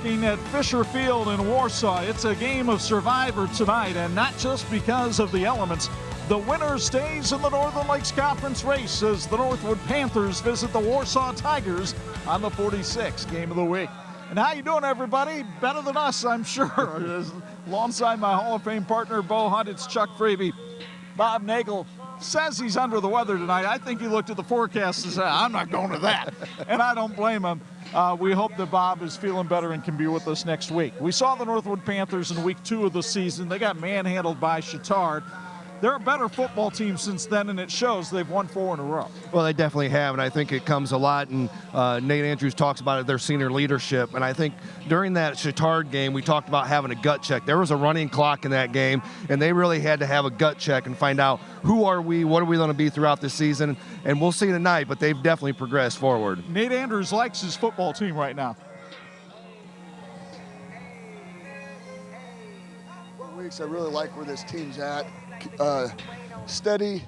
looking at Fisher Field in Warsaw. It's a game of survivor tonight, and not just because of the elements. The winner stays in the Northern Lakes Conference race as the Northwood Panthers visit the Warsaw Tigers on the 46th game of the week. And how you doing, everybody? Better than us, I'm sure. Alongside my Hall of Fame partner, Bo Hunt, it's Chuck Freeby. Bob Nagel says he's under the weather tonight. I think he looked at the forecast and said, I'm not going to that. And I don't blame him. We hope that Bob is feeling better and can be with us next week. We saw the Northwood Panthers in week 2 of the season. They got manhandled by Chittard. They're a better football team since then, and it shows. They've won 4 in a row. Well, they definitely have, and I think it comes a lot, and Nate Andrews talks about it, their senior leadership. And I think during that Chittard game, we talked about having a gut check. There was a running clock in that game, and they really had to have a gut check and find out who are we, what are we going to be throughout the season. And we'll see tonight, but they've definitely progressed forward. Nate Andrews likes his football team right now. Weeks, I really like where this team's at. Steady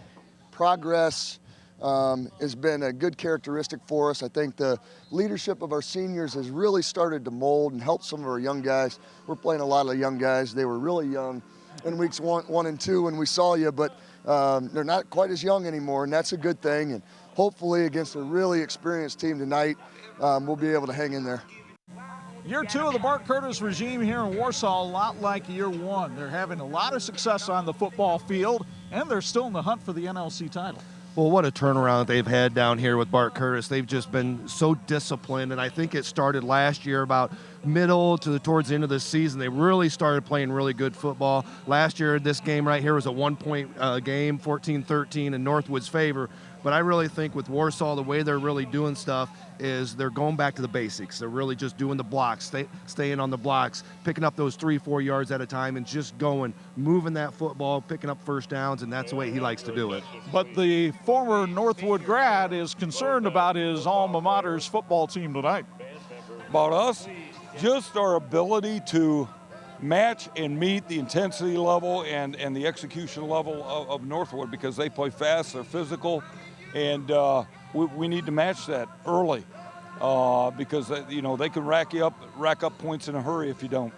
progress has been a good characteristic for us. I think the leadership of our seniors has really started to mold and help some of our young guys. We're playing a lot of young guys. They were really young in weeks 1 and 2 when we saw you, but they're not quite as young anymore, and that's a good thing. And hopefully against a really experienced team tonight, we'll be able to hang in there. Year 2 of the Bart Curtis regime here in Warsaw, a lot like year 1. They're having a lot of success on the football field, and they're still in the hunt for the NLC title. Well, what a turnaround they've had down here with Bart Curtis. They've just been so disciplined, and I think it started last year about middle to towards the end of the season. They really started playing really good football. Last year, this game right here was a 1-point game, 14-13 in Northwood's favor. But I really think with Warsaw, the way they're really doing stuff is they're going back to the basics. They're really just doing the blocks, staying on the blocks, picking up those 3-4 yards at a time and just going, moving that football, picking up first downs, and that's the way he likes to do it. But the former Northwood grad is concerned about his alma mater's football team tonight. About us, just our ability to match and meet the intensity level and the execution level of Northwood, because they play fast, they're physical, and we need to match that early because they can rack up points in a hurry if you don't.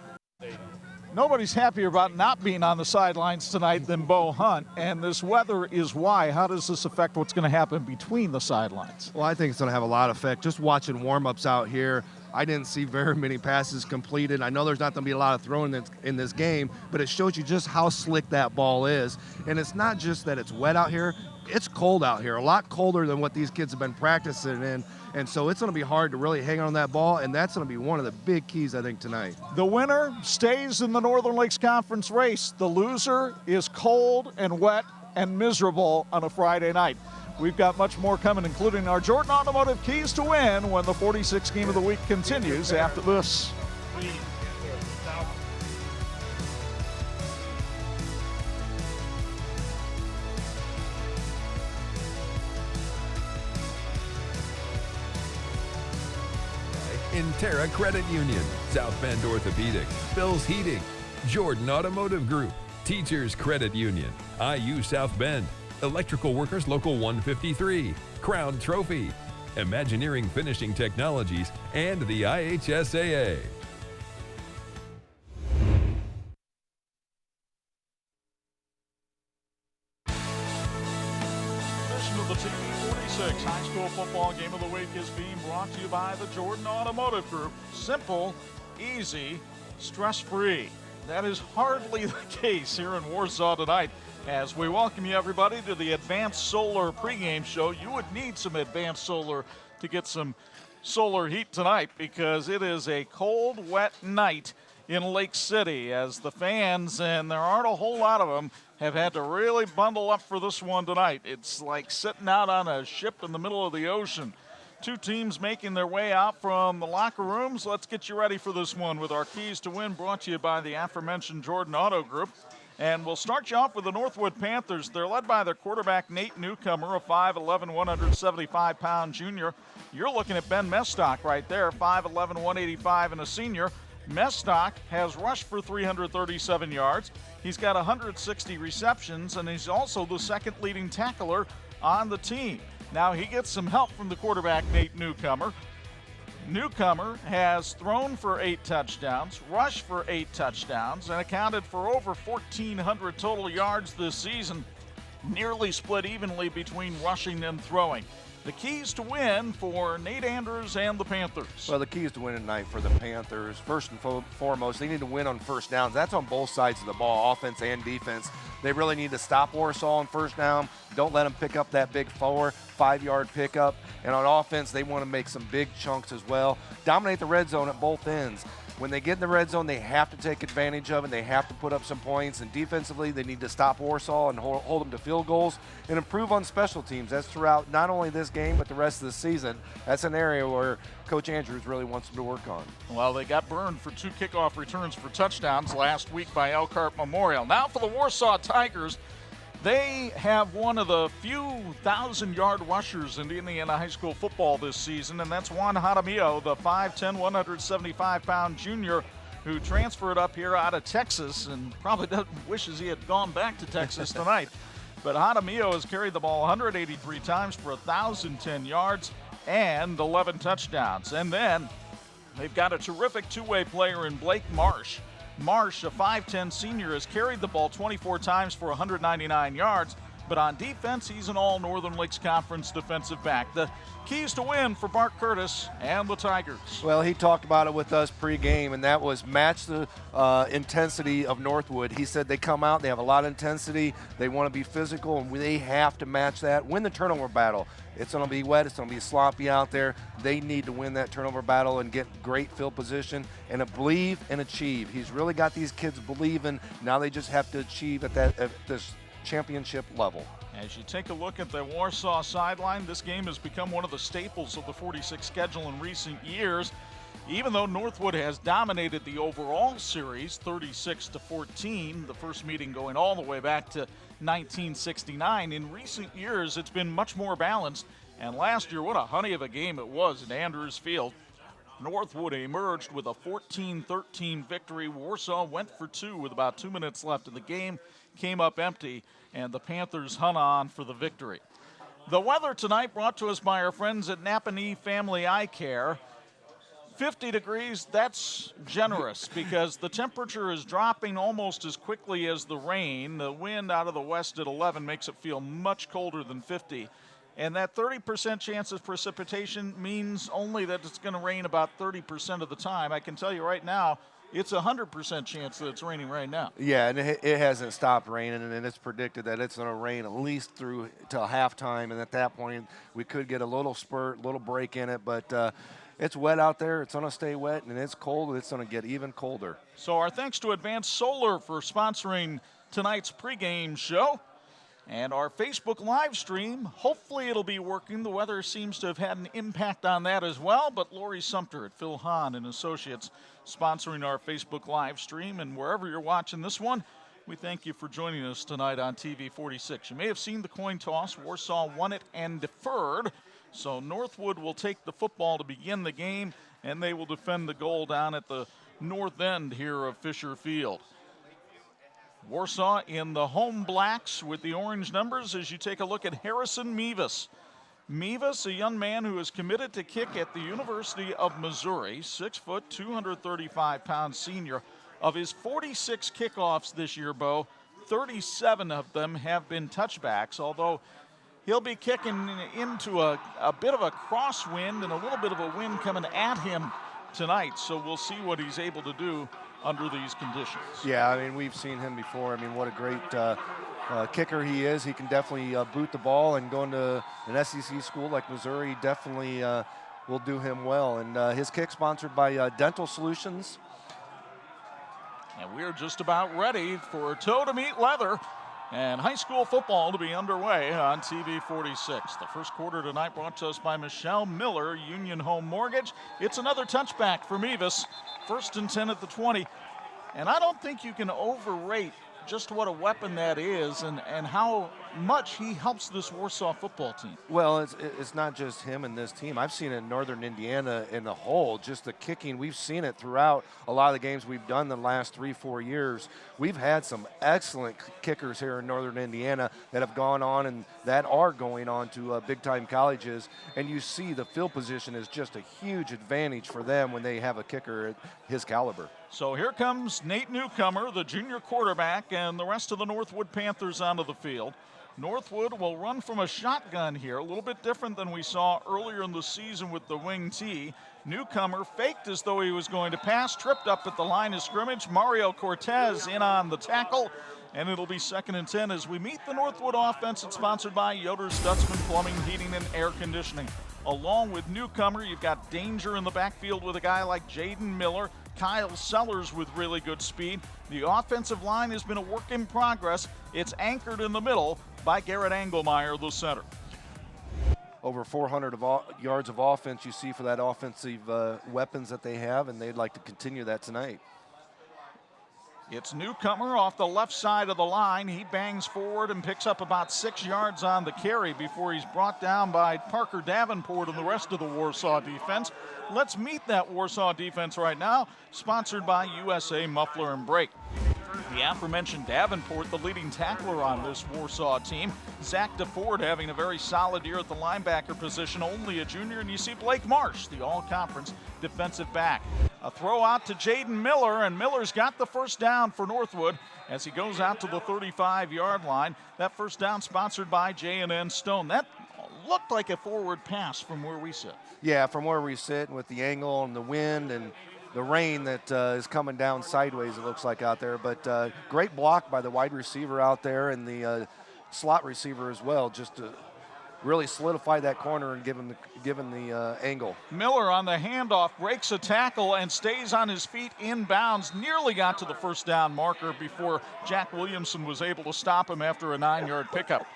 Nobody's happier about not being on the sidelines tonight than Bo Hunt, and this weather is why. How does this affect what's going to happen between the sidelines? Well, I think it's going to have a lot of effect. Just watching warm-ups out here, I didn't see very many passes completed. I know there's not going to be a lot of throwing in this game, but it shows you just how slick that ball is. And it's not just that it's wet out here. It's cold out here, a lot colder than what these kids have been practicing in. And so it's going to be hard to really hang on that ball, and that's going to be one of the big keys, I think, tonight. The winner stays in the Northern Lakes Conference race. The loser is cold and wet and miserable on a Friday night. We've got much more coming, including our Jordan Automotive Keys to Win when the 46th game of the week continues after this. Interra Credit Union, South Bend Orthopedics, Bill's Heating, Jordan Automotive Group, Teachers Credit Union, IU South Bend, Electrical Workers Local 153, Crown Trophy, Imagineering Finishing Technologies, and the IHSAA. The TV46 High School Football Game of the Week is being brought to you by the Jordan Automotive Group. Simple, easy, stress-free. That is hardly the case here in Warsaw tonight. As we welcome you, everybody, to the Advanced Solar pregame show. You would need some Advanced Solar to get some solar heat tonight because it is a cold, wet night in Lake City as the fans, and there aren't a whole lot of them, have had to really bundle up for this one tonight. It's like sitting out on a ship in the middle of the ocean. Two teams making their way out from the locker rooms. Let's get you ready for this one with our Keys to Win brought to you by the aforementioned Jordan Auto Group. And we'll start you off with the Northwood Panthers. They're led by their quarterback, Nate Newcomer, a 5'11", 175-pound junior. You're looking at Ben Mestock right there, 5'11", 185, and a senior. Mestock has rushed for 337 yards. He's got 160 receptions, and he's also the second leading tackler on the team. Now he gets some help from the quarterback, Nate Newcomer. newcomer, has thrown for 8 touchdowns, rushed for 8 touchdowns, and accounted for over 1,400 total yards this season, nearly split evenly between rushing and throwing. The keys to win for Nate Andrews and the Panthers. Well, the keys to win tonight for the Panthers, first and foremost, they need to win on first downs. That's on both sides of the ball, offense and defense. They really need to stop Warsaw on first down. Don't let them pick up that big 4-5 yard pickup. And on offense, they want to make some big chunks as well. Dominate the red zone at both ends. When they get in the red zone, they have to take advantage of it. They have to put up some points. And defensively, they need to stop Warsaw and hold them to field goals and improve on special teams. That's throughout not only this game, but the rest of the season. That's an area where Coach Andrews really wants them to work on. Well, they got burned for 2 kickoff returns for touchdowns last week by Elkhart Memorial. Now for the Warsaw Tigers. They have one of the few 1,000-yard rushers in Indiana high school football this season, and that's Juan Jaramillo, the 5'10", 175-pound junior who transferred up here out of Texas and probably wishes he had gone back to Texas tonight. But Jaramillo has carried the ball 183 times for 1,010 yards and 11 touchdowns. And then they've got a terrific two-way player in Blake Marsh. Marsh, a 5'10 senior, has carried the ball 24 times for 199 yards, but on defense, he's an all-Northern Lakes Conference defensive back. The keys to win for Bart Curtis and the Tigers. Well, he talked about it with us pre-game, and that was match the intensity of Northwood. He said they come out, they have a lot of intensity, they want to be physical, and they have to match that. Win the turnover battle. It's going to be wet, it's going to be sloppy out there. They need to win that turnover battle and get great field position and believe and achieve. He's really got these kids believing. Now they just have to achieve at this championship level. As you take a look at the Warsaw sideline, this game has become one of the staples of the 46 schedule in recent years. Even though Northwood has dominated the overall series 36-14, the first meeting going all the way back to 1969, in recent years it's been much more balanced. And last year, what a honey of a game it was at Andrews Field. Northwood emerged with a 14-13 victory. Warsaw went for 2 with about 2 minutes left in the game, came up empty, and the Panthers hung on for the victory. The weather tonight brought to us by our friends at Napanee Family Eye Care. 50 degrees, that's generous because the temperature is dropping almost as quickly as the rain. The wind out of the west at 11 makes it feel much colder than 50. And that 30% chance of precipitation means only that it's going to rain about 30% of the time. I can tell you right now, it's a 100% chance that it's raining right now. Yeah, and it hasn't stopped raining, and it's predicted that it's going to rain at least through till halftime. And at that point, we could get a little spurt, little break in it, but it's wet out there. It's going to stay wet, and it's cold. It's going to get even colder. So our thanks to Advanced Solar for sponsoring tonight's pregame show. And our Facebook live stream, hopefully it'll be working. The weather seems to have had an impact on that as well. But Lori Sumter at Phil Hahn and Associates sponsoring our Facebook live stream. And wherever you're watching this one, we thank you for joining us tonight on TV 46. You may have seen the coin toss. Warsaw won it and deferred. So Northwood will take the football to begin the game, and they will defend the goal down at the north end here of Fisher Field. Warsaw in the home blacks with the orange numbers as you take a look at Harrison Mevis. Mevis, a young man who is committed to kick at the University of Missouri, 6 foot, 235-pound senior. Of his 46 kickoffs this year, Bo, 37 of them have been touchbacks, although he'll be kicking into a bit of a crosswind and a little bit of a wind coming at him tonight, so we'll see what he's able to do under these conditions. Yeah, I mean, we've seen him before. I mean, what a great kicker he is. He can definitely boot the ball, and going to an SEC school like Missouri definitely will do him well. And his kick sponsored by Dental Solutions. And we're just about ready for toe to meet leather and high school football to be underway on TV 46. The first quarter tonight brought to us by Michelle Miller, Union Home Mortgage. It's another touchback for Mevis. 1st and 10 at the 20. And I don't think you can overrate just what a weapon that is and how much he helps this Warsaw football team. Well, it's not just him and this team. I've seen it in Northern Indiana in the whole, just the kicking. We've seen it throughout a lot of the games we've done the last 3-4 years. We've had some excellent kickers here in Northern Indiana that have gone on and that are going on to big-time colleges. And you see the field position is just a huge advantage for them when they have a kicker at his caliber. So here comes Nate Newcomer, the junior quarterback, and the rest of the Northwood Panthers onto the field. Northwood will run from a shotgun here, a little bit different than we saw earlier in the season with the wing tee. Newcomer faked as though he was going to pass, tripped up at the line of scrimmage. Mario Cortez in on the tackle, and it'll be 2nd and 10 as we meet the Northwood offense. It's sponsored by Yoder Stutzman Plumbing, Heating, and Air Conditioning. Along with Newcomer, you've got danger in the backfield with a guy like Jaden Miller, Kyle Sellers with really good speed. The offensive line has been a work in progress. It's anchored in the middle by Garrett Engelmeyer, the center. Over 400 yards of offense you see for that offensive weapons that they have, and they'd like to continue that tonight. It's Newcomer off the left side of the line. He bangs forward and picks up about 6 yards on the carry before he's brought down by Parker Davenport and the rest of the Warsaw defense. Let's meet that Warsaw defense right now, sponsored by USA Muffler and Brake. The aforementioned Davenport, the leading tackler on this Warsaw team. Zach DeFord having a very solid year at the linebacker position, only a junior. And you see Blake Marsh, the all-conference defensive back. A throw out to Jaden Miller, and Miller's got the first down for Northwood as he goes out to the 35-yard line. That first down sponsored by J&N Stone. That looked like a forward pass from where we sit. Yeah, from where we sit, and with the angle and the wind and the rain that is coming down sideways, it looks like out there. But great block by the wide receiver out there and the slot receiver as well, just to really solidify that corner and give him the angle. Miller on the handoff breaks a tackle and stays on his feet inbounds. Nearly got to the first down marker before Jack Williamson was able to stop him after a 9-yard pickup.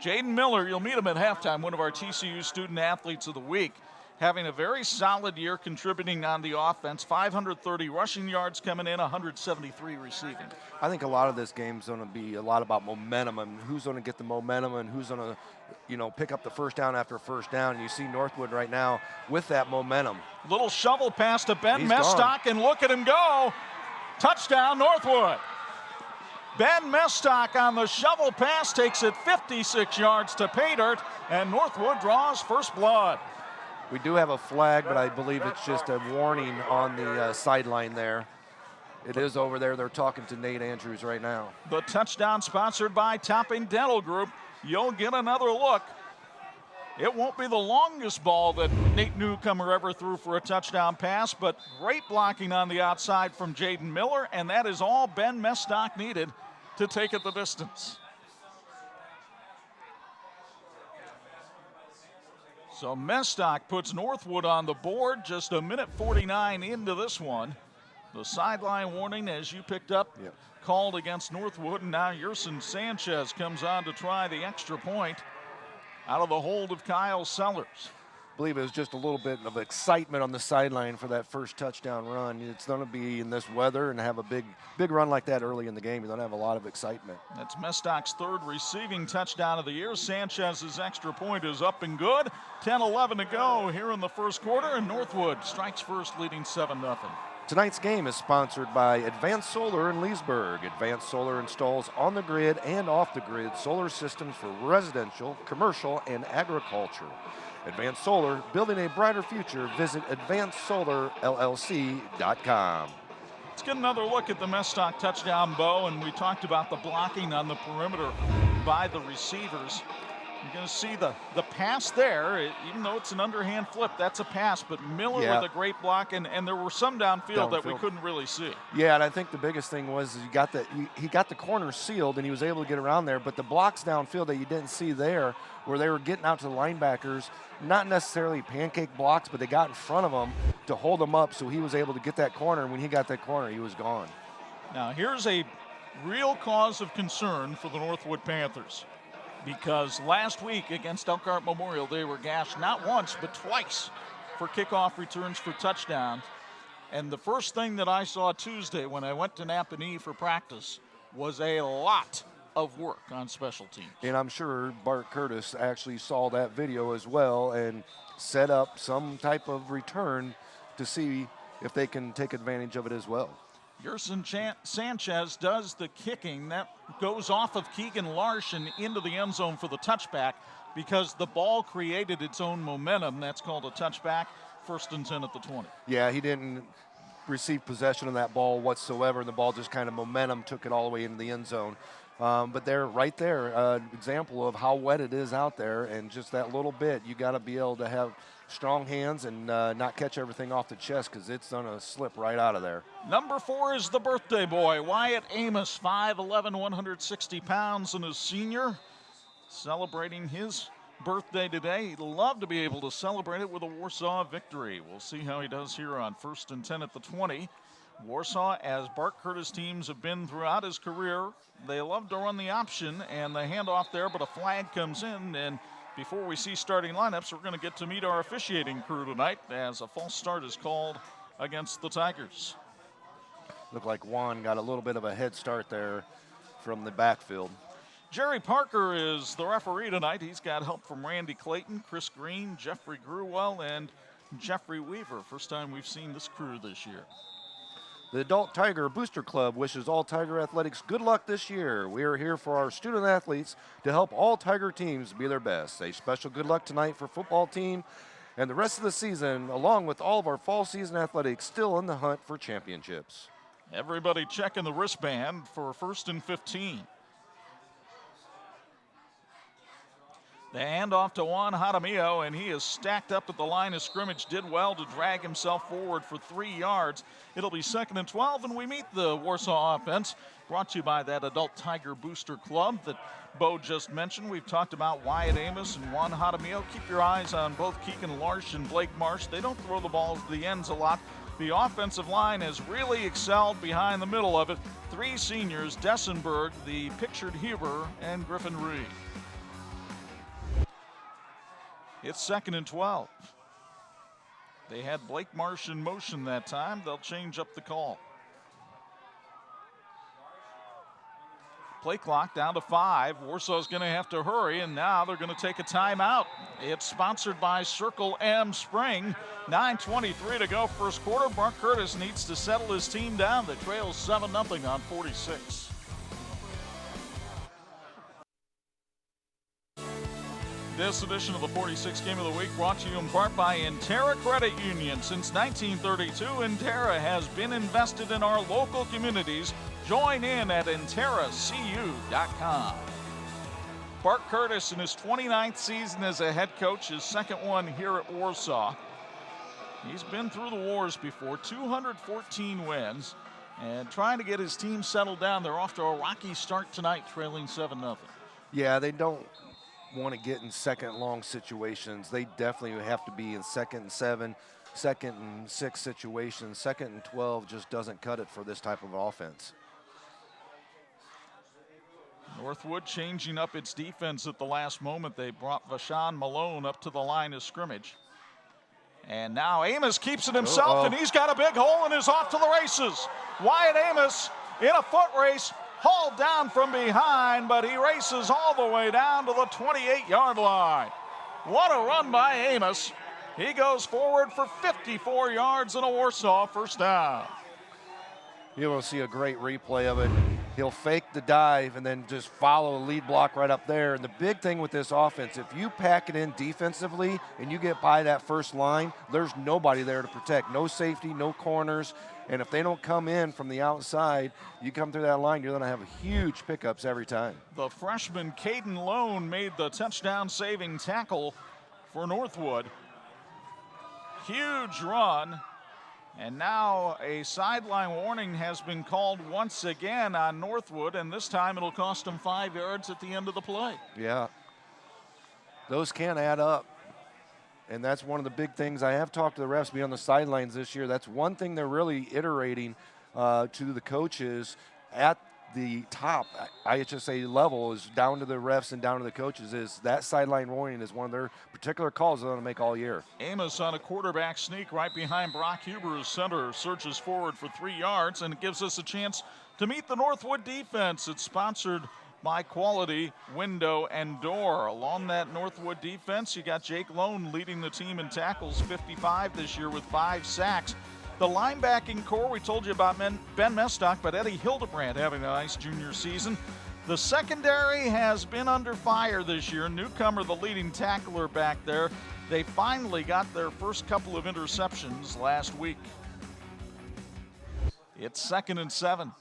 Jaden Miller, you'll meet him at halftime, one of our TCU Student Athletes of the Week. Having a very solid year contributing on the offense. 530 rushing yards coming in, 173 receiving. I think a lot of this game's going to be a lot about momentum and who's going to get the momentum and who's going to, pick up the first down after first down. And you see Northwood right now with that momentum. Little shovel pass to Ben Mestock, and look at him go. Touchdown, Northwood. Ben Mestock on the shovel pass takes it 56 yards to pay dirt, and Northwood draws first blood. We do have a flag, but I believe it's just a warning on the sideline there. It is over there. They're talking to Nate Andrews right now. The touchdown sponsored by Topping Dental Group. You'll get another look. It won't be the longest ball that Nate Newcomer ever threw for a touchdown pass, but great blocking on the outside from Jaden Miller, and that is all Ben Mestock needed to take it the distance. So Mestock puts Northwood on the board, just a minute 49 into this one. The sideline warning, as you picked up, called against Northwood, and now Yerson Sanchez comes on to try the extra point out of the hold of Kyle Sellers. I believe it was just a little bit of excitement on the sideline for that first touchdown run. It's going to be in this weather and have a big run like that early in the game. You're going to have a lot of excitement. That's Mestock's third receiving touchdown of the year. Sanchez's extra point is up and good. 10-11 to go here in the first quarter, and Northwood strikes first, leading 7-0. Tonight's game is sponsored by Advanced Solar in Leesburg. Advanced Solar installs on-the-grid and off-the-grid solar systems for residential, commercial, and agriculture. Advanced Solar, building a brighter future. Visit advancedsolarllc.com. Let's get another look at the Mestock touchdown, Bo, and we talked about the blocking on the perimeter by the receivers. You're going to see the pass there, even though it's an underhand flip, that's a pass, but Miller with a great block, and there were some downfield that we couldn't really see. Yeah, and I think the biggest thing was he got the corner sealed, and he was able to get around there, but the blocks downfield that you didn't see there, where they were getting out to the linebackers, not necessarily pancake blocks, but they got in front of him to hold him up, so he was able to get that corner, and when he got that corner, he was gone. Now, here's a real cause of concern for the Northwood Panthers, because last week against Elkhart Memorial, they were gashed not once, but twice for kickoff returns for touchdowns. And the first thing that I saw Tuesday when I went to Napanee for practice was a lot of work on special teams. And I'm sure Bart Curtis actually saw that video as well and set up some type of return to see if they can take advantage of it as well. Gerson Sanchez does the kicking. That goes off of Keegan Larson into the end zone for the touchback because the ball created its own momentum. That's called a touchback. 1st and 10 at the 20. Yeah, he didn't receive possession of that ball whatsoever, and the ball just kind of momentum took it all the way into the end zone. But they're right there, example of how wet it is out there, and just that little bit, you got to be able to have strong hands and not catch everything off the chest because it's going to slip right out of there. Number 4 is the birthday boy, Wyatt Amos, 5'11", 160 pounds, and a senior, celebrating his birthday today. He'd love to be able to celebrate it with a Warsaw victory. We'll see how he does here on 1st and 10 at the 20. Warsaw, as Bart Curtis teams have been throughout his career, they love to run the option and the handoff there, but a flag comes in. And before we see starting lineups, we're going to get to meet our officiating crew tonight as a false start is called against the Tigers. Looked like Juan got a little bit of a head start there from the backfield. Jerry Parker is the referee tonight. He's got help from Randy Clayton, Chris Green, Jeffrey Grewell, and Jeffrey Weaver. First time we've seen this crew this year. The Adult Tiger Booster Club wishes all Tiger athletics good luck this year. We are here for our student athletes to help all Tiger teams be their best. A special good luck tonight for football team and the rest of the season, along with all of our fall season athletics still in the hunt for championships. Everybody checking the wristband for 1st and 15. The handoff to Juan Jaramillo, and he is stacked up at the line of scrimmage. Did well to drag himself forward for 3 yards. It'll be 2nd and 12, and we meet the Warsaw offense. Brought to you by that Adult Tiger Booster Club that Bo just mentioned. We've talked about Wyatt Amos and Juan Jaramillo. Keep your eyes on both Keegan Larson and Blake Marsh. They don't throw the ball to the ends a lot. The offensive line has really excelled behind the middle of it. 3 seniors, Dessenberg, the pictured Huber, and Griffin Reed. It's 2nd and 12. They had Blake Marsh in motion that time. They'll change up the call. Play clock down to 5. Warsaw's going to have to hurry, and now they're going to take a timeout. It's sponsored by Circle M Spring. 9:23 to go first quarter. Bart Curtis needs to settle his team down. They trail 7-0 on 46. This edition of the 46 Game of the Week brought to you in part by Intera Credit Union. Since 1932, Intera has been invested in our local communities. Join in at interacu.com. Bart Curtis in his 29th season as a head coach, his 2nd one here at Warsaw. He's been through the wars before, 214 wins, and trying to get his team settled down. They're off to a rocky start tonight, trailing 7-0. Yeah, they don't want to get in 2nd long situations. They definitely have to be in 2nd and 7, 2nd and 6 situations. 2nd and 12 just doesn't cut it for this type of offense. Northwood changing up its defense at the last moment. They brought Vashawn Malone up to the line of scrimmage. And now Amos keeps it himself, and he's got a big hole and is off to the races. Wyatt Amos in a foot race, hauled down from behind, but he races all the way down to the 28-yard line. What a run by Amos. He goes forward for 54 yards and a Warsaw first down. You're going to see a great replay of it. He'll fake the dive and then just follow a lead block right up there. And the big thing with this offense, if you pack it in defensively and you get by that first line, there's nobody there to protect. No safety, no corners. And if they don't come in from the outside, you come through that line, you're going to have huge pickups every time. The freshman Caden Lone made the touchdown-saving tackle for Northwood. Huge run. And now a sideline warning has been called once again on Northwood, and this time it'll cost them 5 yards at the end of the play. Yeah. Those can add up. And that's one of the big things. I have talked to the refs be on the sidelines this year. That's one thing they're really iterating to the coaches at the top IHSA level, is down to the refs and down to the coaches, is that sideline warning is one of their particular calls they're going to make all year. Amos on a quarterback sneak right behind Brock Huber, as center surges forward for 3 yards, and it gives us a chance to meet the Northwood defense. It's sponsored by quality, window, and door. Along that Northwood defense, you got Jake Lone leading the team in tackles, 55 this year with 5 sacks. The linebacking core, we told you about Ben Mestock, but Eddie Hildebrand having a nice junior season. The secondary has been under fire this year. Newcomer, the leading tackler back there. They finally got their first couple of interceptions last week. It's 2nd and 7.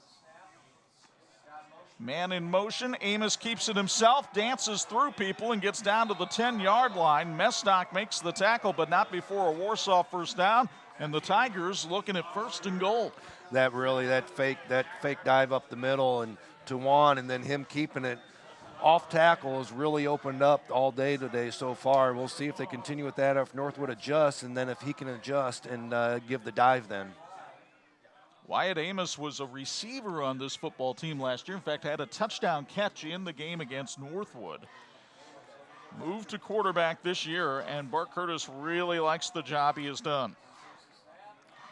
Man in motion. Amos keeps it himself, dances through people, and gets down to the 10-yard line. Mestock makes the tackle, but not before a Warsaw first down. And the Tigers looking at 1st and goal. That fake dive up the middle and to Juan, and then him keeping it off tackle has really opened up all day today so far. We'll see if they continue with that, or if Northwood adjusts, and then if he can adjust and give the dive then. Wyatt Amos was a receiver on this football team last year. In fact, had a touchdown catch in the game against Northwood. Moved to quarterback this year, and Bart Curtis really likes the job he has done.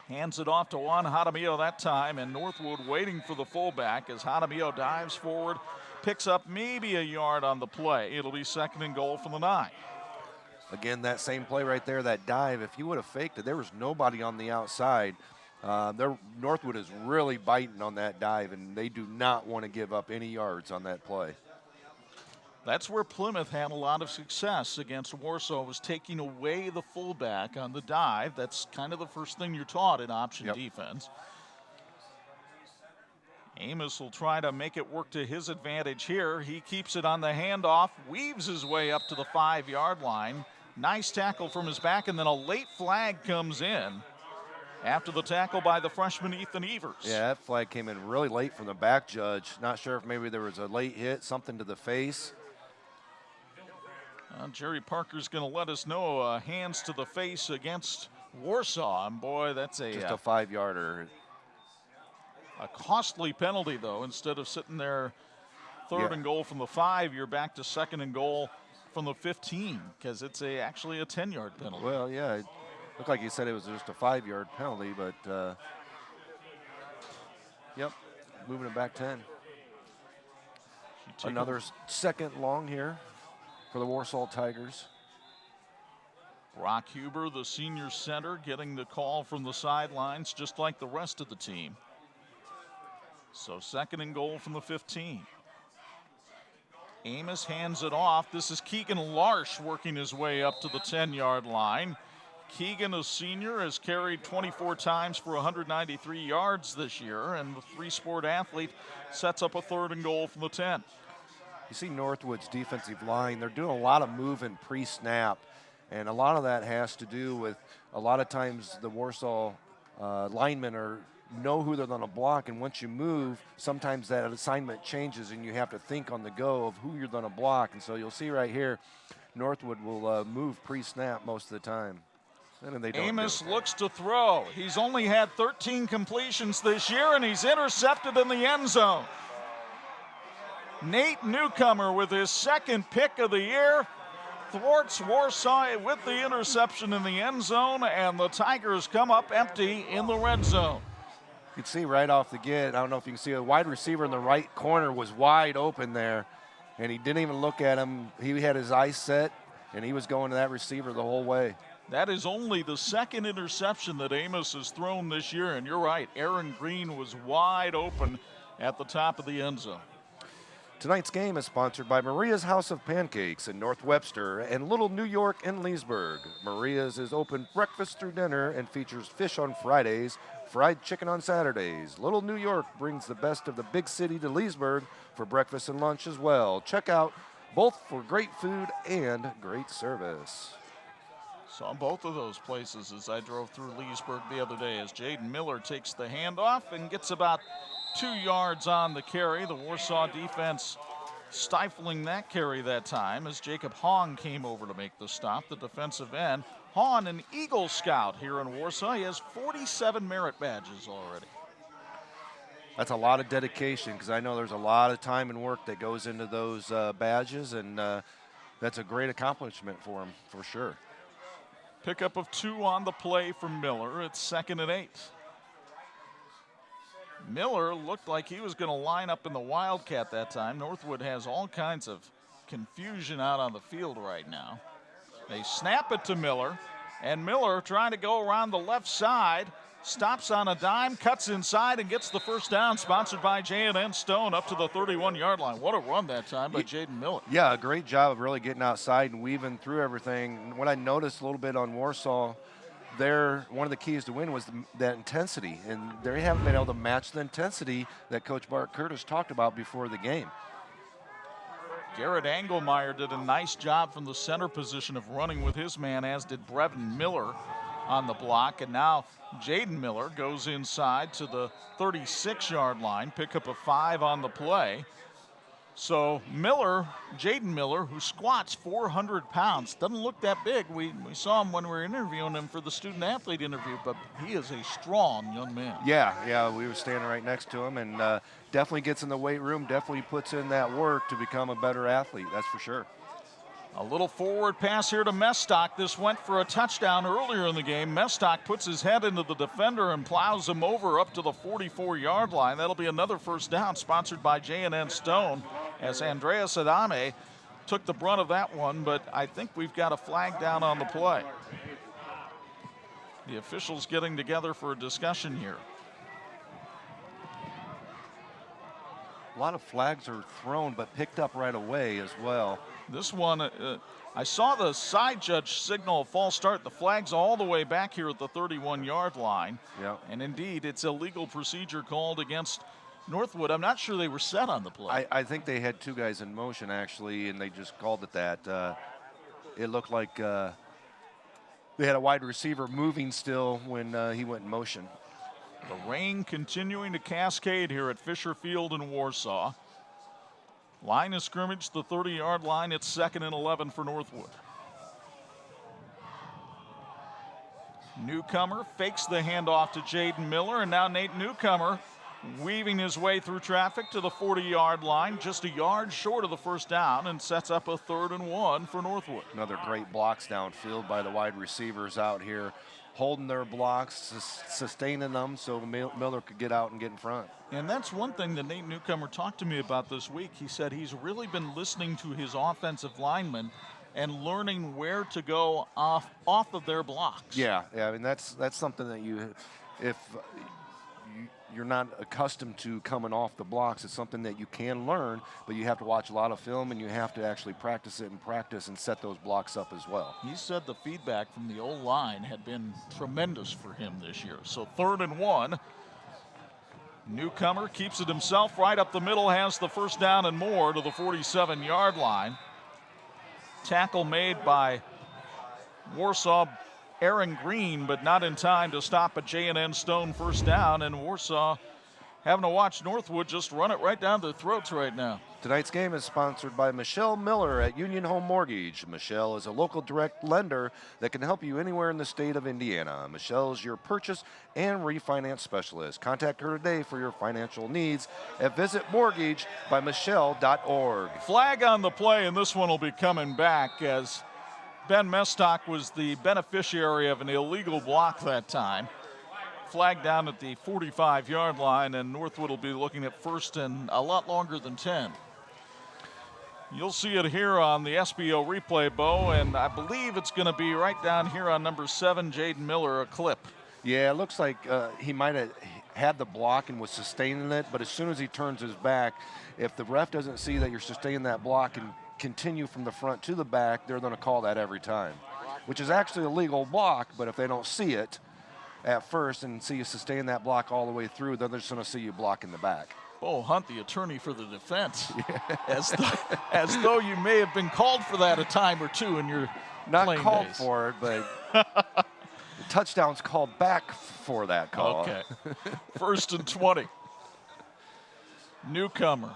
Hands it off to Juan Jaramillo that time, and Northwood waiting for the fullback as Jaramillo dives forward, picks up maybe a yard on the play. It'll be 2nd and goal from the 9. Again, that same play right there, that dive, if he would have faked it, there was nobody on the outside. Northwood is really biting on that dive, and they do not want to give up any yards on that play. That's where Plymouth had a lot of success against Warsaw, was taking away the fullback on the dive. That's kind of the first thing you're taught in option defense. Amos will try to make it work to his advantage here. He keeps it on the handoff, weaves his way up to the 5-yard line. Nice tackle from his back, and then a late flag comes in after the tackle by the freshman Ethan Evers. Yeah, that flag came in really late from the back judge. Not sure if maybe there was a late hit, something to the face. Jerry Parker's going to let us know hands to the face against Warsaw. And boy, that's just a 5-yarder. A costly penalty, though. Instead of sitting there 3rd and goal from the 5, you're back to 2nd and goal from the 15, because it's actually a 10-yard penalty. Well, yeah, it looked like he said it was just a 5-yard penalty, but moving it back 10. Another 2nd long here for the Warsaw Tigers. Brock Huber, the senior center, getting the call from the sidelines, just like the rest of the team. So 2nd and goal from the 15. Amos hands it off. This is Keegan Larsh working his way up to the 10-yard line. Keegan, a senior, has carried 24 times for 193 yards this year, and the 3-sport athlete sets up a 3rd and goal from the 10. You see Northwood's defensive line, they're doing a lot of moving pre-snap, and a lot of that has to do with a lot of times the Warsaw linemen know who they're going to block, and once you move, sometimes that assignment changes and you have to think on the go of who you're going to block. And so you'll see right here, Northwood will move pre-snap most of the time. And they don't. Amos looks to throw. He's only had 13 completions this year, and he's intercepted in the end zone. Nate Newcomer with his 2nd pick of the year thwarts Warsaw with the interception in the end zone, and the Tigers come up empty in the red zone. You can see right off the get, I don't know if you can see, a wide receiver in the right corner was wide open there, and he didn't even look at him. He had his eyes set, and he was going to that receiver the whole way. That is only the 2nd interception that Amos has thrown this year, and you're right, Aaron Green was wide open at the top of the end zone. Tonight's game is sponsored by Maria's House of Pancakes in North Webster and Little New York in Leesburg. Maria's is open breakfast through dinner and features fish on Fridays, fried chicken on Saturdays. Little New York brings the best of the big city to Leesburg for breakfast and lunch as well. Check out both for great food and great service. Saw both of those places as I drove through Leesburg the other day, as Jaden Miller takes the handoff and gets about 2 yards on the carry. The Warsaw defense stifling that carry that time as Jacob Hong came over to make the stop, the defensive end. Hahn, an Eagle Scout here in Warsaw. He has 47 merit badges already. That's a lot of dedication, because I know there's a lot of time and work that goes into those badges, and that's a great accomplishment for him, for sure. Pickup of 2 on the play from Miller. It's 2nd and 8. Miller looked like he was going to line up in the Wildcat that time. Northwood has all kinds of confusion out on the field right now. They snap it to Miller, and Miller trying to go around the left side, stops on a dime, cuts inside, and gets the first down, sponsored by J&N Stone up to the 31-yard line. What a run that time by Jaden Miller. Yeah, a great job of really getting outside and weaving through everything. What I noticed a little bit on Warsaw, one of the keys to win was that intensity, and they haven't been able to match the intensity that Coach Bart Curtis talked about before the game. Garrett Engelmeyer did a nice job from the center position of running with his man, as did Brevin Miller on the block. And now Jaden Miller goes inside to the 36-yard line, pick up a 5 on the play. So Miller, Jaden Miller, who squats 400 pounds, doesn't look that big. We saw him when we were interviewing him for the student-athlete interview, but he is a strong young man. Yeah, we were standing right next to him, and definitely gets in the weight room, definitely puts in that work to become a better athlete, that's for sure. A little forward pass here to Mestock. This went for a touchdown earlier in the game. Mestock puts his head into the defender and plows him over up to the 44-yard line. That'll be another first down, sponsored by J&N Stone, as Andreas Adame took the brunt of that one, but I think we've got a flag down on the play. The officials getting together for a discussion here. A lot of flags are thrown, but picked up right away as well. This one, I saw the side judge signal a false start. The flag's all the way back here at the 31-yard line. Yeah. And indeed, it's a legal procedure called against Northwood. I'm not sure they were set on the play. I think they had two guys in motion, actually, and they just called it that. It looked like they had a wide receiver moving still when he went in motion. The rain continuing to cascade here at Fisher Field in Warsaw. Line of scrimmage, the 30-yard line. It's 2nd and 11 for Northwood. Newcomer fakes the handoff to Jaden Miller, and now Nate Newcomer weaving his way through traffic to the 40-yard line, just a yard short of the first down, and sets up a 3rd and 1 for Northwood. Another great blocks downfield by the wide receivers out here, holding their blocks, sustaining them so Miller could get out and get in front. And that's one thing that Nate Newcomer talked to me about this week. He said he's really been listening to his offensive linemen and learning where to go off of their blocks. Yeah, I mean, that's something that if you're not accustomed to coming off the blocks, it's something that you can learn, but you have to watch a lot of film and you have to actually practice it and set those blocks up as well. He said the feedback from the O-line had been tremendous for him this year. So 3rd and 1. Newcomer keeps it himself right up the middle, has the first down and more to the 47-yard line. Tackle made by Warsaw Aaron Green, but not in time to stop a J&N Stone first down, and Warsaw having to watch Northwood just run it right down their throats right now. Tonight's game is sponsored by Michelle Miller at Union Home Mortgage. Michelle is a local direct lender that can help you anywhere in the state of Indiana. Michelle is your purchase and refinance specialist. Contact her today for your financial needs at visitmortgagebymichelle.org. Flag on the play, and this one will be coming back as Ben Mestock was the beneficiary of an illegal block that time. Flag down at the 45-yard line, and Northwood will be looking at first and a lot longer than 10. You'll see it here on the SBO replay, Bo, and I believe it's going to be right down here on number 7, Jaden Miller, a clip. Yeah, it looks like he might have had the block and was sustaining it, but as soon as he turns his back, if the ref doesn't see that you're sustaining that block and continue from the front to the back, they're going to call that every time, which is actually a legal block, but if they don't see it at first and see you sustain that block all the way through, then they're just going to see you block in the back. Bo Hunt, the attorney for the defense, as though you may have been called for that a time or two in your Not playing called days. for it, but the touchdown's called back for that call. Okay. 1st and 20. Newcomer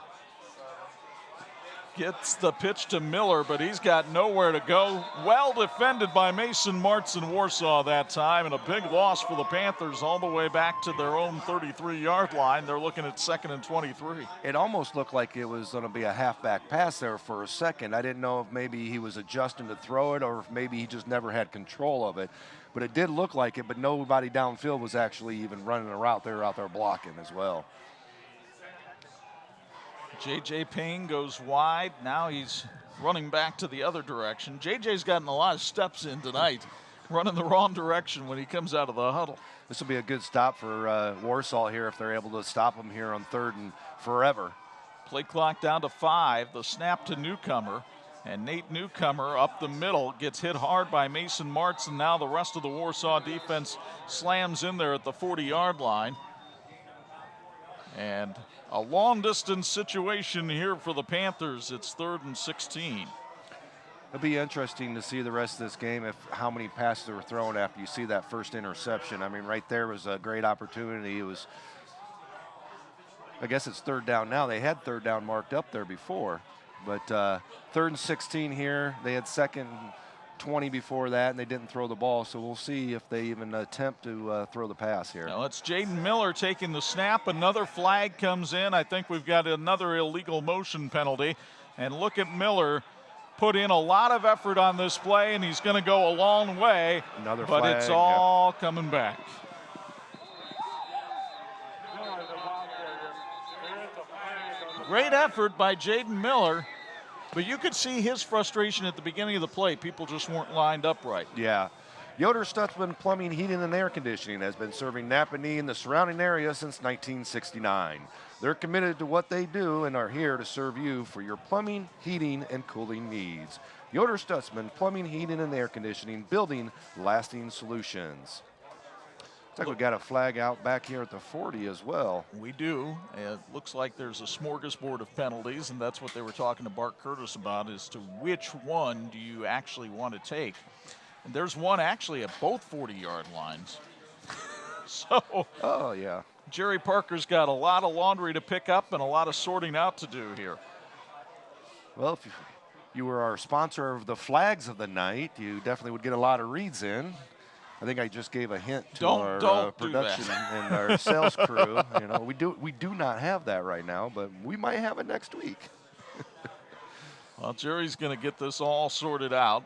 gets the pitch to Miller, but he's got nowhere to go. Well defended by Mason Martz in Warsaw that time, and a big loss for the Panthers all the way back to their own 33-yard line. They're looking at 2nd and 23. It almost looked like it was going to be a halfback pass there for a second. I didn't know if maybe he was adjusting to throw it or if maybe he just never had control of it. But it did look like it, but nobody downfield was actually even running a route. They were out there blocking as well. J.J. Payne goes wide. Now he's running back to the other direction. J.J.'s gotten a lot of steps in tonight, running the wrong direction when he comes out of the huddle. This will be a good stop for Warsaw here if they're able to stop him here on 3rd and forever. Play clock down to 5. The snap to Newcomer. And Nate Newcomer up the middle gets hit hard by Mason Martz, and now the rest of the Warsaw defense slams in there at the 40-yard line. And a long-distance situation here for the Panthers. It's 3rd and 16. It'll be interesting to see the rest of this game if how many passes were thrown after you see that first interception. I mean, right there was a great opportunity. It was, I guess it's 3rd down now. They had 3rd down marked up there before. But 3rd and 16 here. They had 2nd and 20 before that, and they didn't throw the ball. So we'll see if they even attempt to throw the pass here. Now it's Jaden Miller taking the snap. Another flag comes in. I think we've got another illegal motion penalty. And look at Miller. Put in a lot of effort on this play, and he's going to go a long way. Another but flag, it's all coming back. Great effort by Jaden Miller, but you could see his frustration at the beginning of the play. People just weren't lined up right. Yeah. Yoder Stutzman Plumbing, Heating, and Air Conditioning has been serving Napanee and the surrounding area since 1969. They're committed to what they do and are here to serve you for your plumbing, heating, and cooling needs. Yoder Stutzman Plumbing, Heating, and Air Conditioning, building lasting solutions. Looks like we got a flag out back here at the 40 as well. We do. It looks like there's a smorgasbord of penalties, and that's what they were talking to Bart Curtis about, as to which one do you actually want to take. And there's one actually at both 40-yard lines. So, oh, yeah. Jerry Parker's got a lot of laundry to pick up and a lot of sorting out to do here. Well, if you were our sponsor of the flags of the night, you definitely would get a lot of reads in. I think I just gave a hint to our production and our sales crew. You know, we do not have that right now, but we might have it next week. Well, Jerry's going to get this all sorted out.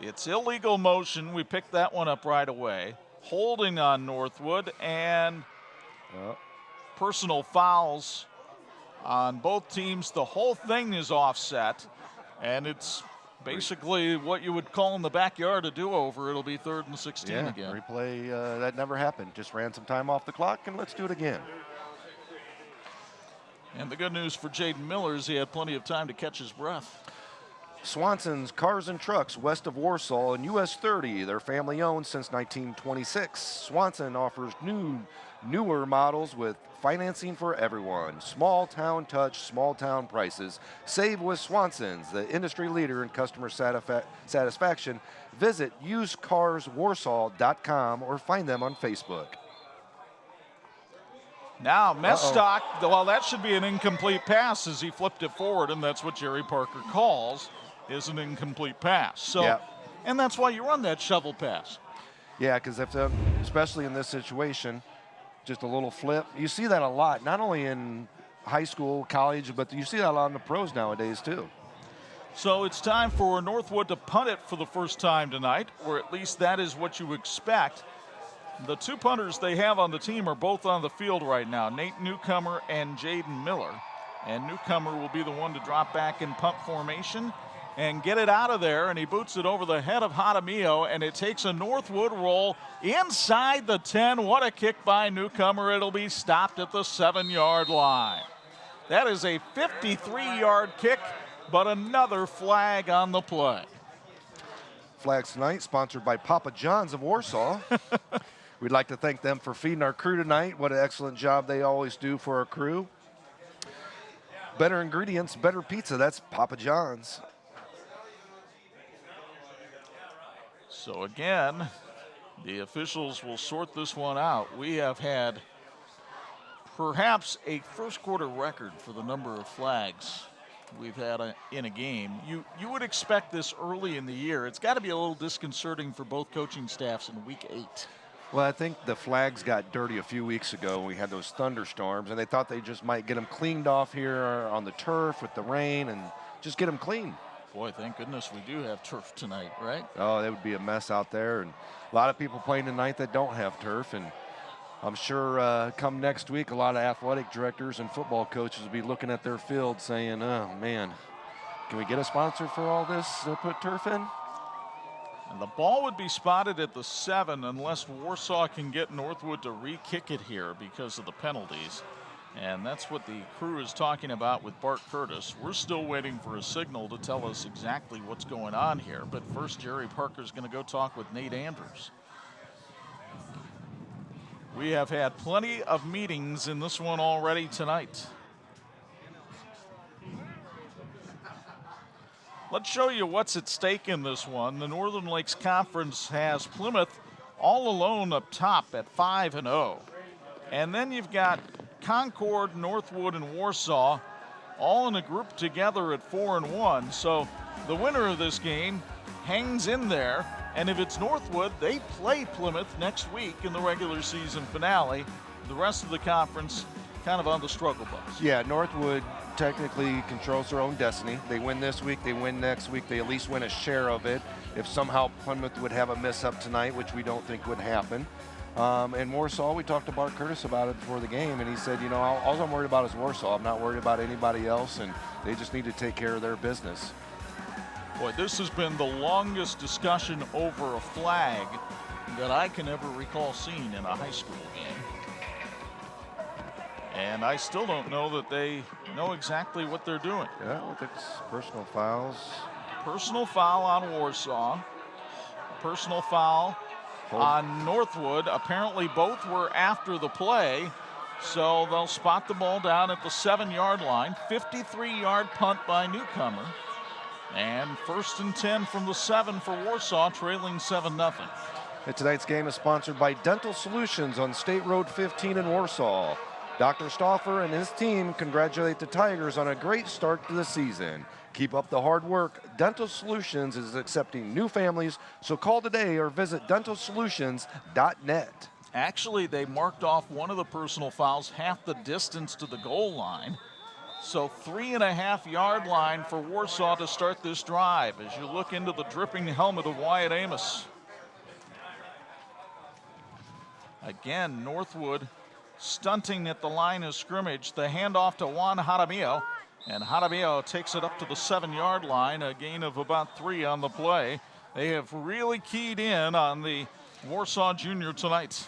It's illegal motion. We picked that one up right away. Holding on Northwood and personal fouls on both teams. The whole thing is offset, and it's basically what you would call in the backyard a do-over. It'll be 3rd and 16 again. Replay, that never happened. Just ran some time off the clock, and let's do it again. And the good news for Jaden Miller is he had plenty of time to catch his breath. Swanson's Cars and Trucks west of Warsaw and US 30. They're family owned since 1926. Swanson offers newer models with financing for everyone. Small town touch, small town prices. Save with Swanson's, the industry leader in customer satisfaction. Visit usecarswarsaw.com or find them on Facebook. Now, Mestock, well, that should be an incomplete pass as he flipped it forward, and that's what Jerry Parker calls is an incomplete pass. So, and that's why you run that shovel pass. Yeah, because especially in this situation, just a little flip. You see that a lot, not only in high school, college, but you see that a lot in the pros nowadays too. So it's time for Northwood to punt it for the first time tonight, or at least that is what you expect. The two punters they have on the team are both on the field right now, Nate Newcomer and Jaden Miller. And Newcomer will be the one to drop back in punt formation and get it out of there, and he boots it over the head of Jaramillo, and it takes a Northwood roll inside the 10. What a kick by Newcomer. It'll be stopped at the 7-yard line. That is a 53-yard kick, but another flag on the play. Flags tonight sponsored by Papa John's of Warsaw. We'd like to thank them for feeding our crew tonight. What an excellent job they always do for our crew. Better ingredients, better pizza. That's Papa John's. So again, the officials will sort this one out. We have had perhaps a first quarter record for the number of flags we've had in a game. You would expect this early in the year. It's got to be a little disconcerting for both coaching staffs in week 8. Well, I think the flags got dirty a few weeks ago when we had those thunderstorms, and they thought they just might get them cleaned off here on the turf with the rain and just get them clean. Boy, thank goodness we do have turf tonight, right? Oh, that would be a mess out there, and a lot of people playing tonight that don't have turf, and I'm sure come next week, a lot of athletic directors and football coaches will be looking at their field saying, oh, man, can we get a sponsor for all this to put turf in? And the ball would be spotted at the 7 unless Warsaw can get Northwood to re-kick it here because of the penalties. And that's what the crew is talking about with Bart Curtis. We're still waiting for a signal to tell us exactly what's going on here. But first, Jerry Parker's going to go talk with Nate Andrews. We have had plenty of meetings in this one already tonight. Let's show you what's at stake in this one. The Northern Lakes Conference has Plymouth all alone up top at 5-0. And then you've got Concord, Northwood, and Warsaw all in a group together at 4-1. So the winner of this game hangs in there. And if it's Northwood, they play Plymouth next week in the regular season finale. The rest of the conference kind of on the struggle bus. Yeah, Northwood technically controls their own destiny. They win this week, they win next week, they at least win a share of it. If somehow Plymouth would have a miss up tonight, which we don't think would happen. And Warsaw, we talked to Bart Curtis about it before the game, and he said, you know, all I'm worried about is Warsaw. I'm not worried about anybody else, and they just need to take care of their business. Boy, this has been the longest discussion over a flag that I can ever recall seeing in a high school game. And I still don't know that they know exactly what they're doing. Yeah, I think it's personal fouls. Personal foul on Warsaw. Personal foul on Northwood. Apparently both were after the play. So they'll spot the ball down at the 7-yard line. 53-yard punt by Newcomer. And 1st and 10 from the 7 for Warsaw, trailing 7-0. And tonight's game is sponsored by Dental Solutions on State Road 15 in Warsaw. Dr. Stauffer and his team congratulate the Tigers on a great start to the season. Keep up the hard work. Dental Solutions is accepting new families, so call today or visit dentalsolutions.net. Actually, they marked off one of the personal fouls half the distance to the goal line. So 3.5-yard line for Warsaw to start this drive as you look into the dripping helmet of Wyatt Amos. Again, Northwood stunting at the line of scrimmage. The handoff to Juan Jaramillo, and Jaramillo takes it up to the 7-yard line, a gain of about 3 on the play. They have really keyed in on the Warsaw junior tonight.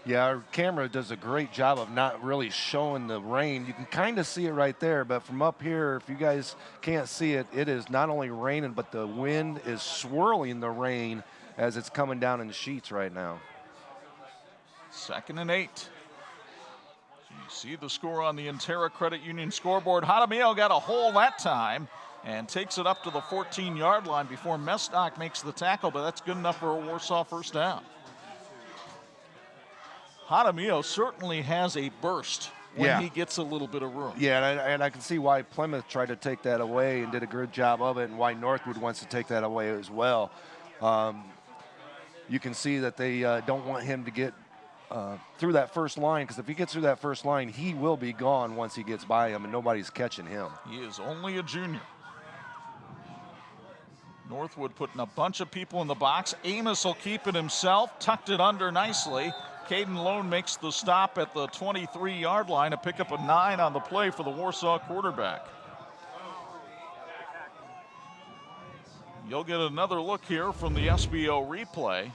Yeah, our camera does a great job of not really showing the rain. You can kind of see it right there, but from up here, if you guys can't see it, it is not only raining, but the wind is swirling the rain as it's coming down in sheets right now. 2nd and 8. So you see the score on the Intera Credit Union scoreboard. Jaramillo got a hole that time and takes it up to the 14-yard line before Mesnock makes the tackle, but that's good enough for a Warsaw first down. Jaramillo certainly has a burst when he gets a little bit of room. Yeah, and I can see why Plymouth tried to take that away and did a good job of it, and why Northwood wants to take that away as well. You can see that they don't want him to get through that first line, because if he gets through that first line, he will be gone once he gets by him, and nobody's catching him. He is only a junior. Northwood putting a bunch of people in the box. Amos will keep it himself, tucked it under nicely. Caden Lone makes the stop at the 23-yard line, a pickup of 9 on the play for the Warsaw quarterback. You'll get another look here from the SBO replay,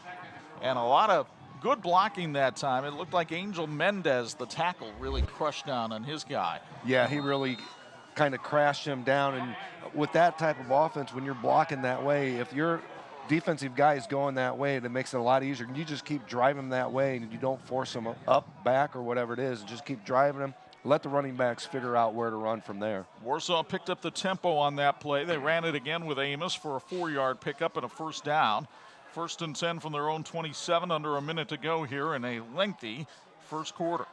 and a lot of good blocking that time. It looked like Angel Mendez, the tackle, really crushed down on his guy. Yeah, he really kind of crashed him down, and with that type of offense, when you're blocking that way, if your defensive guy is going that way, it makes it a lot easier. You just keep driving that way, and you don't force them up, back, or whatever it is. Just keep driving them. Let the running backs figure out where to run from there. Warsaw picked up the tempo on that play. They ran it again with Amos for a 4-yard pickup and a first down. 1st and 10 from their own 27, under a minute to go here in a lengthy first quarter.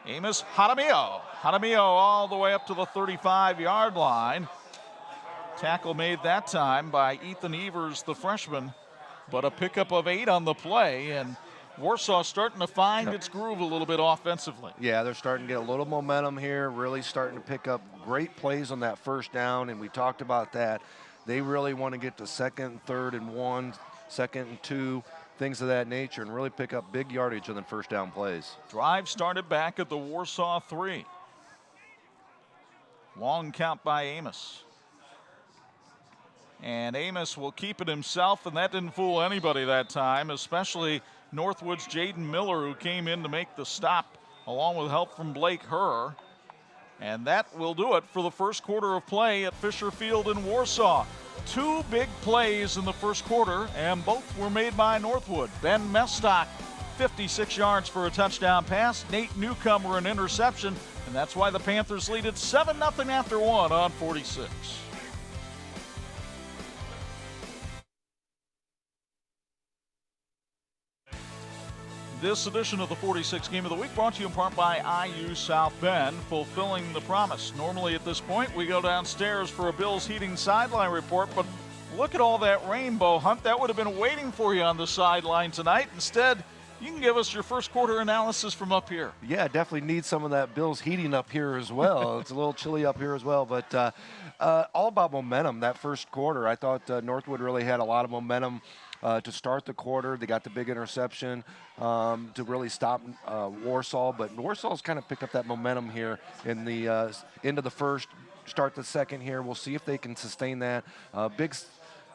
Amos Jaramillo. Jaramillo all the way up to the 35-yard line. Tackle made that time by Ethan Evers, the freshman, but a pickup of 8 on the play, and Warsaw starting to find its groove a little bit offensively. Yeah, they're starting to get a little momentum here, really starting to pick up great plays on that first down, and we talked about that. They really want to get to 2nd, 3rd and 1, 2nd and 2, things of that nature, and really pick up big yardage on the first down plays. Drive started back at the Warsaw 3. Long count by Amos. And Amos will keep it himself, and that didn't fool anybody that time, especially Northwood's Jaden Miller, who came in to make the stop along with help from Blake Herr. And that will do it for the first quarter of play at Fisher Field in Warsaw. 2 big plays in the first quarter, and both were made by Northwood. Ben Mestock, 56 yards for a touchdown pass. Nate Newcomer, an interception, and that's why the Panthers lead it 7-0 after 1 on 46. This edition of the 46 Game of the Week brought to you in part by IU South Bend, fulfilling the promise. Normally at this point, we go downstairs for a Bills Heating sideline report, but look at all that rainbow, Hunt. That would have been waiting for you on the sideline tonight. Instead, you can give us your first quarter analysis from up here. Yeah, definitely need some of that Bills heating up here as well. It's a little chilly up here as well, but all about momentum. That first quarter, I thought Northwood really had a lot of momentum to start the quarter. They got the big interception to really stop Warsaw, but Warsaw's kind of picked up that momentum here in the end of the first, start the second here. We'll see if they can sustain that. Big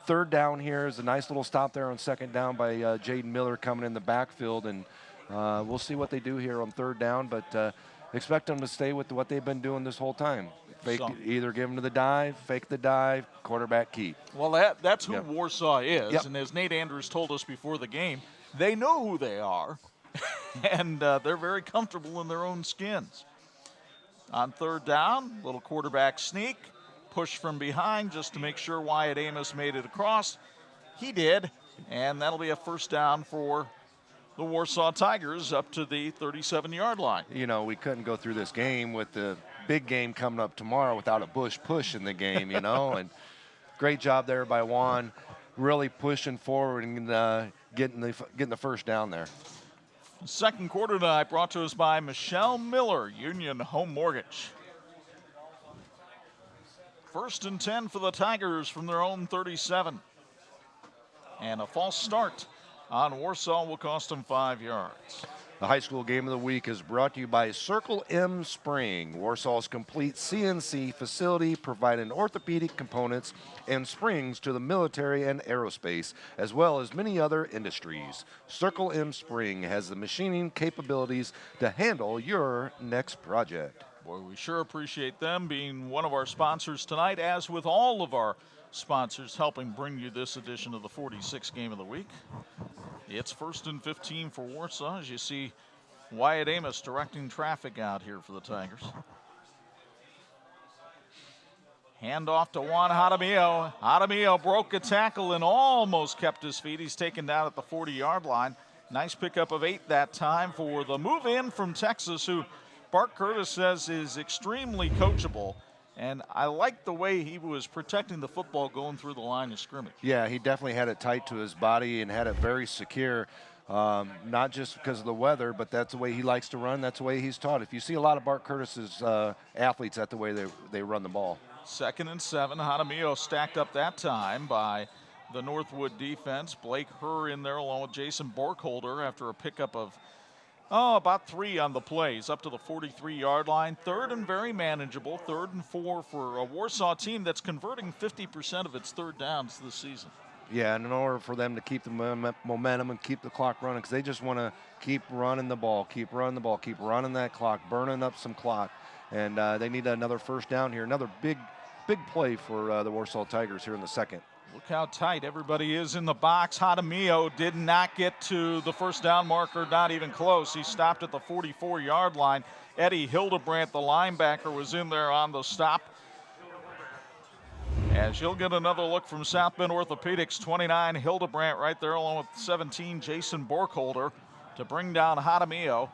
third down here is a nice little stop there on second down by Jaden Miller coming in the backfield, and we'll see what they do here on third down, but expect them to stay with what they've been doing this whole time. Either give them to the dive, fake the dive, quarterback keep. Well, that's who Warsaw is, and as Nate Andrews told us before the game, they know who they are, and they're very comfortable in their own skins. On third down, little quarterback sneak, push from behind just to make sure Wyatt Amos made it across. He did, and that'll be a first down for the Warsaw Tigers up to the 37-yard line. You know, we couldn't go through this game with the big game coming up tomorrow without a Bush push in the game, you know, and great job there by Juan, really pushing forward and getting the first down there. Second quarter tonight brought to us by Michelle Miller, Union Home Mortgage. 1st and 10 for the Tigers from their own 37. And a false start on Warsaw will cost them 5 yards. The high school game of the week is brought to you by Circle M Spring, Warsaw's complete CNC facility, providing orthopedic components and springs to the military and aerospace, as well as many other industries. Circle M Spring has the machining capabilities to handle your next project. Boy, we sure appreciate them being one of our sponsors tonight, as with all of our sponsors helping bring you this edition of the 46 Game of the Week. It's 1st and 15 for Warsaw, as you see Wyatt Amos directing traffic out here for the Tigers. Hand off to Juan Jaramillo. Jaramillo broke a tackle and almost kept his feet. He's taken down at the 40-yard line. Nice pickup of 8 that time for the move in from Texas, who Bart Curtis says is extremely coachable. And I like the way he was protecting the football going through the line of scrimmage. Yeah, he definitely had it tight to his body and had it very secure, not just because of the weather, but that's the way he likes to run. That's the way he's taught. If you see a lot of Bart Curtis's athletes, that's the way they run the ball. 2nd and 7. Jaramillo stacked up that time by the Northwood defense. Blake Herr in there along with Jason Borkholder after a pickup of about 3 on the plays, up to the 43-yard line. 3rd and very manageable. 3rd and 4 for a Warsaw team that's converting 50% of its third downs this season. Yeah, and in order for them to keep the momentum and keep the clock running, because they just want to keep running the ball, keep running that clock, burning up some clock. And they need another first down here. Another big play for the Warsaw Tigers here in the second. Look how tight everybody is in the box. Jaramillo did not get to the first down marker, not even close. He stopped at the 44-yard line. Eddie Hildebrandt, the linebacker, was in there on the stop. As you'll get another look from South Bend Orthopedics, 29 Hildebrandt right there along with 17 Jason Borkholder. to bring down Jaramillo.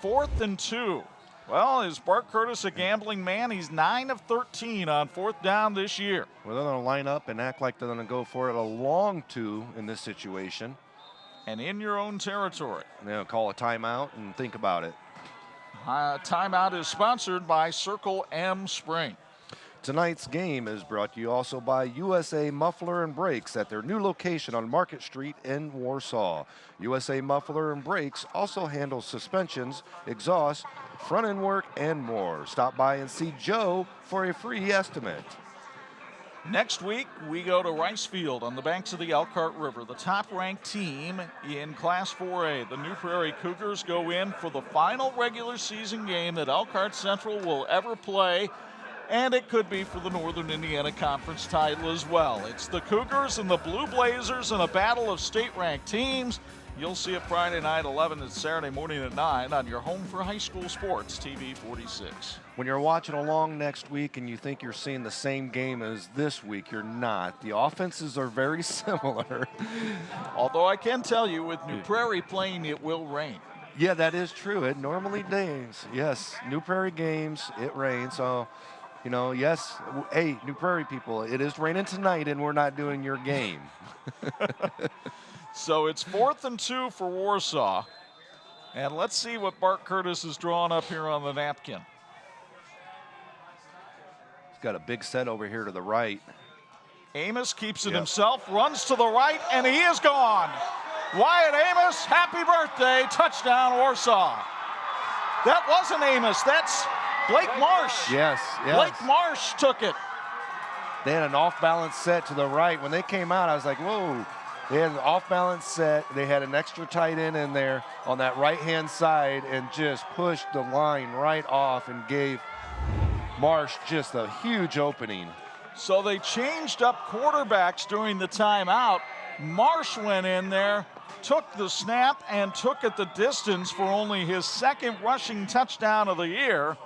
4th and 2. Well, is Bart Curtis a gambling man? He's 9 of 13 on 4th down this year. Well, they're going to line up and act like they're going to go for it a long 2 in this situation. And in your own territory. And they'll call a timeout and think about it. Timeout is sponsored by Circle M Spring. Tonight's game is brought to you also by USA Muffler and Brakes at their new location on Market Street in Warsaw. USA Muffler and Brakes also handles suspensions, exhaust, front end work, and more. Stop by and see Joe for a free estimate. Next week, we go to Rice Field on the banks of the Elkhart River. The top-ranked team in Class 4A, the New Prairie Cougars, go in for the final regular season game that Elkhart Central will ever play, and it could be for the Northern Indiana Conference title as well. It's the Cougars and the Blue Blazers in a battle of state-ranked teams. You'll see it Friday night, 11, and Saturday morning at 9 on your home for high school sports, TV 46. When you're watching along next week and you think you're seeing the same game as this week, you're not. The offenses are very similar. Although I can tell you, with New Prairie playing, it will rain. Yeah, that is true. It normally rains. Yes, New Prairie games, it rains. So, you know, yes, hey, New Prairie people, it is raining tonight and we're not doing your game. So it's 4th and 2 for Warsaw. And let's see what Bart Curtis is drawing up here on the napkin. He's got a big set over here to the right. Amos keeps it himself, runs to the right, and he is gone. Wyatt Amos, happy birthday, touchdown Warsaw. That wasn't Amos, that's Blake Marsh. Yes. Blake Marsh took it. They had an off-balance set to the right. When they came out, I was like, whoa. They had an off-balance set. They had an extra tight end in there on that right-hand side and just pushed the line right off and gave Marsh just a huge opening. So they changed up quarterbacks during the timeout. Marsh went in there, took the snap, and took it the distance for only his 2nd rushing touchdown of the year.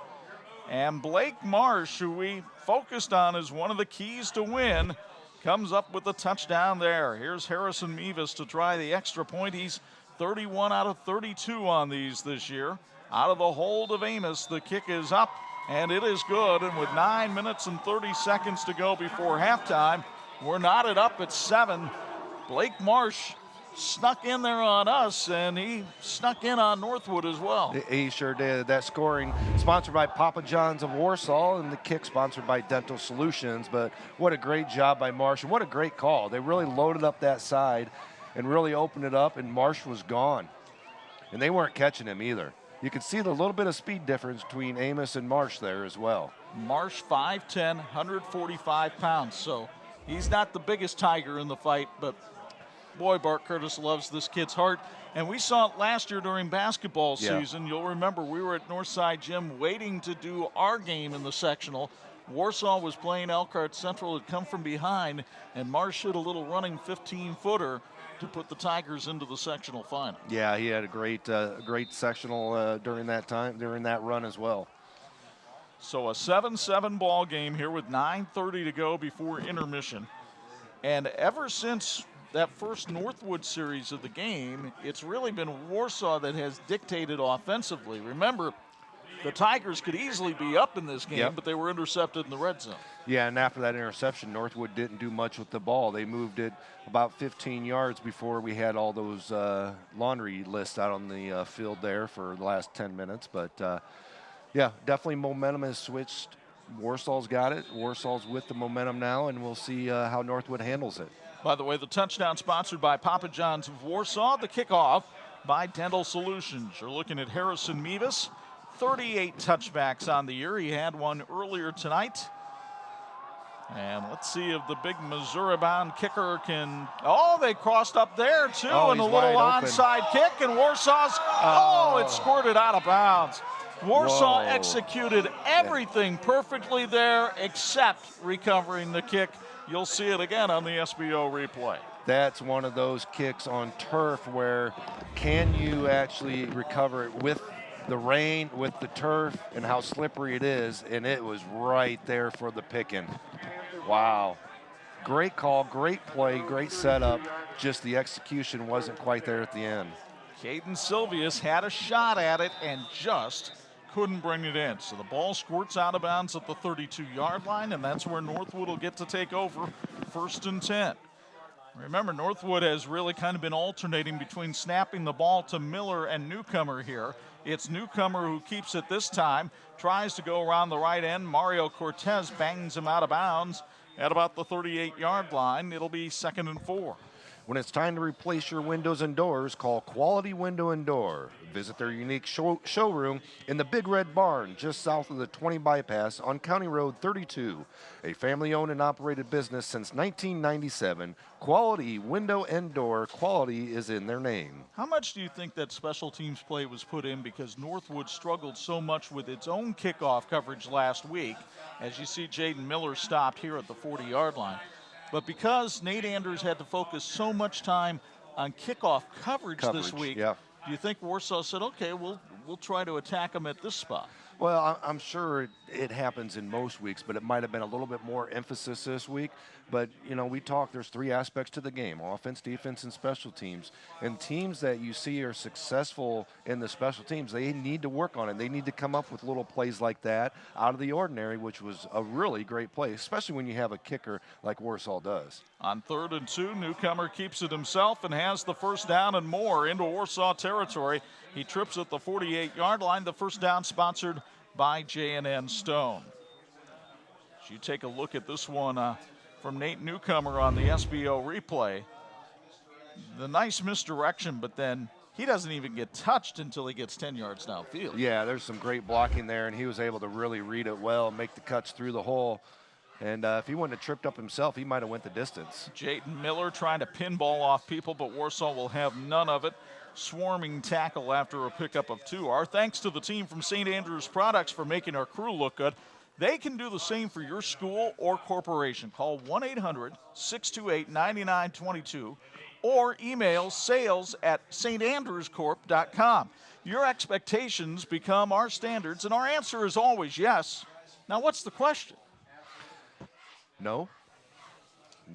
And Blake Marsh, who we focused on as one of the keys to win, comes up with a touchdown there. Here's Harrison Mevis to try the extra point. He's 31 out of 32 on these this year. Out of the hold of Amos, the kick is up, and it is good. And with 9 minutes and 30 seconds to go before halftime, we're knotted up at 7. Blake Marsh snuck in there on us, and he snuck in on Northwood as well. He sure did. That scoring sponsored by Papa John's of Warsaw, and the kick sponsored by Dental Solutions. But what a great job by Marsh, and what a great call. They really loaded up that side and really opened it up, and Marsh was gone. And they weren't catching him either. You could see the little bit of speed difference between Amos and Marsh there as well. Marsh 5'10", 145 pounds, so he's not the biggest tiger in the fight, but boy, Bart Curtis loves this kid's heart. And we saw it last year during basketball season. You'll remember we were at Northside Gym waiting to do our game in the sectional. Warsaw was playing Elkhart Central, had come from behind, and Marsh hit a little running 15-footer to put the Tigers into the sectional final. Yeah, he had a great sectional during that time, during that run as well. So a 7-7 ball game here with 9:30 to go before intermission. And ever since that first Northwood series of the game, it's really been Warsaw that has dictated offensively. Remember, the Tigers could easily be up in this game, but they were intercepted in the red zone. Yeah, and after that interception, Northwood didn't do much with the ball. They moved it about 15 yards before we had all those laundry lists out on the field there for the last 10 minutes. But, yeah, definitely momentum has switched. Warsaw's got it. Warsaw's with the momentum now, and we'll see how Northwood handles it. By the way, the touchdown sponsored by Papa John's of Warsaw. The kickoff by Dental Solutions. You're looking at Harrison Mevis, 38 touchbacks on the year. He had one earlier tonight. And let's see if the big Missouri-bound kicker can... Oh, they crossed up there, too, and a little onside kick, and Warsaw's... Oh, it squirted out of bounds. Warsaw executed everything perfectly there except recovering the kick. You'll see it again on the SBO replay. That's one of those kicks on turf where can you actually recover it with the rain, with the turf, and how slippery it is, and it was right there for the picking. Wow. Great call, great play, great setup, just the execution wasn't quite there at the end. Caden Silvius had a shot at it and just couldn't bring it in. So the ball squirts out of bounds at the 32-yard line, and that's where Northwood will get to take over, 1st and 10. Remember, Northwood has really kind of been alternating between snapping the ball to Miller and Newcomer here. It's Newcomer who keeps it this time, tries to go around the right end. Mario Cortez bangs him out of bounds at about the 38-yard line. It'll be 2nd and 4. When it's time to replace your windows and doors, call Quality Window and Door. Visit their unique showroom in the Big Red Barn just south of the 20 bypass on County Road 32. A family-owned and operated business since 1997. Quality Window and Door. Quality is in their name. How much do you think that special teams play was put in because Northwood struggled so much with its own kickoff coverage last week? As you see, Jaden Miller stopped here at the 40-yard line. But because Nate Andrews had to focus so much time on kickoff coverage this week, yeah. Do you think Warsaw said, okay, we'll try to attack them at this spot? Well, I'm sure it happens in most weeks, but it might have been a little bit more emphasis this week. But, you know, we talk, there's 3 aspects to the game: offense, defense, and special teams. And teams that you see are successful in the special teams, they need to work on it. They need to come up with little plays like that out of the ordinary, which was a really great play, especially when you have a kicker like Warsaw does. On 3rd and 2, Newcomer keeps it himself and has the first down and more into Warsaw territory. He trips at the 48-yard line. The first down sponsored by J&N Stone. As you take a look at this one from Nate Newcomer on the SBO replay, the nice misdirection, but then he doesn't even get touched until he gets 10 yards downfield. Yeah, there's some great blocking there, and he was able to really read it well and make the cuts through the hole. And if he wouldn't have tripped up himself, he might have went the distance. Jaden Miller trying to pinball off people, but Warsaw will have none of it. Swarming tackle after a pickup of 2. Our thanks to the team from St. Andrews Products for making our crew look good. They can do the same for your school or corporation. Call 1-800-628-9922 or email sales@standrewscorp.com. Your expectations become our standards, and our answer is always yes. Now, what's the question? No?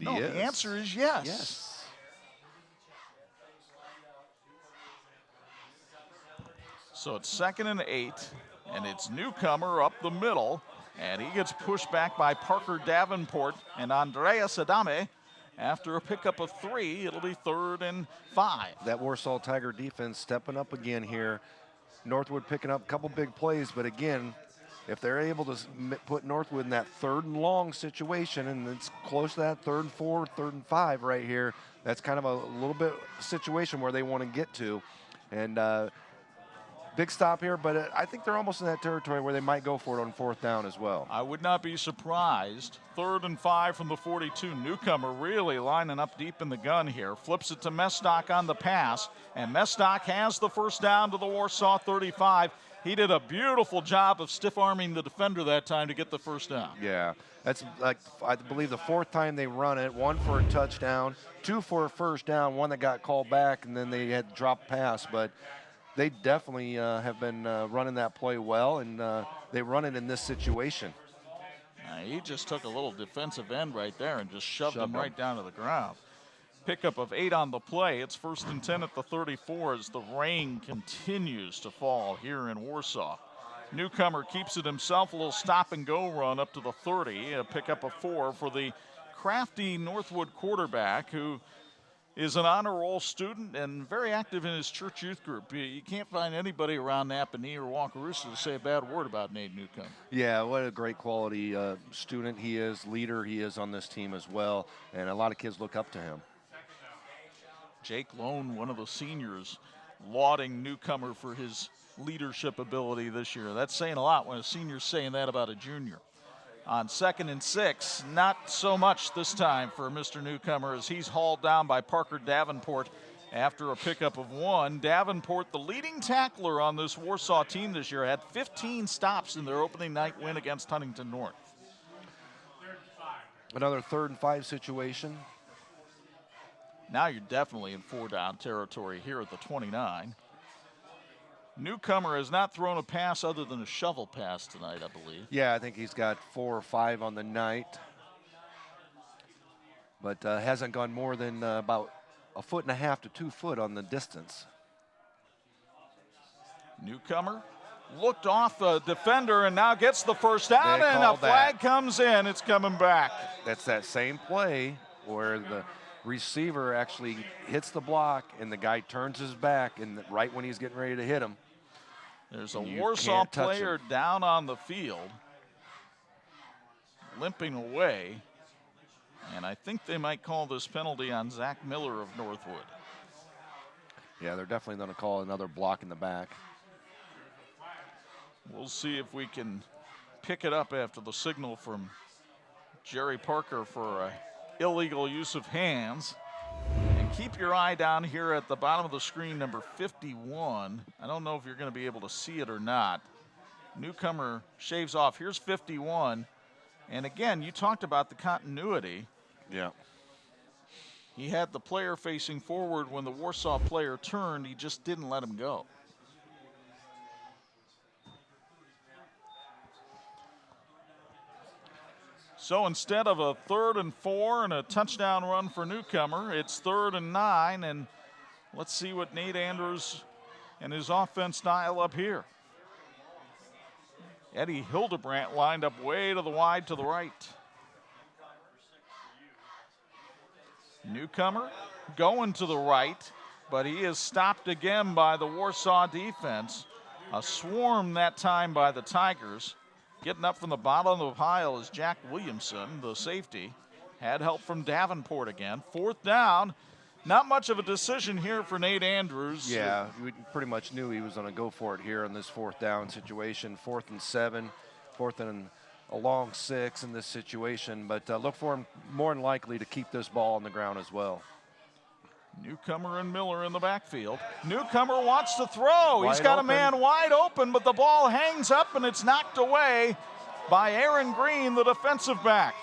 No, yes. The answer is yes. Yes. So it's 2nd and 8, and it's Newcomer up the middle, and he gets pushed back by Parker Davenport and Andreas Adame. After a pickup of 3, it'll be 3rd and 5. That Warsaw Tiger defense stepping up again here. Northwood picking up a couple big plays, but again, if they're able to put Northwood in that 3rd and long situation, and it's close to that 3rd and 4, 3rd and 5 right here, that's kind of a little bit situation where they want to get to. And big stop here, but I think they're almost in that territory where they might go for it on 4th down as well. I would not be surprised. 3rd and 5 from the 42. Newcomer really lining up deep in the gun here. Flips it to Mestock on the pass, and Mestock has the first down to the Warsaw 35. He did a beautiful job of stiff-arming the defender that time to get the first down. Yeah, that's like, I believe, the 4th time they run it. 1 for a touchdown, 2 for a first down, 1 that got called back, and then they had to drop pass. But they definitely have been running that play well, and they run it in this situation. He just took a little defensive end right there and just shoved him right down to the ground. Pickup of 8 on the play. It's 1st and 10 at the 34 as the rain continues to fall here in Warsaw. Newcomer keeps it himself, a little stop-and-go run up to the 30, a pickup of 4 for the crafty Northwood quarterback, who is an honor roll student and very active in his church youth group. You can't find anybody around Napanee or Wakarusa to say a bad word about Nate Newcomer. Yeah, what a great quality student he is, leader he is on this team as well, and a lot of kids look up to him. Jake Lone, one of the seniors, lauding Newcomer for his leadership ability this year. That's saying a lot when a senior's saying that about a junior. On 2nd and 6, not so much this time for Mr. Newcomer as he's hauled down by Parker Davenport after a pickup of 1. Davenport, the leading tackler on this Warsaw team this year, had 15 stops in their opening night win against Huntington North. Another 3rd and 5 situation. Now you're definitely in 4-down territory here at the 29. Newcomer has not thrown a pass other than a shovel pass tonight, I believe. Yeah, I think he's got 4 or 5 on the night, but hasn't gone more than about 1.5 to 2 foot on the distance. Newcomer looked off the defender and now gets the first down, They and a called flag that. comes in. It's coming back. That's that same play where the receiver actually hits the block and the guy turns his back, and right when he's getting ready to hit him. There's a You Warsaw can't touch player him. down on the field, limping away. And I think they might call this penalty on Zach Miller of Northwood. Yeah, they're definitely going to call another block in the back. We'll see if we can pick it up after the signal from Jerry Parker for illegal use of hands. And keep your eye down here at the bottom of the screen, number 51. I don't know if you're going to be able to see it or not. Newcomer shaves off. Here's 51. And again, you talked about the continuity. Yeah. He had the player facing forward when the Warsaw player turned. He just didn't let him go. So instead of a 3rd and 4 and a touchdown run for Newcomer, it's 3rd and 9. And let's see what Nate Andrews and his offense dial up here. Eddie Hildebrandt lined up way to the wide to the right. Newcomer going to the right, but he is stopped again by the Warsaw defense. A swarm that time by the Tigers. Getting up from the bottom of the pile is Jack Williamson, the safety. Had help from Davenport again. 4th down. Not much of a decision here for Nate Andrews. Yeah, we pretty much knew he was going to go for it here in this 4th down situation. 4th and 7, 4th and a long 6 in this situation. But look for him more than likely to keep this ball on the ground as well. Newcomer and Miller in the backfield. Newcomer wants to throw. He's got open. a man wide open, but the ball hangs up and it's knocked away by Aaron Green, the defensive back.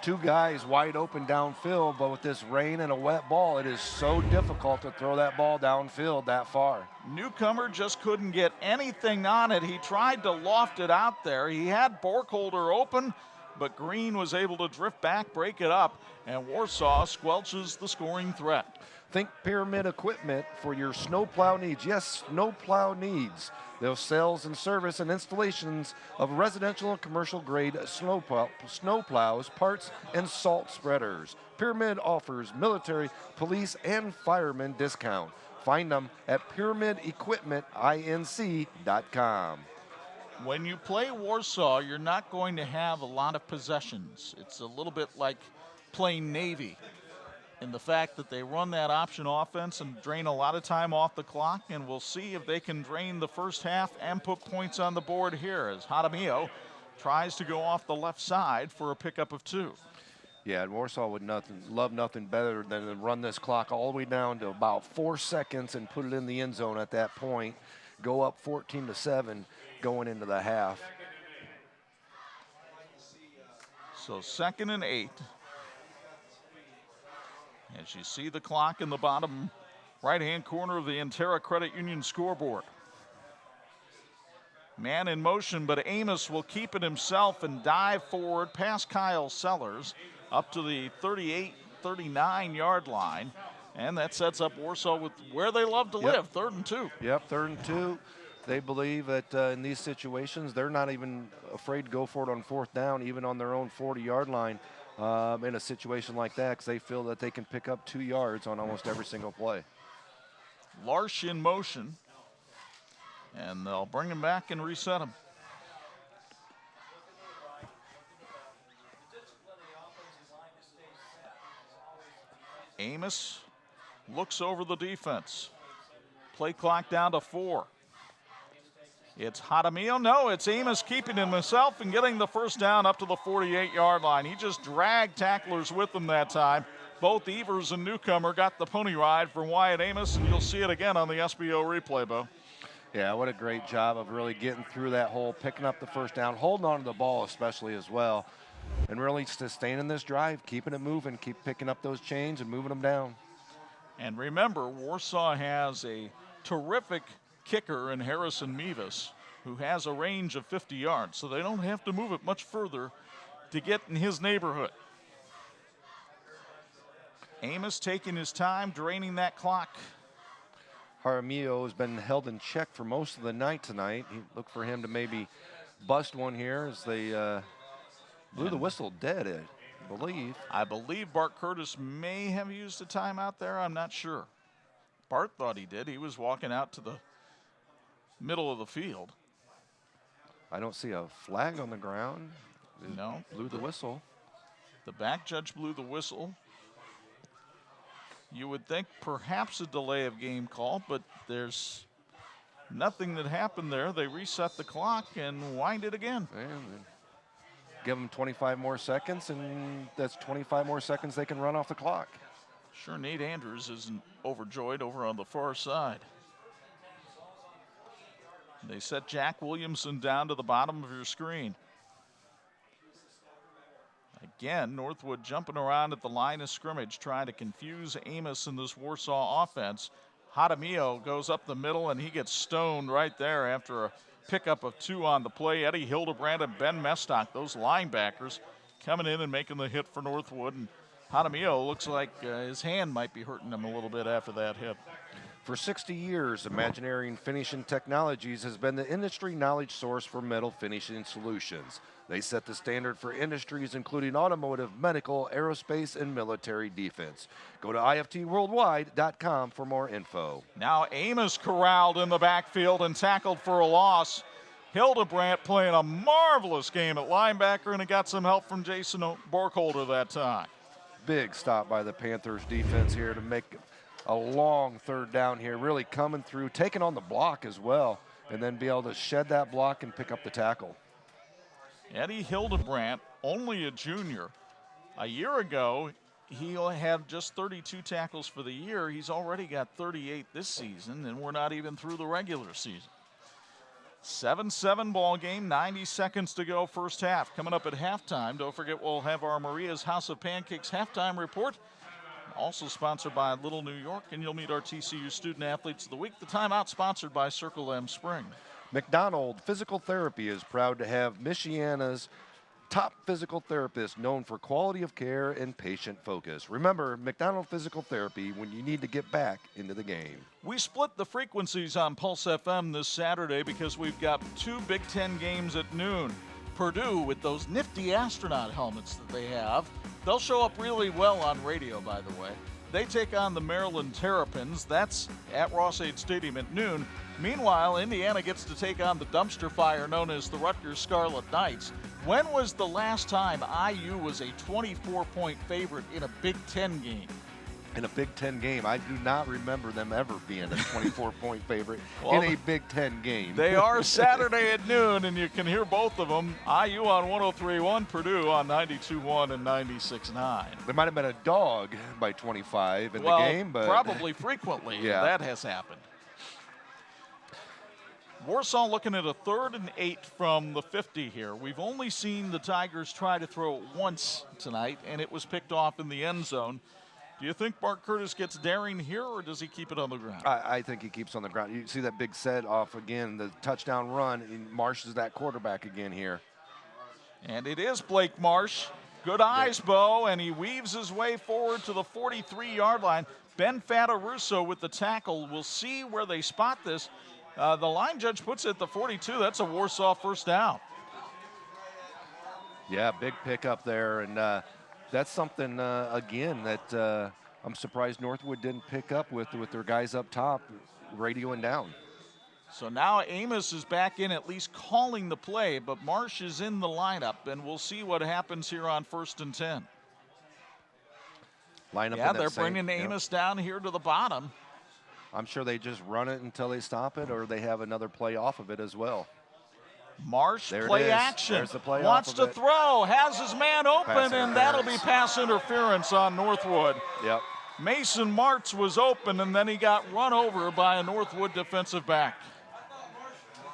2 guys wide open downfield, but with this rain and a wet ball, it is so difficult to throw that ball downfield that far. Newcomer just couldn't get anything on it. He tried to loft it out there. He had Borkholder open, but Green was able to drift back, break it up, and Warsaw squelches the scoring threat. Think Pyramid Equipment for your snowplow needs. Yes, snowplow needs. They'll sales and service and installations of residential and commercial grade snowplows, parts, and salt spreaders. Pyramid offers military, police, and firemen discount. Find them at PyramidEquipmentInc.com. When you play Warsaw, you're not going to have a lot of possessions. It's a little bit like playing Navy in the fact that they run that option offense and drain a lot of time off the clock, and we'll see if they can drain the first half and put points on the board here as Jaramillo tries to go off the left side for a pickup of 2. Yeah, and Warsaw would love nothing better than to run this clock all the way down to about 4 seconds and put it in the end zone at that point. Go up 14-7 going into the half. So 2nd and 8. As you see the clock in the bottom right-hand corner of the Intera Credit Union scoreboard. Man in motion, but Amos will keep it himself and dive forward past Kyle Sellers up to the 38, 39-yard line. And that sets up Warsaw with where they love to live, 3rd and 2. Yep, 3rd and 2. They believe that in these situations, they're not even afraid to go for it on 4th down, even on their own 40-yard line. In a situation like that, because they feel that they can pick up 2 yards on almost every single play. Larsh in motion, and they'll bring him back and reset him. Amos looks over the defense. Play clock down to 4. It's Jaramillo. No, it's Amos keeping himself and getting the first down up to the 48-yard line. He just dragged tacklers with him that time. Both Evers and Newcomer got the pony ride from Wyatt Amos, and you'll see it again on the SBO replay, Bo. Yeah, what a great job of really getting through that hole, picking up the first down, holding on to the ball especially as well, and really sustaining this drive, keeping it moving, keep picking up those chains and moving them down. And remember, Warsaw has a terrific kicker in Harrison Mevis, who has a range of 50 yards, so they don't have to move it much further to get in his neighborhood. Amos taking his time, draining that clock. Jaramillo has been held in check for most of the night tonight. Look for him to maybe bust one here as they blew the whistle dead, I believe. I believe Bart Curtis may have used a timeout there. I'm not sure. Bart thought he did. He was walking out to the middle of the field. I don't see a flag on the ground. No. Blew the whistle. The back judge blew the whistle. You would think perhaps a delay of game call, but there's nothing that happened there. They reset the clock and wind it again. And give them 25 more seconds, and that's 25 more seconds they can run off the clock. Sure, Nate Andrews isn't overjoyed over on the far side. They set Jack Williamson down to the bottom of your screen. Again, Northwood jumping around at the line of scrimmage, trying to confuse Amos in this Warsaw offense. Jaramillo goes up the middle, and he gets stoned right there after a pickup of 2 on the play. Eddie Hildebrand and Ben Mestock, those linebackers, coming in and making the hit for Northwood. And Jaramillo looks like his hand might be hurting him a little bit after that hit. For 60 years, Imagineering Finishing Technologies has been the industry knowledge source for metal finishing solutions. They set the standard for industries including automotive, medical, aerospace, and military defense. Go to iftworldwide.com for more info. Now Amos corralled in the backfield and tackled for a loss. Hildebrandt playing a marvelous game at linebacker, and he got some help from Jason Borkholder that time. Big stop by the Panthers defense here to make a long third down here, really coming through, taking on the block as well, and then be able to shed that block and pick up the tackle. Eddie Hildebrandt, only a junior. A year ago, he had just 32 tackles for the year. He's already got 38 this season, and we're not even through the regular season. 7-7 ball game, 90 seconds to go first half. Coming up at halftime, don't forget we'll have our Maria's House of Pancakes halftime report. Also sponsored by Little New York, and you'll meet our TCU Student Athletes of the Week. The timeout sponsored by Circle M Spring. McDonald Physical Therapy is proud to have Michiana's top physical therapist known for quality of care and patient focus. Remember, McDonald Physical Therapy when you need to get back into the game. We split the frequencies on Pulse FM this Saturday because we've got 2 Big Ten games at noon. Purdue with those nifty astronaut helmets that they have. They'll show up really well on radio, by the way. They take on the Maryland Terrapins. That's at Ross-Ade Stadium at noon. Meanwhile, Indiana gets to take on the dumpster fire known as the Rutgers Scarlet Knights. When was the last time IU was a 24-point favorite in a Big Ten game? In a Big Ten game, I do not remember them ever being a 24-point favorite in a Big Ten game. They are Saturday at noon, and you can hear both of them. IU on 103.1, Purdue on 92.1 and 96.9. There might have been a dog by 25 in the game, but probably frequently that has happened. Warsaw looking at a 3rd and 8 from the 50 here. We've only seen the Tigers try to throw it once tonight, and it was picked off in the end zone. Do you think Bart Curtis gets daring here, or does he keep it on the ground? I think he keeps on the ground. You see that big set off again, the touchdown run, and Marsh is that quarterback again here. And it is Blake Marsh. Good eyes, Bo, and he weaves his way forward to the 43-yard line. Ben Fatarusso with the tackle. We'll see where they spot this. The line judge puts it at the 42. That's a Warsaw first down. Yeah, big pickup there, and that's something, again, that I'm surprised Northwood didn't pick up with their guys up top radioing down. So now Amos is back in, at least calling the play, but Marsh is in the lineup, and we'll see what happens here on 1st and 10. They're bringing Amos down here to the bottom. I'm sure they just run it until they stop it, or they have another play off of it as well. Marsh, play action. There's the play wants off to of it. Throw, has his man open, and that'll be pass interference on Northwood. Yep. Mason Martz was open, and then he got run over by a Northwood defensive back.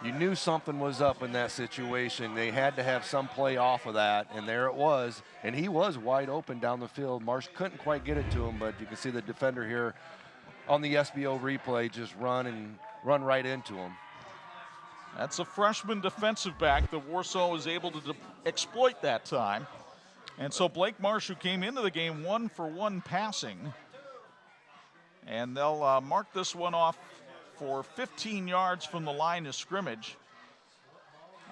You knew something was up in that situation. They had to have some play off of that, and there it was. And he was wide open down the field. Marsh couldn't quite get it to him, but you can see the defender here on the SBO replay just run right into him. That's a freshman defensive back that Warsaw was able to exploit that time. And so Blake Marsh, who came into the game 1 for 1 passing, and they'll mark this one off for 15 yards from the line of scrimmage.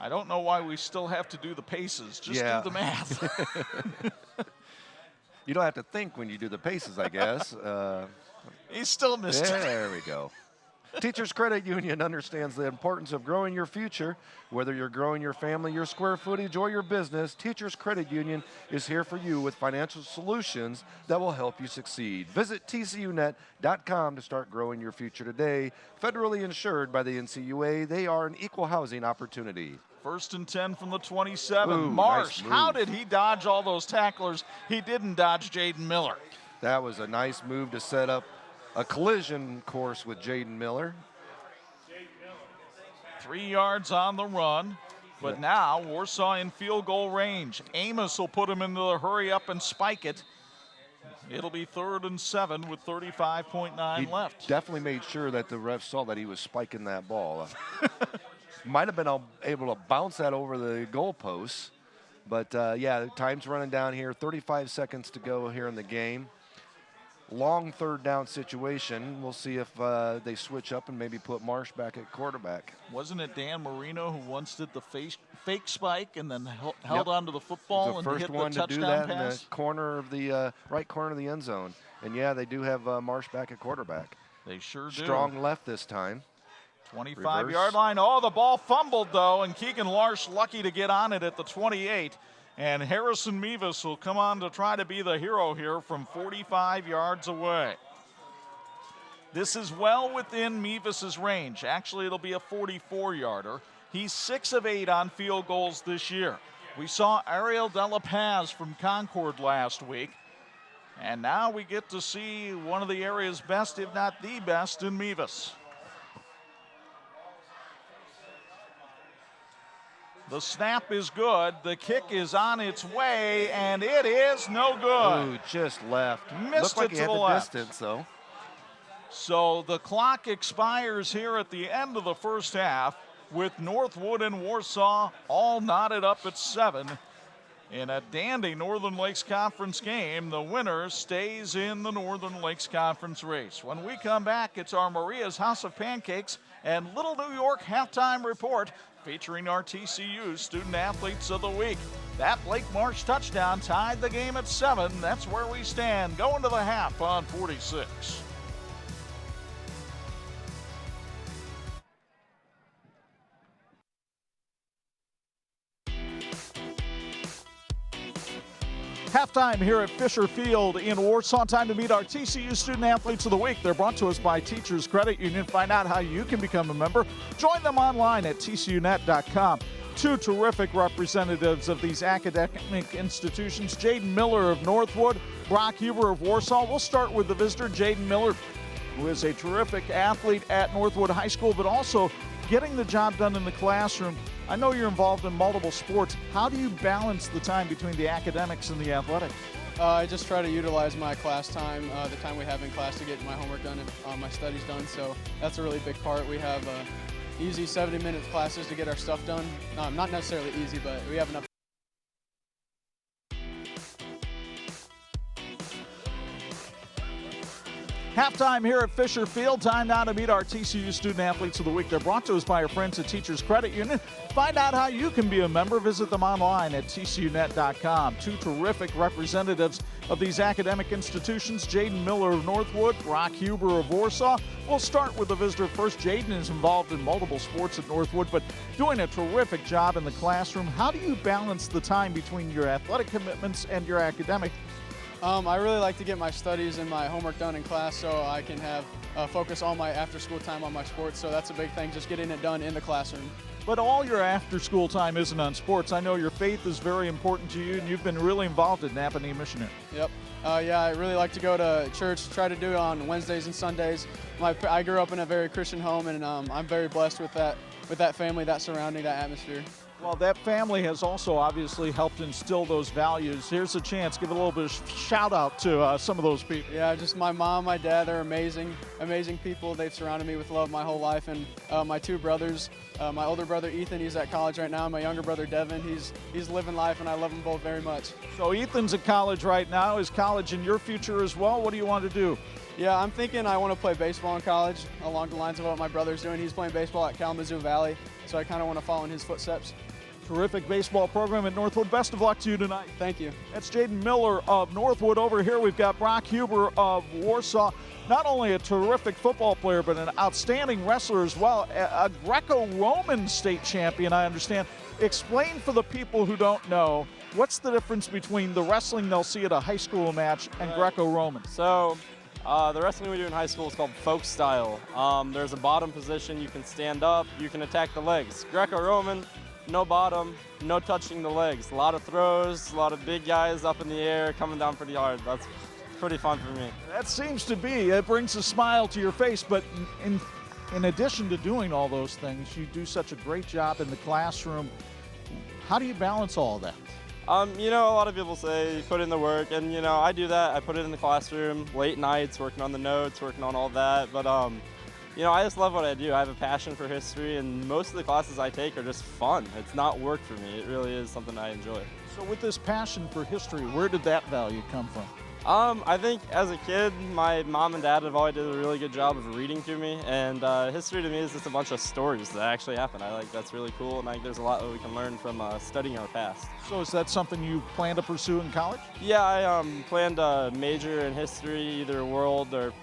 I don't know why we still have to do the paces. Just do the math. You don't have to think when you do the paces, I guess. He still missed it. There we go. Teachers Credit Union understands the importance of growing your future. Whether you're growing your family, your square footage, or your business, Teachers Credit Union is here for you with financial solutions that will help you succeed. Visit tcunet.com to start growing your future today. Federally insured by the NCUA, they are an equal housing opportunity. 1st and 10 from the 27. Ooh, Marsh, nice how move. did he dodge all those tacklers? He didn't dodge Jaden Miller. That was a nice move to set up a collision course with Jaden Miller. 3 yards on the run, but now Warsaw in field goal range. Amos will put him into the hurry up and spike it. It'll be 3rd and 7 with 35.9 left. Definitely made sure that the ref saw that he was spiking that ball. Might have been able to bounce that over the goalposts, but yeah, the time's running down here. 35 seconds to go here in the game. Long 3rd down situation. We'll see if they switch up and maybe put Marsh back at quarterback. Wasn't it Dan Marino who once did the fake spike and then held onto the football and hit the touchdown pass? The first one to do that in the corner of the right corner of the end zone. And yeah, they do have Marsh back at quarterback. They sure do. Strong left this time. 25-yard line. Oh, the ball fumbled, though, and Keegan Larsh lucky to get on it at the 28. And Harrison Mevis will come on to try to be the hero here from 45 yards away. This is well within Mevis's range. Actually, it'll be a 44-yarder. He's 6 of 8 on field goals this year. We saw Ariel De La Paz from Concord last week. And now we get to see one of the area's best, if not the best, in Mevis. The snap is good. The kick is on its way, and it is no good. Ooh, just left. Missed Looked like it he to had the the left. distance, though. So the clock expires here at the end of the first half with Northwood and Warsaw all knotted up at 7. In a dandy Northern Lakes Conference game, the winner stays in the Northern Lakes Conference race. When we come back, it's our Maria's House of Pancakes and Little New York halftime report featuring our TCU Student Athletes of the Week. That Blake Marsh touchdown tied the game at 7. That's where we stand, going to the half on 46. Halftime here at Fisher Field in Warsaw. Time to meet our TCU Student Athletes of the Week. They're brought to us by Teachers Credit Union. Find out how you can become a member. Join them online at tcunet.com. 2 terrific representatives of these academic institutions, Jaden Miller of Northwood, Brock Huber of Warsaw. We'll start with the visitor, Jaden Miller, who is a terrific athlete at Northwood High School, but also getting the job done in the classroom. I know you're involved in multiple sports. How do you balance the time between the academics and the athletics? I just try to utilize my class time, the time we have in class, to get my homework done and my studies done. So that's a really big part. We have easy 70-minute classes to get our stuff done. Not necessarily easy, but we have enough. Halftime here at Fisher Field. Time now to meet our TCU Student Athletes of the Week. They're brought to us by our friends at Teachers Credit Union. Find out how you can be a member. Visit them online at tcunet.com. 2 terrific representatives of these academic institutions, Jaden Miller of Northwood, Brock Huber of Warsaw. We'll start with the visitor first. Jaden is involved in multiple sports at Northwood, but doing a terrific job in the classroom. How do you balance the time between your athletic commitments and your academic? I really like to get my studies and my homework done in class so I can have focus all my after-school time on my sports. So that's a big thing, just getting it done in the classroom. But all your after-school time isn't on sports. I know your faith is very important to you, and you've been really involved in Napanee Missionary. Yep. Yeah, I really like to go to church, try to do it on Wednesdays and Sundays. I grew up in a very Christian home, and I'm very blessed with that family, that surrounding, that atmosphere. Well, that family has also obviously helped instill those values. Here's a chance. Give a little bit of shout out to some of those people. Yeah, just my mom, my dad, they're amazing people. They've surrounded me with love my whole life. And my 2 brothers, my older brother Ethan, he's at college right now. And my younger brother Devin, he's living life, and I love them both very much. So Ethan's at college right now. Is college in your future as well? What do you want to do? Yeah, I'm thinking I want to play baseball in college along the lines of what my brother's doing. He's playing baseball at Kalamazoo Valley, so I kind of want to follow in his footsteps. Terrific baseball program at Northwood. Best of luck to you tonight. Thank you. That's Jaden Miller of Northwood. Over here we've got Brock Huber of Warsaw. Not only a terrific football player, but an outstanding wrestler as well. A Greco-Roman state champion, I understand. Explain for the people who don't know, what's the difference between the wrestling they'll see at a high school match and Greco-Roman? So, the wrestling we do in high school is called folk style. There's a bottom position, you can stand up, you can attack the legs. Greco-Roman, no bottom, no touching the legs. A lot of throws, a lot of big guys up in the air, coming down pretty hard. That's pretty fun for me. That seems to be, it brings a smile to your face, but in addition to doing all those things, you do such a great job in the classroom. How do you balance all of that? You know, a lot of people say put in the work, and you know, I do that. I put it in the classroom, late nights, working on the notes, working on all that, but you know, I just love what I do. I have a passion for history, and most of the classes I take are just fun. It's not work for me. It really is something I enjoy. So with this passion for history, where did that value come from? I think as a kid, my mom and dad have always did a really good job of reading to me, and history to me is just a bunch of stories that actually happen. I like that's really cool, and I think there's a lot that we can learn from studying our past. So is that something you plan to pursue in college? Yeah, I plan to major in history, either world or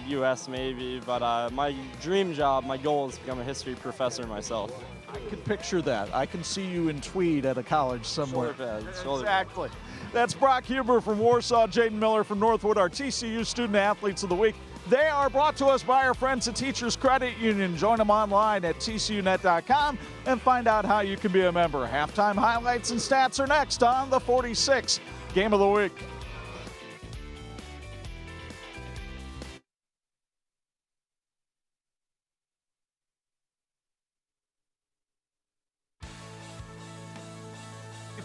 U.S. maybe, but my dream job, my goal is to become a history professor myself. I can picture that. I can see you in tweed at a college somewhere. Shoulder pads, shoulder Exactly. That's Brock Huber from Warsaw, Jaden Miller from Northwood, our TCU Student Athletes of the Week. They are brought to us by our friends at Teachers Credit Union. Join them online at tcunet.com and find out how you can be a member. Halftime highlights and stats are next on the 46 Game of the Week.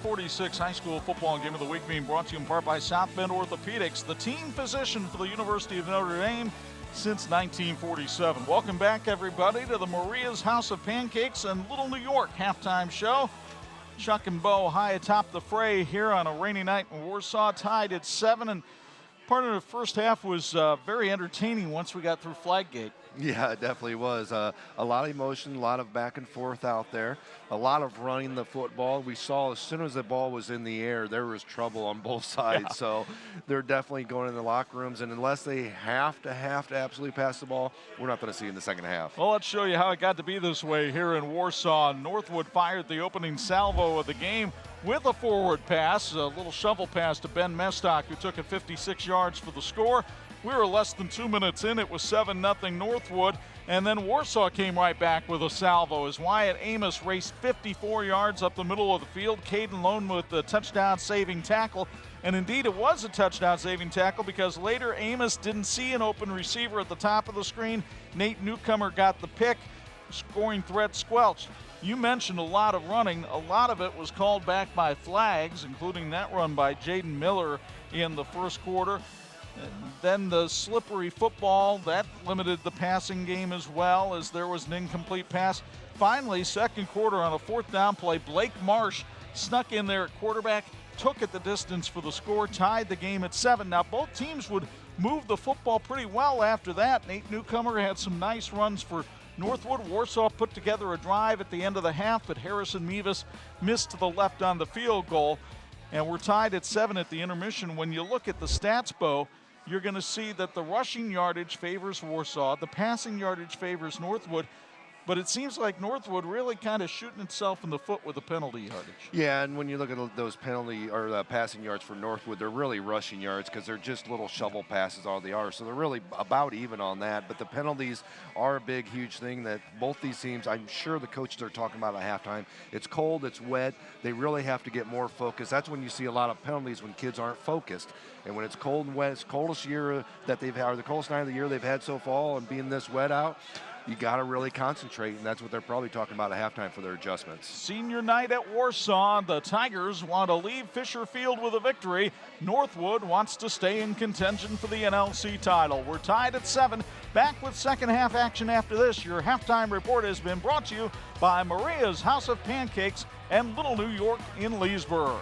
'46 high school football game of the week being brought to you in part by South Bend Orthopedics, the team physician for the University of Notre Dame since 1947. Welcome back, everybody, to the Maria's House of Pancakes and Little New York halftime show. Chuck and Bo high atop the fray here on a rainy night in Warsaw, tied at 7, and part of the first half was very entertaining once we got through Flaggate. Yeah, it definitely was. A lot of emotion, a lot of back and forth out there, a lot of running the football. We saw as soon as the ball was in the air, there was trouble on both sides. Yeah. So they're definitely going in the locker rooms, and unless they have to absolutely pass the ball, we're not going to see in the second half. Well, let's show you how it got to be this way here in Warsaw. Northwood fired the opening salvo of the game with a forward pass, a little shovel pass to Ben Mestock, who took it 56 yards for the score. We were less than 2 minutes in. It was 7-0 Northwood. And then Warsaw came right back with a salvo as Wyatt Amos raced 54 yards up the middle of the field. Caden Lone with the touchdown-saving tackle. And indeed, it was a touchdown-saving tackle because later Amos didn't see an open receiver at the top of the screen. Nate Newcomer got the pick. Scoring threat squelched. You mentioned a lot of running. A lot of it was called back by flags, including that run by Jaden Miller in the first quarter. And then the slippery football, that limited the passing game as well, as there was an incomplete pass. Finally, second quarter on a fourth down play, Blake Marsh snuck in there at quarterback, took it the distance for the score, tied the game at 7. Now, both teams would move the football pretty well after that. Nate Newcomer had some nice runs for Northwood. Warsaw put together a drive at the end of the half, but Harrison Mevis missed to the left on the field goal. And we're tied at 7 at the intermission. When you look at the stats, Bo, you're going to see that the rushing yardage favors Warsaw, the passing yardage favors Northwood, but it seems like Northwood really kind of shooting itself in the foot with the penalty yardage. Yeah, and when you look at those penalty or passing yards for Northwood, they're really rushing yards because they're just little shovel passes, all they are. So they're really about even on that. But the penalties are a big, huge thing that both these teams, I'm sure the coaches are talking about at halftime. It's cold, it's wet. They really have to get more focused. That's when you see a lot of penalties when kids aren't focused. And when it's cold and wet, it's the coldest year that they've had, or the coldest night of the year they've had so far, and being this wet out, you got to really concentrate, and that's what they're probably talking about at halftime for their adjustments. Senior night at Warsaw. The Tigers want to leave Fisher Field with a victory. Northwood wants to stay in contention for the NLC title. We're tied at 7. Back with second half action after this. Your halftime report has been brought to you by Maria's House of Pancakes and Little New York in Leesburg.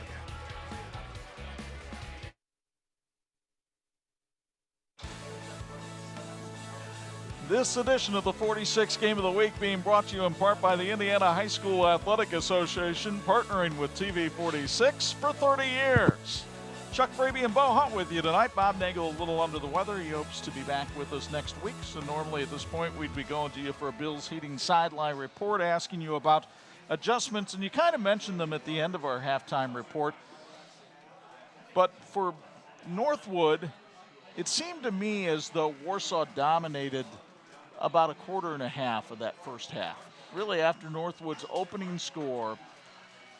This edition of the 46th Game of the Week being brought to you in part by the Indiana High School Athletic Association, partnering with TV 46 for 30 years. Chuck Fraby and Bo Hunt with you tonight. Bob Nagel a little under the weather. He hopes to be back with us next week. So normally at this point we'd be going to you for a Bills Heating sideline report, asking you about adjustments, and you kind of mentioned them at the end of our halftime report. But for Northwood, it seemed to me as though Warsaw dominated about a quarter and a half of that first half. Really, after Northwood's opening score,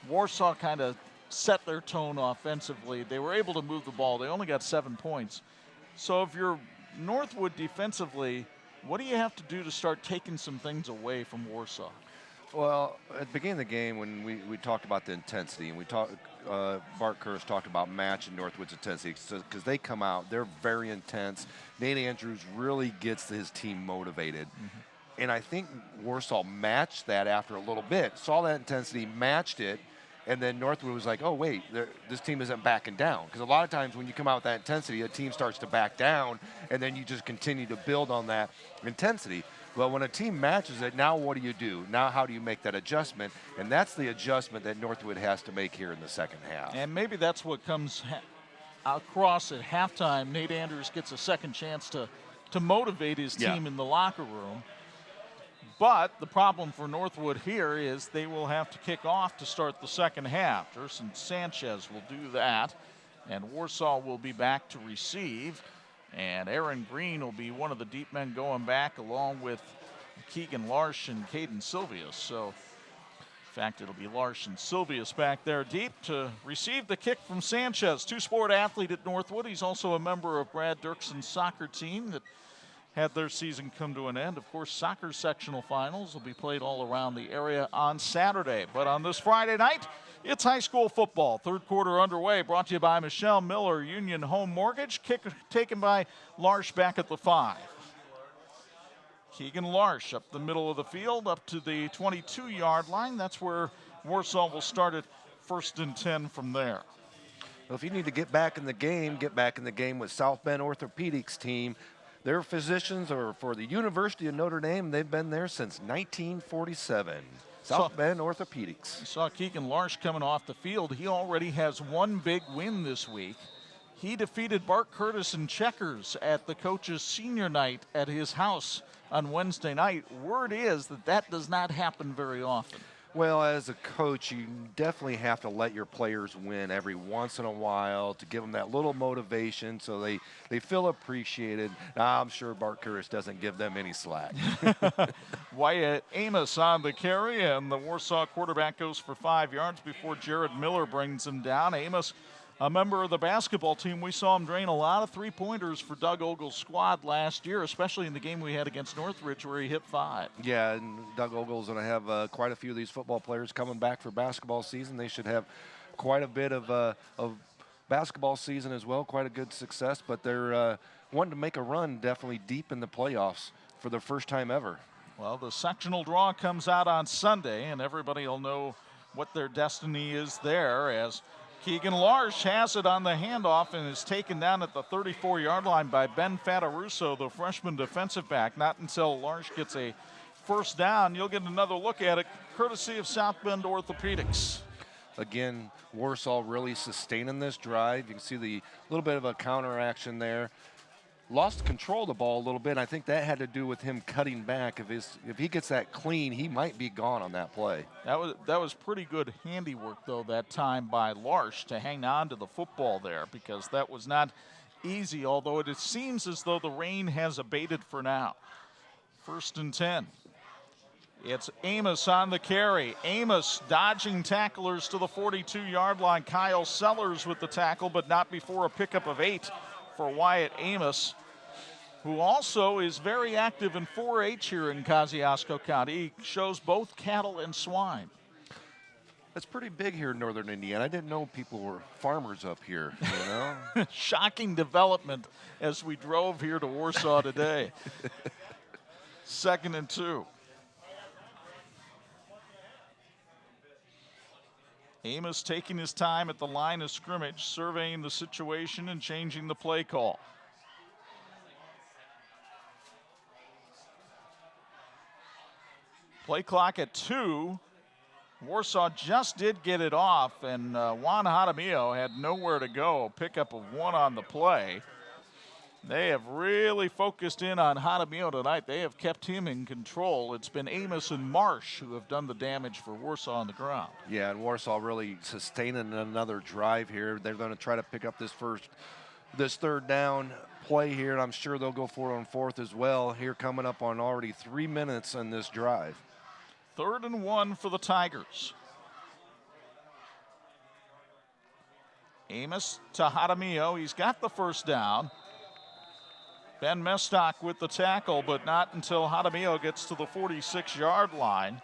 Warsaw kind of set their tone offensively. They were able to move the ball. They only got 7 points. So if you're Northwood defensively, what do you have to do to start taking some things away from Warsaw? Well, at the beginning of the game, when we talked about the intensity, and Bart Curtis talked about matching Northwood's intensity, because they come out, they're very intense. Nate Andrews really gets his team motivated. And I think Warsaw matched that after a little bit, saw that intensity, matched it, and then Northwood was like, oh, wait, this team isn't backing down. Because a lot of times when you come out with that intensity, a team starts to back down, and then you just continue to build on that intensity. Well, when a team matches it, now what do? Now how do you make that adjustment? And that's the adjustment that Northwood has to make here in the second half. And maybe that's what comes across at halftime. Nate Andrews gets a second chance to motivate his team in the locker room. But the problem for Northwood here is they will have to kick off to start the second half. Gerson Sanchez will do that, and Warsaw will be back to receive. And Aaron Green will be one of the deep men going back, along with Keegan Larsh and Caden Silvius. So, in fact, it'll be Larsh and Silvius back there deep to receive the kick from Sanchez. Two-sport athlete at Northwood. He's also a member of Brad Dirkson's soccer team that had their season come to an end. Of course, soccer sectional finals will be played all around the area on Saturday. But on this Friday night, it's high school football. Third quarter underway, brought to you by Michelle Miller, Union Home Mortgage. Kick taken by Larsh back at the 5. Keegan Larsh up the middle of the field, up to the 22-yard line. That's where Warsaw will start at 1st and 10 from there. Well, if you need to get back in the game with South Bend Orthopedics team. Their physicians are for the University of Notre Dame. They've been there since 1947. South Bend Orthopedics. You saw Keegan Larsh coming off the field. He already has one big win this week. He defeated Bart Curtis in checkers at the coach's senior night at his house on Wednesday night. Word is that does not happen very often. Well, as a coach, you definitely have to let your players win every once in a while to give them that little motivation so they feel appreciated. Now, I'm sure Bart Curtis doesn't give them any slack. Wyatt Amos on the carry, and the Warsaw quarterback goes for 5 yards before Jared Miller brings him down. Amos, a member of the basketball team, we saw him drain a lot of three-pointers for Doug Ogle's squad last year, especially in the game we had against Northridge where he hit 5. Yeah, and Doug Ogle's going to have quite a few of these football players coming back for basketball season. They should have quite a bit of basketball season as well, quite a good success, but they're wanting to make a run definitely deep in the playoffs for the first time ever. Well, the sectional draw comes out on Sunday, and everybody will know what their destiny is there as Keegan Larsh has it on the handoff and is taken down at the 34-yard line by Ben Fataruso, the freshman defensive back. Not until Larsh gets a first down, you'll get another look at it, courtesy of South Bend Orthopedics. Again, Warsaw really sustaining this drive. You can see the little bit of a counteraction there. Lost control of the ball a little bit. I think that had to do with him cutting back. If he gets that clean, he might be gone on that play. That was pretty good handiwork, though, that time by Larsh to hang on to the football there, because that was not easy, although it seems as though the rain has abated for now. 1st and 10. It's Amos on the carry. Amos dodging tacklers to the 42-yard line. Kyle Sellers with the tackle, but not before a pickup of 8 for Wyatt Amos, who also is very active in 4-H here in Kosciuszko County. He shows both cattle and swine. That's pretty big here in northern Indiana. I didn't know people were farmers up here, you know? Shocking development as we drove here to Warsaw today. 2nd and 2. Amos taking his time at the line of scrimmage, surveying the situation and changing the play call. Play clock at 2. Warsaw just did get it off, and Juan Jaramillo had nowhere to go. Pickup of 1 on the play. They have really focused in on Jaramillo tonight. They have kept him in control. It's been Amos and Marsh who have done the damage for Warsaw on the ground. Yeah, and Warsaw really sustaining another drive here. They're going to try to pick up this third down play here, and I'm sure they'll go for it on 4th as well. Here coming up on already 3 minutes in this drive. 3rd and 1 for the Tigers. Amos to Jaramillo. He's got the first down. Ben Mestock with the tackle, but not until Jaramillo gets to the 46-yard line.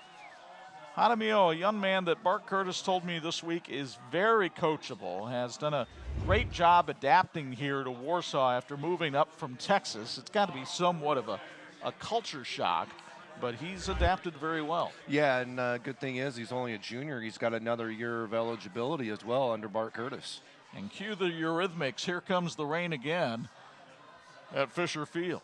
Jaramillo, a young man that Bart Curtis told me this week is very coachable, has done a great job adapting here to Warsaw after moving up from Texas. It's got to be somewhat of a culture shock, but he's adapted very well. Yeah, and good thing is he's only a junior. He's got another year of eligibility as well under Bart Curtis. And cue the Eurythmics. Here comes the rain again at Fisher Field.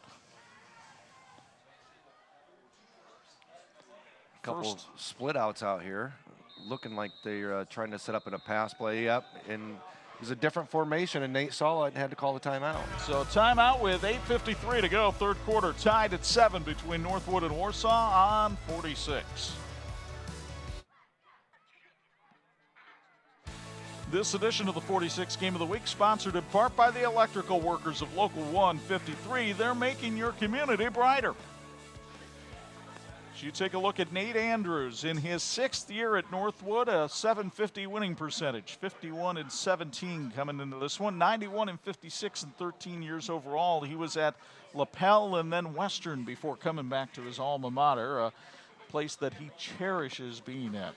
Couple split outs out here, looking like they're trying to set up in a pass play. Yep, and it was a different formation, and Nate saw it and had to call the timeout. So timeout with 8:53 to go, third quarter, tied at 7 between Northwood and Warsaw on 46. This edition of the 46 Game of the Week sponsored in part by the electrical workers of Local 153. They're making your community brighter. You take a look at Nate Andrews in his 6th year at Northwood, a .750 winning percentage, 51-17 coming into this one, 91-56 in 13 years overall. He was at LaPel and then Western before coming back to his alma mater, a place that he cherishes being at.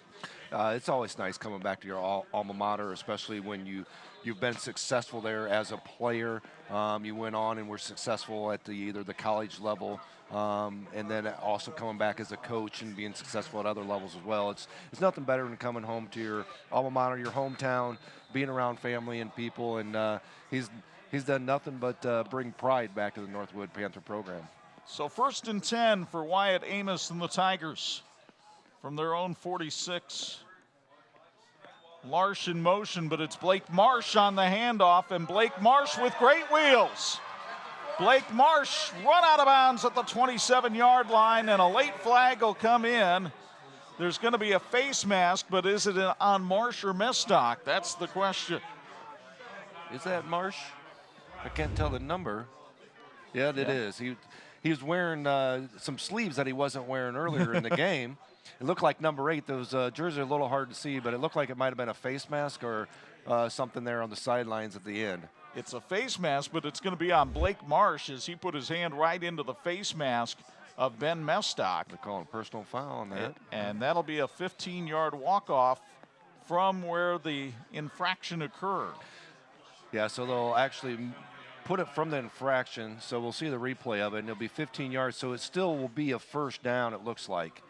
It's always nice coming back to your alma mater, especially when you've been successful there as a player. You went on and were successful at either the college level, and then also coming back as a coach and being successful at other levels as well. It's nothing better than coming home to your alma mater, your hometown, being around family and people, and he's done nothing but bring pride back to the Northwood Panther program. So 1st and 10 for Wyatt Amos and the Tigers from their own 46. Larsh in motion, but it's Blake Marsh on the handoff, and Blake Marsh with great wheels. Blake Marsh run out of bounds at the 27-yard line, and a late flag will come in. There's going to be a face mask, but is it on Marsh or Mestock? That's the question. Is that Marsh? I can't tell the number. Yeah, it is. He was wearing some sleeves that he wasn't wearing earlier in the game. It looked like number 8. Those jerseys are a little hard to see, but it looked like it might have been a face mask or something there on the sidelines at the end. It's a face mask, but it's going to be on Blake Marsh as he put his hand right into the face mask of Ben Mestock. They're calling a personal foul on that. And that'll be a 15-yard walk-off from where the infraction occurred. Yeah, so they'll actually put it from the infraction, so we'll see the replay of it, and it'll be 15 yards, so it still will be a first down, it looks like.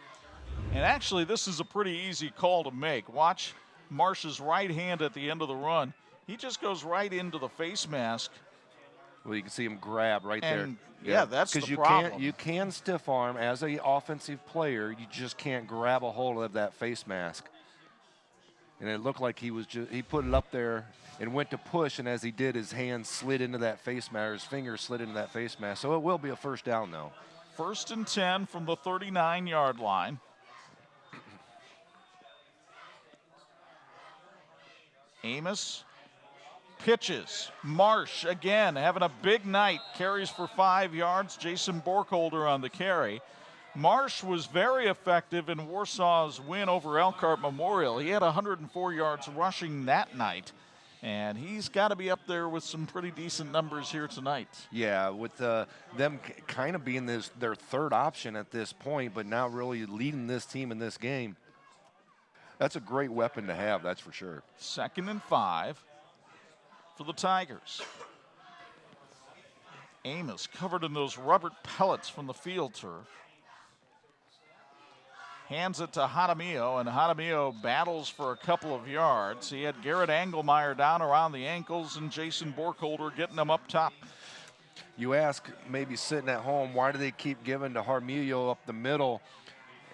And actually, this is a pretty easy call to make. Watch Marsh's right hand at the end of the run. He just goes right into the face mask. Well, you can see him grab right there. Yeah, that's the problem. You can stiff arm as an offensive player. You just can't grab a hold of that face mask. And it looked like he put it up there and went to push, and as he did, his hand slid into that face mask, or his finger slid into that face mask. So it will be a first down, though. 1st and 10 from the 39-yard line. Amos pitches. Marsh again having a big night. Carries for 5 yards. Jason Borkholder on the carry. Marsh was very effective in Warsaw's win over Elkhart Memorial. He had 104 yards rushing that night. And he's got to be up there with some pretty decent numbers here tonight. Yeah, with them kind of being their third option at this point, but now really leading this team in this game. That's a great weapon to have, that's for sure. 2nd and 5 for the Tigers. Amos covered in those rubber pellets from the field turf. Hands it to Jaramillo, and Jaramillo battles for a couple of yards. He had Garrett Engelmeyer down around the ankles and Jason Borkholder getting him up top. You ask, maybe sitting at home, why do they keep giving to Jaramillo up the middle?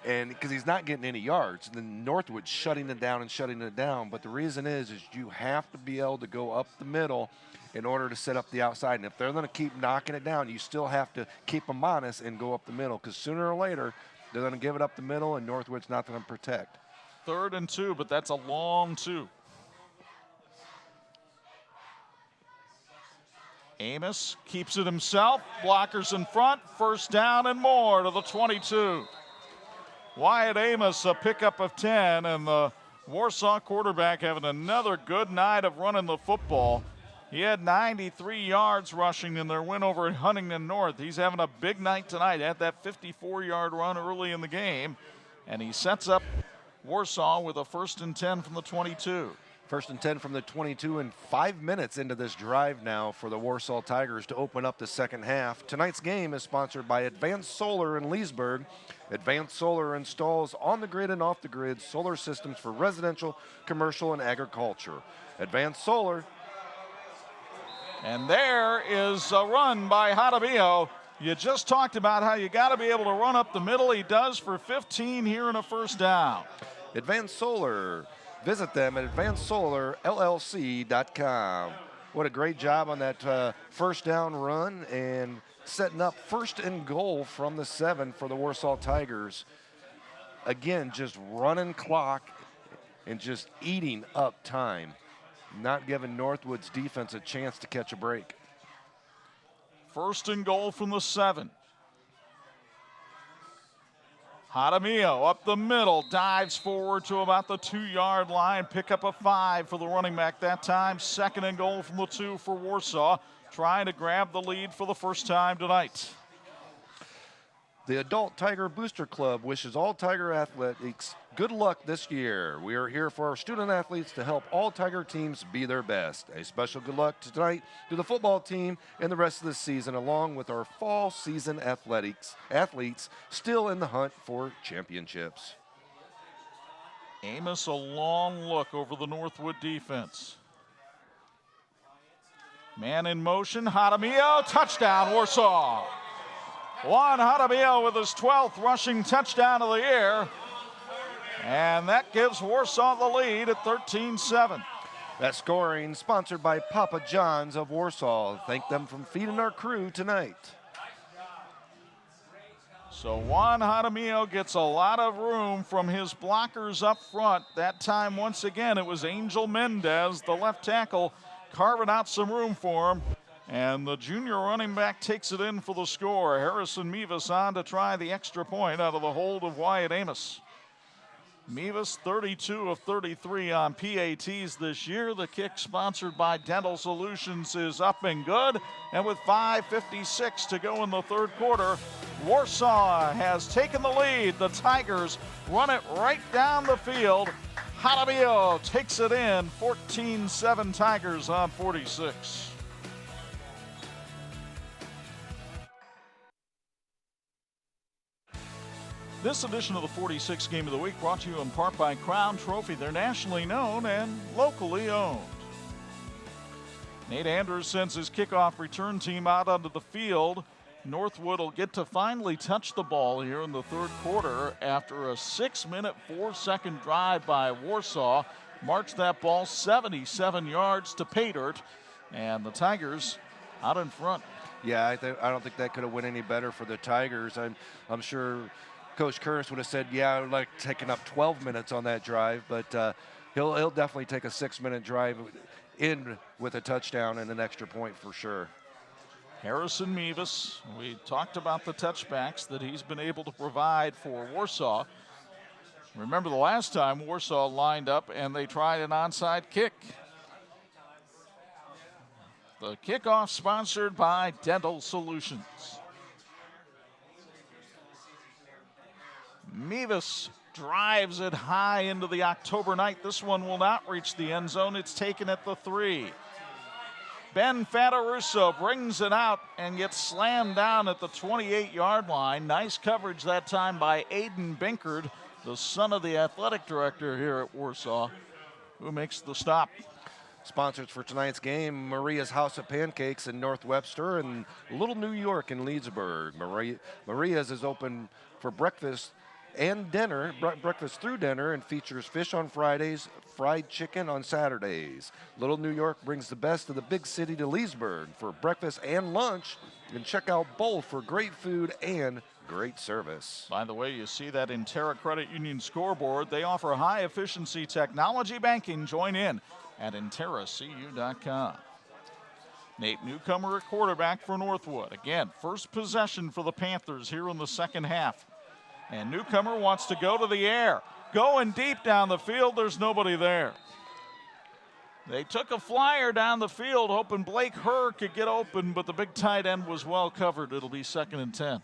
and because he's not getting any yards. And then Northwood shutting it down and shutting it down. But the reason is you have to be able to go up the middle in order to set up the outside. And if they're going to keep knocking it down, you still have to keep them honest and go up the middle, because sooner or later they're going to give it up the middle, and Northwood's not going to protect. 3rd and 2, but that's a long 2. Amos keeps it himself. Blockers in front. 1st down and more to the 22. Wyatt Amos, a pickup of 10, and the Warsaw quarterback having another good night of running the football. He had 93 yards rushing in their win over Huntington North. He's having a big night tonight. Had that 54-yard run early in the game, and he sets up Warsaw with a 1st and 10 from the 22. 1st and 10 from the 22, and 5 minutes into this drive now for the Warsaw Tigers to open up the second half. Tonight's game is sponsored by Advanced Solar in Leesburg. Advanced Solar installs on-the-grid and off-the-grid solar systems for residential, commercial, and agriculture. Advanced Solar. And there is a run by Jaramillo. You just talked about how you got to be able to run up the middle. He does for 15 here in a 1st down. Advanced Solar. Visit them at advancedsolarllc.com. What a great job on that 1st down run, and setting up 1st and goal from the 7 for the Warsaw Tigers. Again, just running clock and just eating up time, not giving Northwood's defense a chance to catch a break. 1st and goal from the 7. Jaramillo up the middle, dives forward to about the 2-yard line. Pick up a 5 for the running back that time. 2nd and goal from the 2 for Warsaw, trying to grab the lead for the 1st time tonight. The Adult Tiger Booster Club wishes all Tiger athletes good luck this year. We are here for our student athletes to help all Tiger teams be their best. A special good luck tonight to the football team and the rest of the season, along with our fall season athletes still in the hunt for championships. Amos, a long look over the Northwood defense. Man in motion, Jaramillo, touchdown, Warsaw. Juan Jaramillo with his 12th rushing touchdown of the year. And that gives Warsaw the lead at 13-7. That scoring sponsored by Papa John's of Warsaw. Thank them for feeding our crew tonight. So Juan Jaramillo gets a lot of room from his blockers up front. That time, once again, it was Angel Mendez, the left tackle, carving out some room for him. And the junior running back takes it in for the score. Harrison Mevis on to try the extra point out of the hold of Wyatt Amos. Mevis 32 of 33 on PATs this year. The kick, sponsored by Dental Solutions, is up and good. And with 5:56 to go in the 3rd quarter, Warsaw has taken the lead. The Tigers run it right down the field. Jaramillo takes it in. 14-7 Tigers on 46. This edition of the 46 Game of the Week brought to you in part by Crown Trophy. They're nationally known and locally owned. Nate Andrews sends his kickoff return team out onto the field. Northwood will get to finally touch the ball here in the 3rd quarter after a 6-minute, 4-second drive by Warsaw. Marched that ball 77 yards to pay dirt, and the Tigers out in front. Yeah, I don't think that could have went any better for the Tigers. I'm sure Coach Curtis would have said, yeah, I'd like taking up 12 minutes on that drive, but he'll definitely take a 6-minute drive in with a touchdown and an extra point for sure. Harrison Mevis, we talked about the touchbacks that he's been able to provide for Warsaw. Remember the last time Warsaw lined up and they tried an onside kick. The kickoff sponsored by Dental Solutions. Mevis drives it high into the October night. This one will not reach the end zone. It's taken at the 3. Ben Fatarusso brings it out and gets slammed down at the 28-yard line. Nice coverage that time by Aiden Binkard, the son of the athletic director here at Warsaw, who makes the stop. Sponsors for tonight's game, Maria's House of Pancakes in North Webster and Little New York in Leedsburg. Maria's is open for breakfast and dinner, breakfast through dinner, and features fish on Fridays, fried chicken on Saturdays. Little New York brings the best of the big city to Leesburg for breakfast and lunch, and check out both for great food and great service. By the way, you see that Intera Credit Union scoreboard. They offer high-efficiency technology banking. Join in at InteraCU.com. Nate Newcomer at quarterback for Northwood. Again, first possession for the Panthers here in the second half. And Newcomer wants to go to the air. Going deep down the field, there's nobody there. They took a flyer down the field, hoping Blake Herr could get open, but the big tight end was well covered. It'll be 2nd and 10.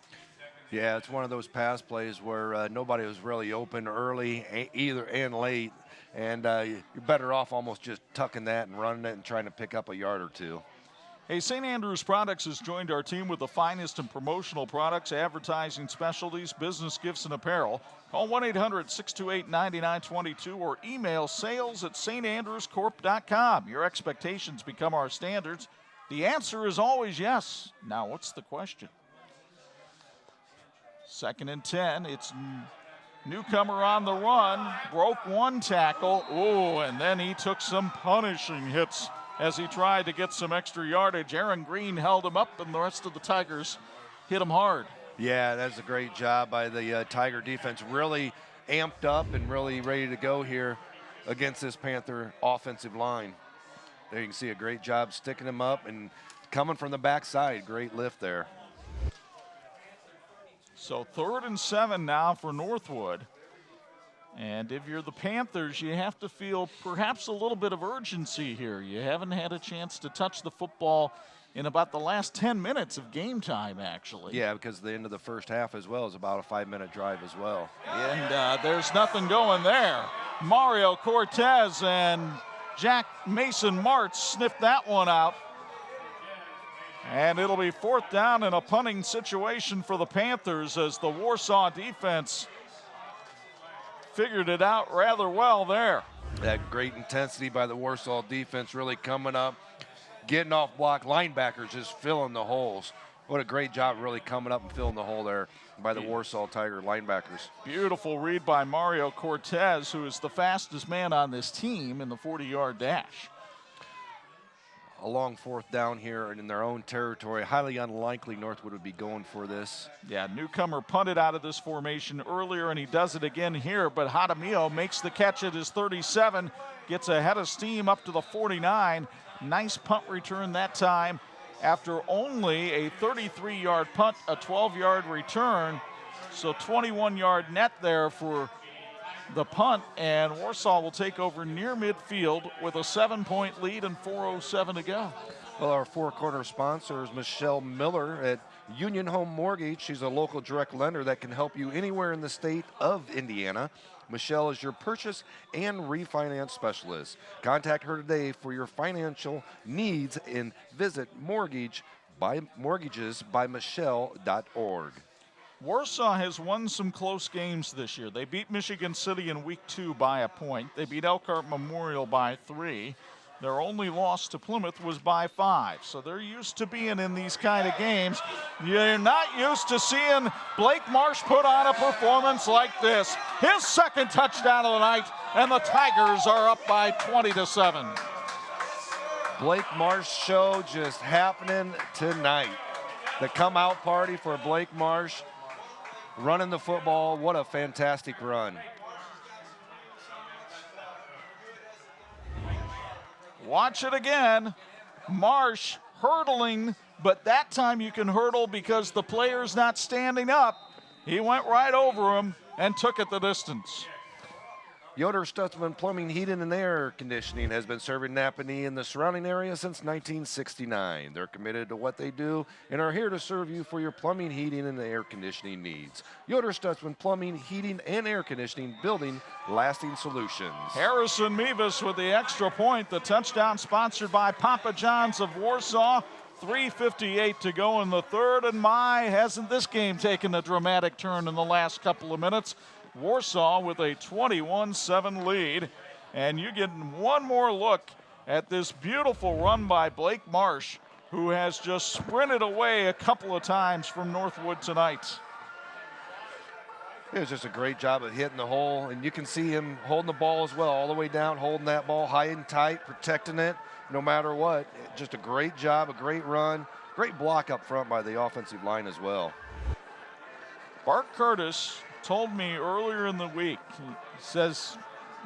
Yeah, it's one of those pass plays where nobody was really open early either and late, and you're better off almost just tucking that and running it and trying to pick up a yard or two. Hey, St. Andrews Products has joined our team with the finest in promotional products, advertising specialties, business gifts, and apparel. Call 1-800-628-9922 or email sales@standrewscorp.com. Your expectations become our standards. The answer is always yes. Now, what's the question? 2nd and 10. It's Newcomer on the run. Broke one tackle. Oh, and then he took some punishing hits as he tried to get some extra yardage. Aaron Green held him up, and the rest of the Tigers hit him hard. Yeah, that's a great job by the Tiger defense. Really amped up and really ready to go here against this Panther offensive line. There you can see a great job sticking him up and coming from the backside. Great lift there. So 3rd and 7 now for Northwood. And if you're the Panthers, you have to feel perhaps a little bit of urgency here. You haven't had a chance to touch the football in about the last 10 minutes of game time, actually. Yeah, because the end of the first half as well is about a 5-minute drive as well. And there's nothing going there. Mario Cortez and Jack Mason Martz sniffed that one out. And it'll be 4th down in a punting situation for the Panthers as the Warsaw defense figured it out rather well there. That great intensity by the Warsaw defense really coming up, getting off block. Linebackers just filling the holes. What a great job really coming up and filling the hole there by the Warsaw Tiger linebackers. Beautiful read by Mario Cortez, who is the fastest man on this team in the 40-yard dash. A long 4th down here and in their own territory. Highly unlikely Northwood would be going for this. Yeah, Newcomer punted out of this formation earlier, and he does it again here, but Hadamio makes the catch at his 37, gets ahead of steam up to the 49. Nice punt return that time after only a 33-yard punt, a 12-yard return. So 21-yard net there for the punt, and Warsaw will take over near midfield with a 7-point lead and 4:07 to go. Well, our 4-corner sponsor is Michelle Miller at Union Home Mortgage. She's a local direct lender that can help you anywhere in the state of Indiana. Michelle is your purchase and refinance specialist. Contact her today for your financial needs and visit mortgagesbymichelle.org. Warsaw has won some close games this year. They beat Michigan City in week 2 by a point. They beat Elkhart Memorial by 3. Their only loss to Plymouth was by 5. So they're used to being in these kind of games. You're not used to seeing Blake Marsh put on a performance like this. His 2nd touchdown of the night, and the Tigers are up by 20-7. Blake Marsh show just happening tonight. The come out party for Blake Marsh. Running the football, what a fantastic run. Watch it again. Marsh hurdling, but that time you can hurdle because the player's not standing up. He went right over him and took it the distance. Yoder Stutzman Plumbing, Heating, and Air Conditioning has been serving Napanee and the surrounding area since 1969. They're committed to what they do and are here to serve you for your plumbing, heating, and air conditioning needs. Yoder Stutzman Plumbing, Heating, and Air Conditioning, building lasting solutions. Harrison Mevis with the extra point. The touchdown sponsored by Papa John's of Warsaw. 3:58 to go in the 3rd, and my, hasn't this game taken a dramatic turn in the last couple of minutes? Warsaw with a 21-7 lead, and you get one more look at this beautiful run by Blake Marsh, who has just sprinted away a couple of times from Northwood tonight. It was just a great job of hitting the hole, and you can see him holding the ball as well, all the way down, holding that ball high and tight, protecting it no matter what. Just a great job, a great run, great block up front by the offensive line as well. Bart Curtis told me earlier in the week, he says,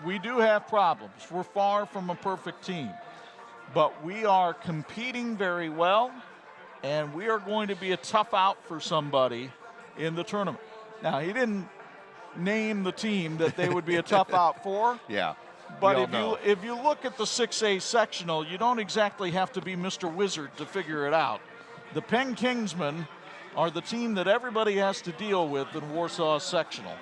we do have problems. We're far from a perfect team, but we are competing very well, and we are going to be a tough out for somebody in the tournament. Now, he didn't name the team that they would be a tough out for. Yeah. But if you look at the 6A sectional, you don't exactly have to be Mr. Wizard to figure it out. The Penn Kingsmen are the team that everybody has to deal with in Warsaw sectional,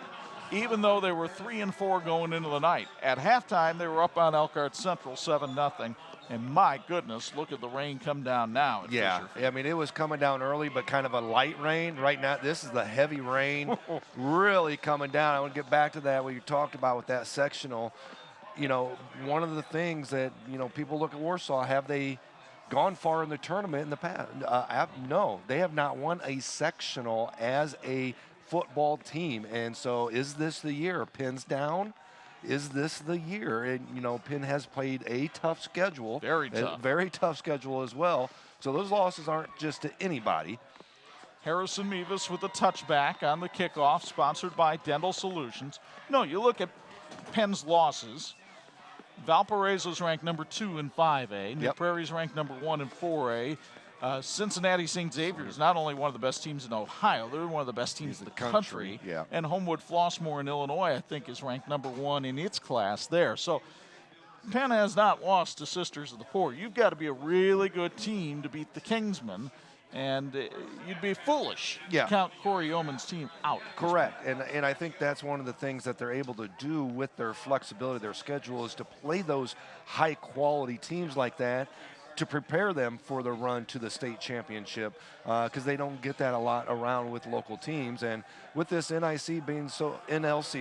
even though they were 3-4 going into the night. At halftime, they were up on Elkhart Central 7-0. And my goodness, look at the rain come down now. Yeah, I mean, it was coming down early, but kind of a light rain. Right now, this is the heavy rain really coming down. I want to get back to that, what you talked about with that sectional. You know, one of the things that, you know, people look at Warsaw, have they gone far in the tournament in the past? No, they have not won a sectional as a football team. And so is this the year? Pins down? Is this the year? And, you know, Penn has played a tough schedule. Very tough. A very tough schedule as well. So those losses aren't just to anybody. Harrison Mevis with a touchback on the kickoff, sponsored by Dental Solutions. No, you look at Penn's losses. Valparaiso's ranked number 2 in 5A. New Prairie's ranked number 1 in 4A. Cincinnati St. Xavier is not only one of the best teams in Ohio, they're one of the best teams in the country. Yeah. And Homewood Flossmoor in Illinois, I think, is ranked number 1 in its class there. So Penn has not lost to Sisters of the Poor. You've got to be a really good team to beat the Kingsmen, and you'd be foolish to count Corey Yeoman's team out. Correct, and I think that's one of the things that they're able to do with their flexibility, their schedule, is to play those high-quality teams like that to prepare them for the run to the state championship, because they don't get that a lot around with local teams. And with this NLC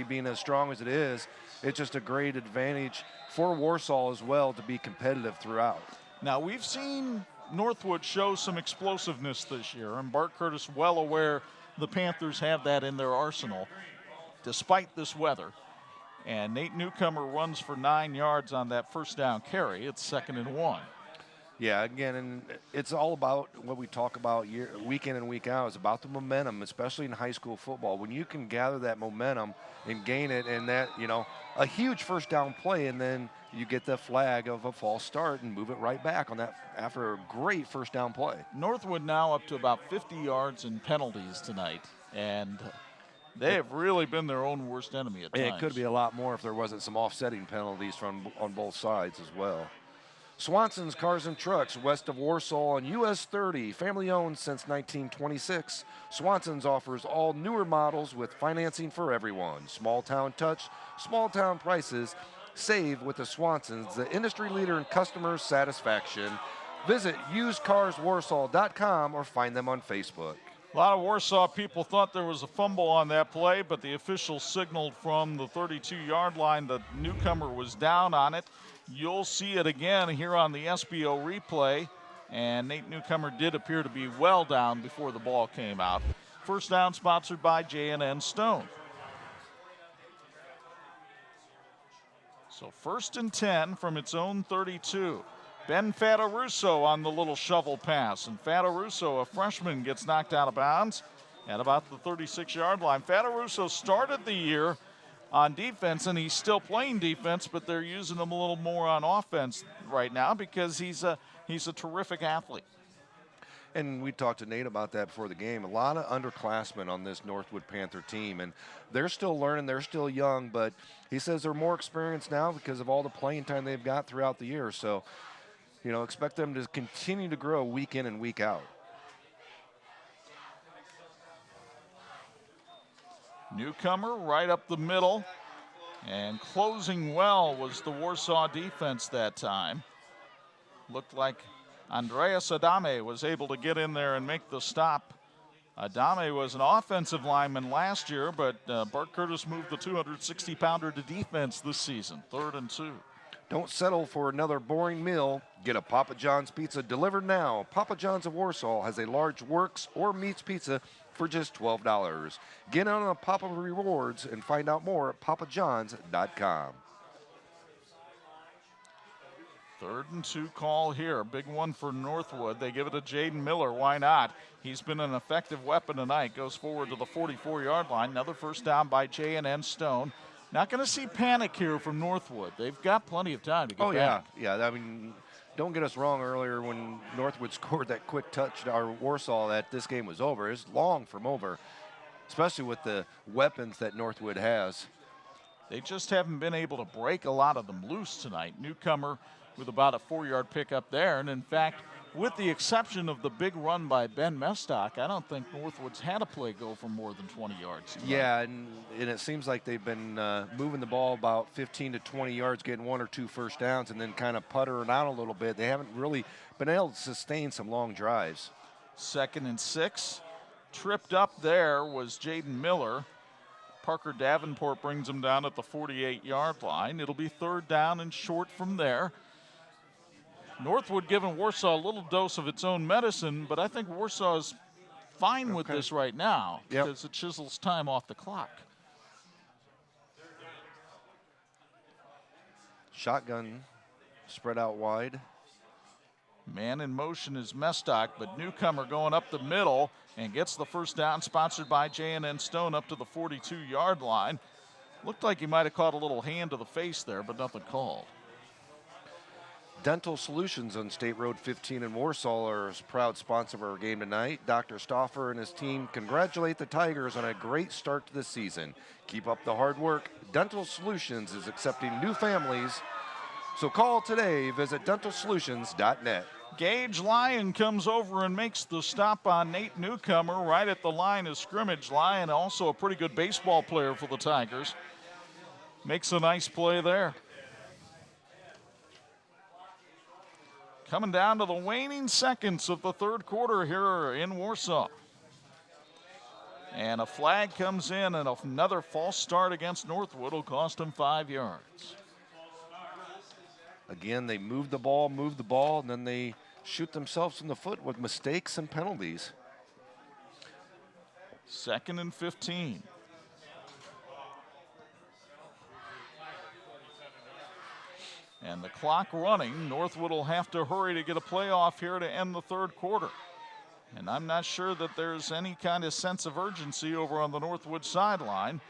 being as strong as it is, it's just a great advantage for Warsaw as well to be competitive throughout. Now, we've seen Northwood show some explosiveness this year, and Bart Curtis well aware the Panthers have that in their arsenal, despite this weather. And Nate Newcomer runs for 9 yards on that first down carry. It's 2nd and 1. Yeah, again, and it's all about what we talk about week in and week out. It's about the momentum, especially in high school football. When you can gather that momentum and gain it, and that, you know, a huge first down play, and then you get the flag of a false start and move it right back on that after a great first down play. Northwood now up to about 50 yards in penalties tonight, and they have really been their own worst enemy at times. It could be a lot more if there wasn't some offsetting penalties on both sides as well. Swanson's Cars and Trucks, west of Warsaw on US 30, family owned since 1926. Swanson's offers all newer models with financing for everyone. Small town touch, small town prices. Save with the Swansons, the industry leader in customer satisfaction. Visit usedcarswarsaw.com or find them on Facebook. A lot of Warsaw people thought there was a fumble on that play, but the official signaled from the 32-yard line that Newcomer was down on it. You'll see it again here on the SBO replay, and Nate Newcomer did appear to be well down before the ball came out. First down sponsored by J&N Stone. So 1st and 10 from its own 32. Ben Fatarusso on the little shovel pass, and Fatarusso, a freshman, gets knocked out of bounds at about the 36-yard line. Fatarusso started the year on defense, and he's still playing defense, but they're using him a little more on offense right now because he's a terrific athlete. And we talked to Nate about that before the game. A lot of underclassmen on this Northwood Panther team, and they're still learning, they're still young, but he says they're more experienced now because of all the playing time they've got throughout the year. So, you know, expect them to continue to grow week in and week out. Newcomer right up the middle, and closing well was the Warsaw defense that time. Looked like Andreas Adame was able to get in there and make the stop. Adame was an offensive lineman last year, but Bart Curtis moved the 260-pounder to defense this season. 3rd and 2. Don't settle for another boring meal. Get a Papa John's pizza delivered now. Papa John's of Warsaw has a large works or meats pizza for just $12. Get on a Papa Rewards and find out more at papajohns.com. 3rd and 2 call here. Big one for Northwood. They give it to Jaden Miller. Why not? He's been an effective weapon tonight. Goes forward to the 44-yard line. Another first down by J&N Stone. Not going to see panic here from Northwood. They've got plenty of time to get back. Yeah. I mean, don't get us wrong. Earlier when Northwood scored that quick touchdown, or Warsaw, that this game was over. It's long from over, especially with the weapons that Northwood has. They just haven't been able to break a lot of them loose tonight. Newcomer with about a 4-yard pickup there. And in fact, with the exception of the big run by Ben Mestock, I don't think Northwood's had a play go for more than 20 yards tonight. Yeah, and it seems like they've been moving the ball about 15 to 20 yards, getting 1 or 2 first downs, and then kind of puttering out a little bit. They haven't really been able to sustain some long drives. 2nd and 6. Tripped up there was Jaden Miller. Parker Davenport brings him down at the 48-yard line. It'll be 3rd down and short from there. Northwood giving Warsaw a little dose of its own medicine, but I think Warsaw is fine with this right now because it chisels time off the clock. Shotgun spread out wide. Man in motion is Mestock, but Newcomer going up the middle and gets the first down, sponsored by J&N Stone up to the 42-yard line. Looked like he might have caught a little hand to the face there, but nothing called. Dental Solutions on State Road 15 in Warsaw are a proud sponsor of our game tonight. Dr. Stauffer and his team congratulate the Tigers on a great start to the season. Keep up the hard work. Dental Solutions is accepting new families. So call today. Visit dentalsolutions.net. Gage Lyon comes over and makes the stop on Nate Newcomer right at the line of scrimmage. Lyon, also a pretty good baseball player for the Tigers. Makes a nice play there. Coming down to the waning seconds of the 3rd quarter here in Warsaw. And a flag comes in, and another false start against Northwood will cost them 5 yards. Again, they move the ball, and then they shoot themselves in the foot with mistakes and penalties. 2nd and 15. And the clock running. Northwood will have to hurry to get a playoff here to end the 3rd quarter. And I'm not sure that there's any kind of sense of urgency over on the Northwood sideline.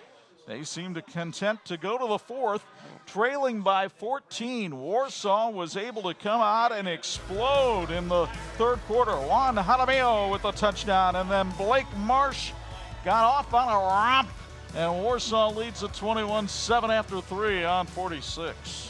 They seem to content to go to the 4th, trailing by 14. Warsaw was able to come out and explode in the 3rd quarter. Juan Jaramillo with a touchdown, and then Blake Marsh got off on a romp, and Warsaw leads at 21-7 after 3 on 46.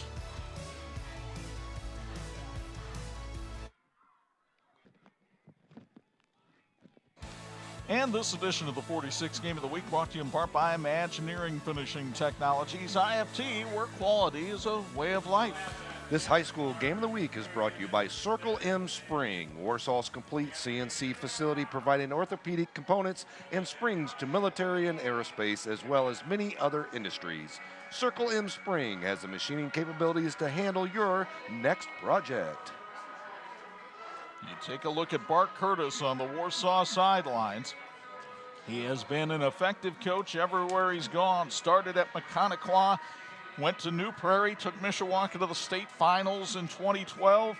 And this edition of the 46 Game of the Week brought to you in part by Imagineering Finishing Technologies. IFT, where quality is a way of life. This high school Game of the Week is brought to you by Circle M Spring, Warsaw's complete CNC facility providing orthopedic components and springs to military and aerospace, as well as many other industries. Circle M Spring has the machining capabilities to handle your next project. You take a look at Bart Curtis on the Warsaw sidelines. He has been an effective coach everywhere he's gone. Started at Mechaniklaw, went to New Prairie, took Mishawaka to the state finals in 2012.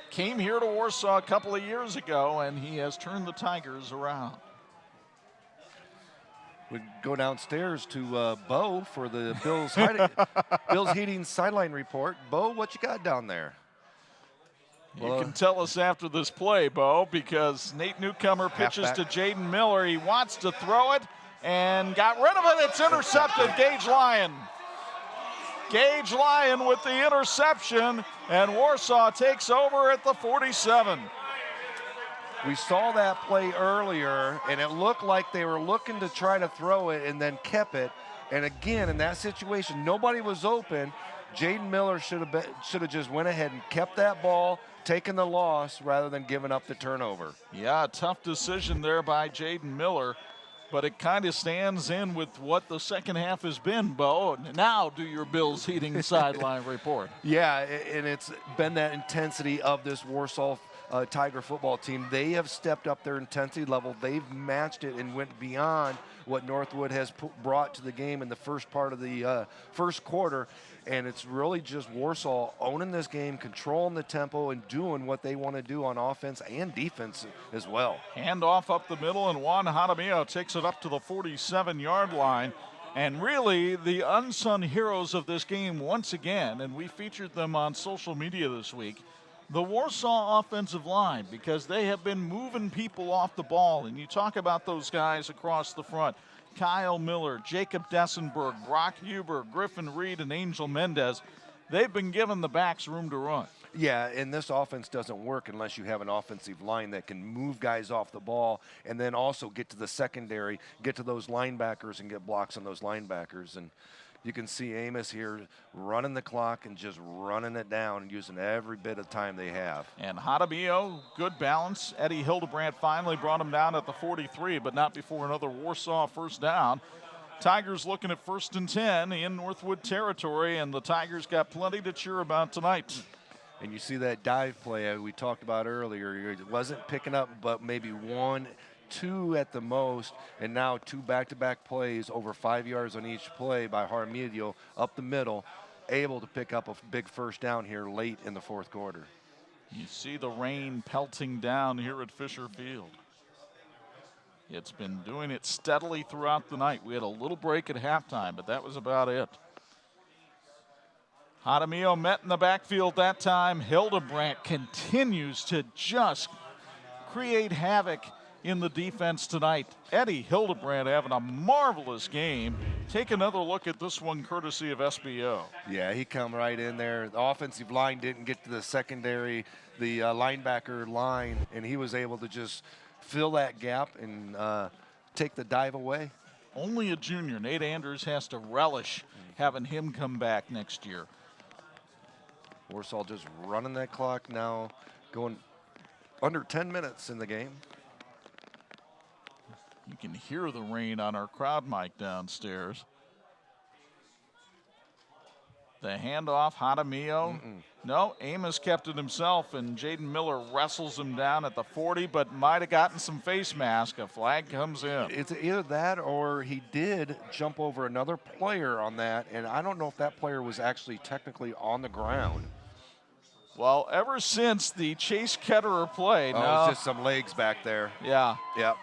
Came here to Warsaw a couple of years ago, and he has turned the Tigers around. We go downstairs to Bo for the Bills Heating sideline report. Bo, what you got down there? You can tell us after this play, Bo, because Nate Newcomer pitches to Jaden Miller. He wants to throw it and got rid of it. It's intercepted. Gage Lyon. Gage Lyon with the interception, and Warsaw takes over at the 47. We saw that play earlier, and it looked like they were looking to try to throw it and then kept it. And again, in that situation, nobody was open. Jaden Miller should have just went ahead and kept that ball, taken the loss rather than giving up the turnover. Yeah, tough decision there by Jaden Miller, but it kind of stands in with what the second half has been, Bo. Now do your Bills Heating sideline report. Yeah, and it's been that intensity of this Warsaw Tiger football team. They have stepped up their intensity level. They've matched it and went beyond what Northwood has brought to the game in the first part of the first quarter. And it's really just Warsaw owning this game, controlling the tempo, and doing what they want to do on offense and defense as well. Handoff up the middle, and Juan Jaramillo takes it up to the 47-yard line. And really, the unsung heroes of this game once again, and we featured them on social media this week, the Warsaw offensive line, because they have been moving people off the ball. And you talk about those guys across the front. Kyle Miller, Jacob Dessenberg, Brock Huber, Griffin Reed, and Angel Mendez. They've been given the backs room to run. Yeah, and this offense doesn't work unless you have an offensive line that can move guys off the ball and then also get to the secondary, get to those linebackers and get blocks on those linebackers. And you can see Amos here running the clock and just running it down and using every bit of time they have. And Jaramillo, good balance. Eddie Hildebrandt finally brought him down at the 43, but not before another Warsaw first down. Tigers looking at 1st and 10 in Northwood territory, and the Tigers got plenty to cheer about tonight. And you see that dive play we talked about earlier. It wasn't picking up, but maybe 1, 2 at the most, and now 2 back-to-back plays over 5 yards on each play by Jaramillo up the middle, able to pick up a big first down here late in the fourth quarter. You see the rain pelting down here at Fisher Field. It's been doing it steadily throughout the night. We had a little break at halftime, but that was about it. Jaramillo met in the backfield that time. Hildebrandt continues to just create havoc in the defense tonight. Eddie Hildebrandt having a marvelous game. Take another look at this one courtesy of SBO. Yeah, he come right in there. The offensive line didn't get to the secondary, the linebacker line, and he was able to just fill that gap and take the dive away. Only a junior. Nate Andrews has to relish having him come back next year. Warsaw just running that clock now, going under 10 minutes in the game. You can hear the rain on our crowd mic downstairs. The handoff, Jaramillo. No, Amos kept it himself, and Jaden Miller wrestles him down at the 40, but might have gotten some face mask. A flag comes in. It's either that or he did jump over another player on that, and I don't know if that player was actually technically on the ground. Well, ever since the Chase Ketterer play. Oh, no, it's just some legs back there. Yeah. Yep.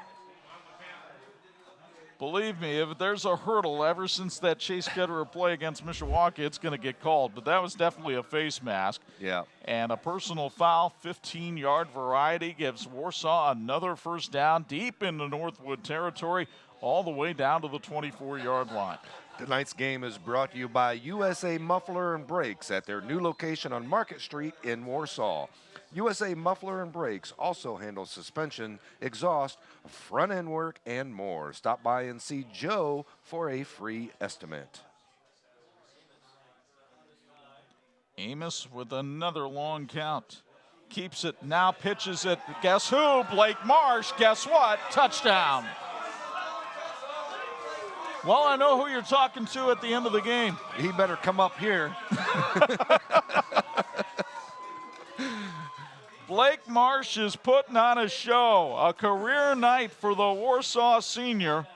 Believe me, if there's a hurdle ever since that Chase Ketterer play against Mishawaka, it's going to get called. But that was definitely a face mask. Yeah. And a personal foul, 15-yard variety, gives Warsaw another first down deep into Northwood territory, all the way down to the 24-yard line. Tonight's game is brought to you by USA Muffler and Brakes at their new location on Market Street in Warsaw. USA Muffler and Brakes also handles suspension, exhaust, front end work, and more. Stop by and see Joe for a free estimate. Amos with another long count. Keeps it, now pitches it. Guess who? Blake Marsh. Guess what? Touchdown. Well, I know who you're talking to at the end of the game. He better come up here. Blake Marsh is putting on a show, a career night for the Warsaw senior,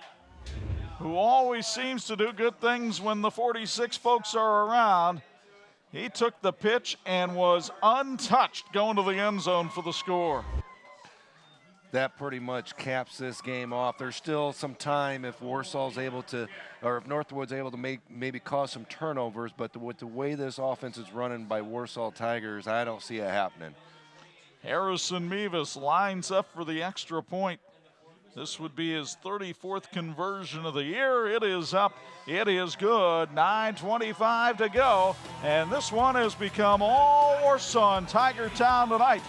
who always seems to do good things when the 46 folks are around. He took the pitch and was untouched going to the end zone for the score. That pretty much caps this game off. There's still some time if Warsaw's able to, or if Northwood's able to maybe cause some turnovers, but with the way this offense is running by Warsaw Tigers, I don't see it happening. Harrison Mevis lines up for the extra point. This would be his 34th conversion of the year. It is up. It is good. 9:25 to go. And this one has become all Warsaw and Tiger Town tonight.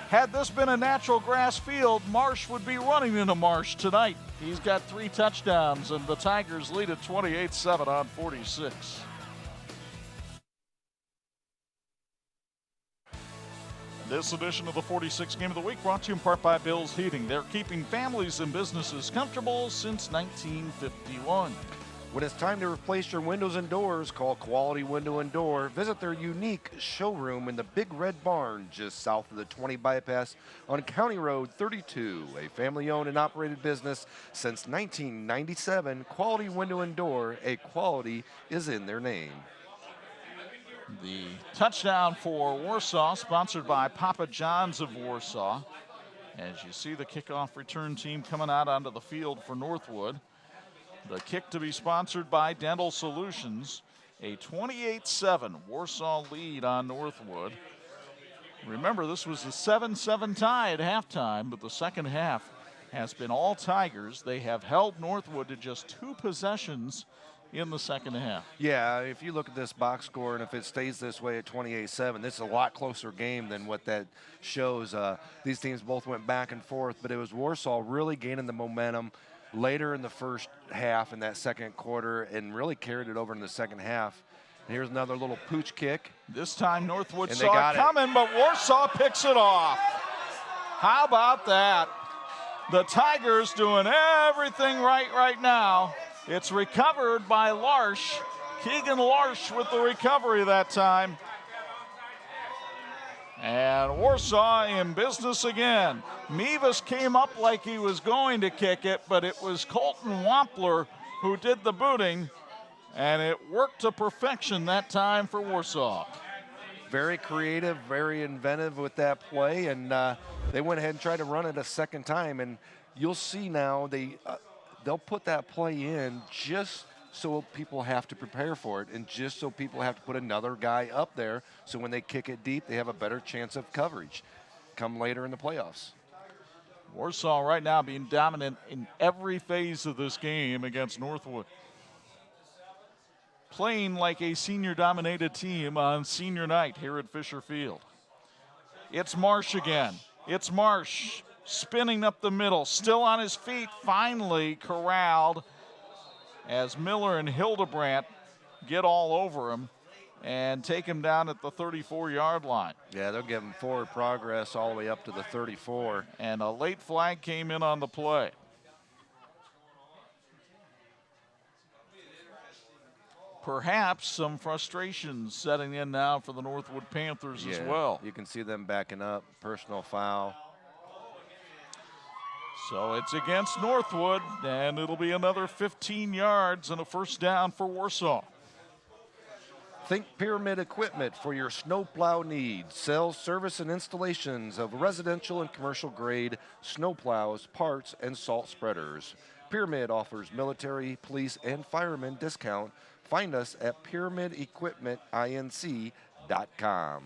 Had this been a natural grass field, Marsh would be running into Marsh tonight. He's got 3 touchdowns, and the Tigers lead at 28-7 on 46. This edition of the 46 Game of the Week brought to you in part by Bill's Heating. They're keeping families and businesses comfortable since 1951. When it's time to replace your windows and doors, call Quality Window and Door. Visit their unique showroom in the Big Red Barn just south of the 20 bypass on County Road 32. A family-owned and operated business since 1997. Quality Window and Door, a quality is in their name. The touchdown for Warsaw, sponsored by Papa John's of Warsaw. As you see the kickoff return team coming out onto the field for Northwood. The kick to be sponsored by Dental Solutions. A 28-7 Warsaw lead on Northwood. Remember, this was a 7-7 tie at halftime, but the second half has been all Tigers. They have held Northwood to just 2 possessions in the second half. Yeah, if you look at this box score, and if it stays this way at 28-7, this is a lot closer game than what that shows. These teams both went back and forth, but it was Warsaw really gaining the momentum later in the first half in that second quarter and really carried it over in the second half. And here's another little pooch kick. This time Northwood and saw it coming, but Warsaw picks it off. How about that? The Tigers doing everything right now. It's recovered by Larsh. Keegan Larsh with the recovery that time. And Warsaw in business again. Mevis came up like he was going to kick it, but it was Colton Wampler who did the booting, and it worked to perfection that time for Warsaw. Very creative, very inventive with that play, and they went ahead and tried to run it a second time, and you'll see now they'll put that play in just so people have to prepare for it and just so people have to put another guy up there so when they kick it deep, they have a better chance of coverage come later in the playoffs. Warsaw right now being dominant in every phase of this game against Northwood. Playing like a senior-dominated team on senior night here at Fisher Field. It's Marsh again. It's Marsh spinning up the middle, still on his feet, finally corralled as Miller and Hildebrandt get all over him and take him down at the 34-yard line. Yeah, they'll give him forward progress all the way up to the 34. And a late flag came in on the play. Perhaps some frustration setting in now for the Northwood Panthers as well. You can see them backing up, personal foul. So it's against Northwood, and it'll be another 15 yards and a first down for Warsaw. Think Pyramid Equipment for your snowplow needs. Sells service and installations of residential and commercial grade snowplows, parts, and salt spreaders. Pyramid offers military, police, and firemen discount. Find us at pyramidequipmentinc.com.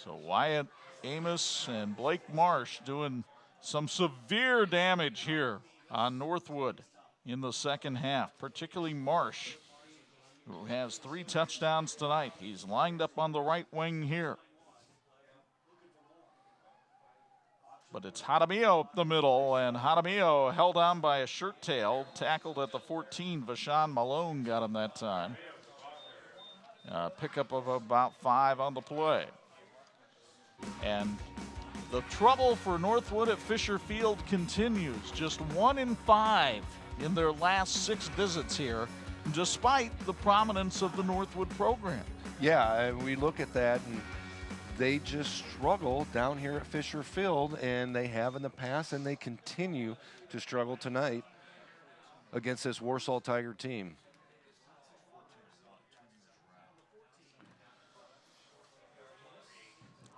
So Wyatt Amos and Blake Marsh doing some severe damage here on Northwood in the second half, particularly Marsh, who has 3 touchdowns tonight. He's lined up on the right wing here. But it's Jaramillo up the middle, and Jaramillo held on by a shirt tail, tackled at the 14. Vashawn Malone got him that time. Pickup of about 5 on the play. And the trouble for Northwood at Fisher Field continues. Just 1 in 5 in their last 6 visits here, despite the prominence of the Northwood program. Yeah, we look at that, and they just struggle down here at Fisher Field, and they have in the past, and they continue to struggle tonight against this Warsaw Tiger team.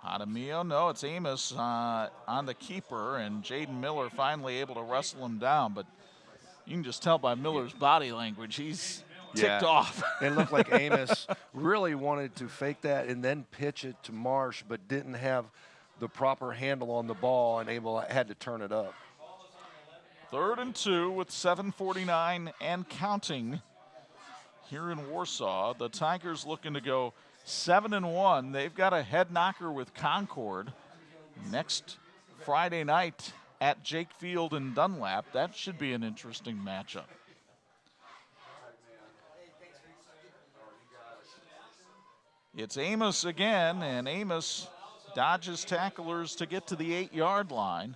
Jaramillo, no, it's Amos on the keeper, and Jaden Miller finally able to wrestle him down, but you can just tell by Miller's body language, he's ticked off. It looked like Amos really wanted to fake that and then pitch it to Marsh, but didn't have the proper handle on the ball and had to turn it up. 3rd and 2 with 7:49 and counting here in Warsaw. The Tigers looking to go 7-1. They've got a head knocker with Concord next Friday night at Jake Field in Dunlap. That should be an interesting matchup. It's Amos again, and Amos dodges tacklers to get to the 8-yard line.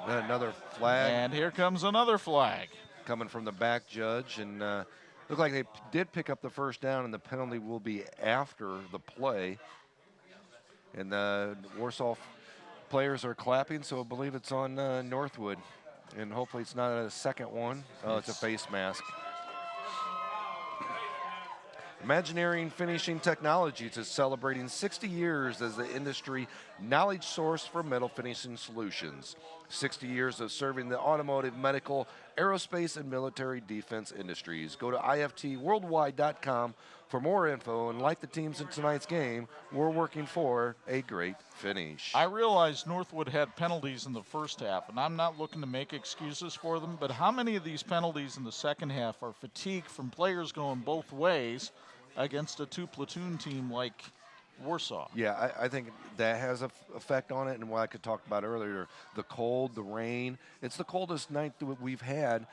Another flag. And here comes another flag. Coming from the back judge, and looked like they did pick up the first down, and the penalty will be after the play. And the Warsaw players are clapping, so I believe it's on Northwood. And hopefully it's not a second one. Oh, it's a face mask. Imagineering Finishing Technologies is celebrating 60 years as the industry knowledge source for metal finishing solutions. 60 years of serving the automotive, medical, aerospace, and military defense industries. Go to iftworldwide.com for more info, and like the teams in tonight's game, we're working for a great finish. I realized Northwood had penalties in the first half, and I'm not looking to make excuses for them, but how many of these penalties in the second half are fatigue from players going both ways against a two-platoon team like Warsaw? Yeah, I think that has an effect on it, and what I could talk about earlier, the cold, the rain. It's the coldest night that we've had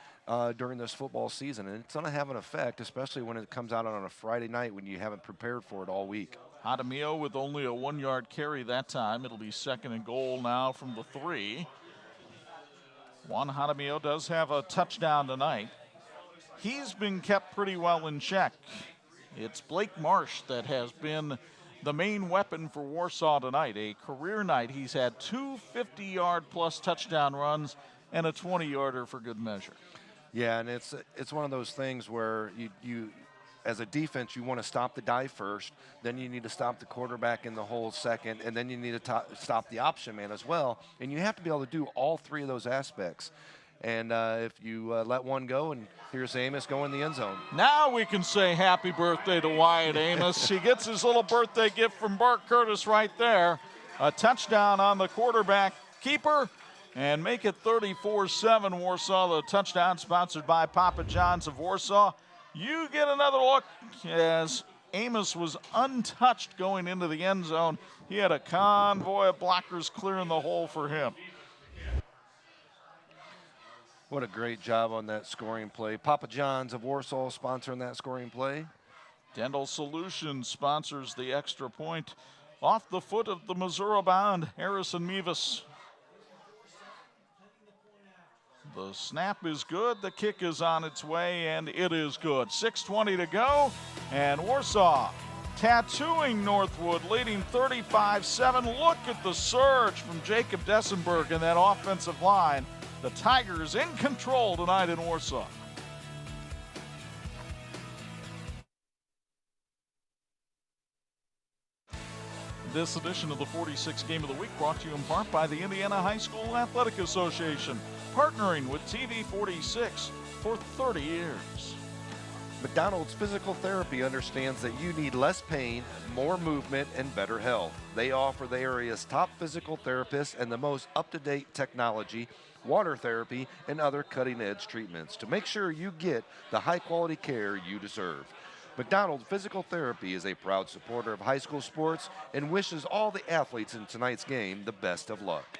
during this football season, and it's going to have an effect, especially when it comes out on a Friday night when you haven't prepared for it all week. Hadamio with only a 1-yard carry that time. It'll be 2nd and goal now from the 3. Juan Hadamio does have a touchdown tonight. He's been kept pretty well in check. It's Blake Marsh that has been the main weapon for Warsaw tonight. A career night. He's had 2 50-yard-plus touchdown runs and a 20-yarder for good measure. Yeah, and it's one of those things where you as a defense, you want to stop the dive first, then you need to stop the quarterback in the hole second, and then you need to stop the option man as well. And you have to be able to do all 3 of those aspects. And if you let one go, and here's Amos going in the end zone. Now we can say happy birthday to Wyatt Amos. He gets his little birthday gift from Bart Curtis right there. A touchdown on the quarterback keeper, and make it 34-7 Warsaw. The touchdown sponsored by Papa John's of Warsaw. You get another look as Amos was untouched going into the end zone. He had a convoy of blockers clearing the hole for him. What a great job on that scoring play. Papa John's of Warsaw sponsoring that scoring play. Dental Solutions sponsors the extra point off the foot of the Missouri bound Harrison Mevis. The snap is good, the kick is on its way, and it is good. 6:20 to go, and Warsaw tattooing Northwood, leading 35-7. Look at the surge from Jacob Dessenberg in that offensive line. The Tigers in control tonight in Warsaw. This edition of the 46th Game of the Week brought to you in part by the Indiana High School Athletic Association, partnering with TV 46 for 30 years. McDonald's Physical Therapy understands that you need less pain, more movement, and better health. They offer the area's top physical therapists and the most up-to-date technology, water therapy, and other cutting-edge treatments to make sure you get the high-quality care you deserve. McDonald Physical Therapy is a proud supporter of high school sports and wishes all the athletes in tonight's game the best of luck.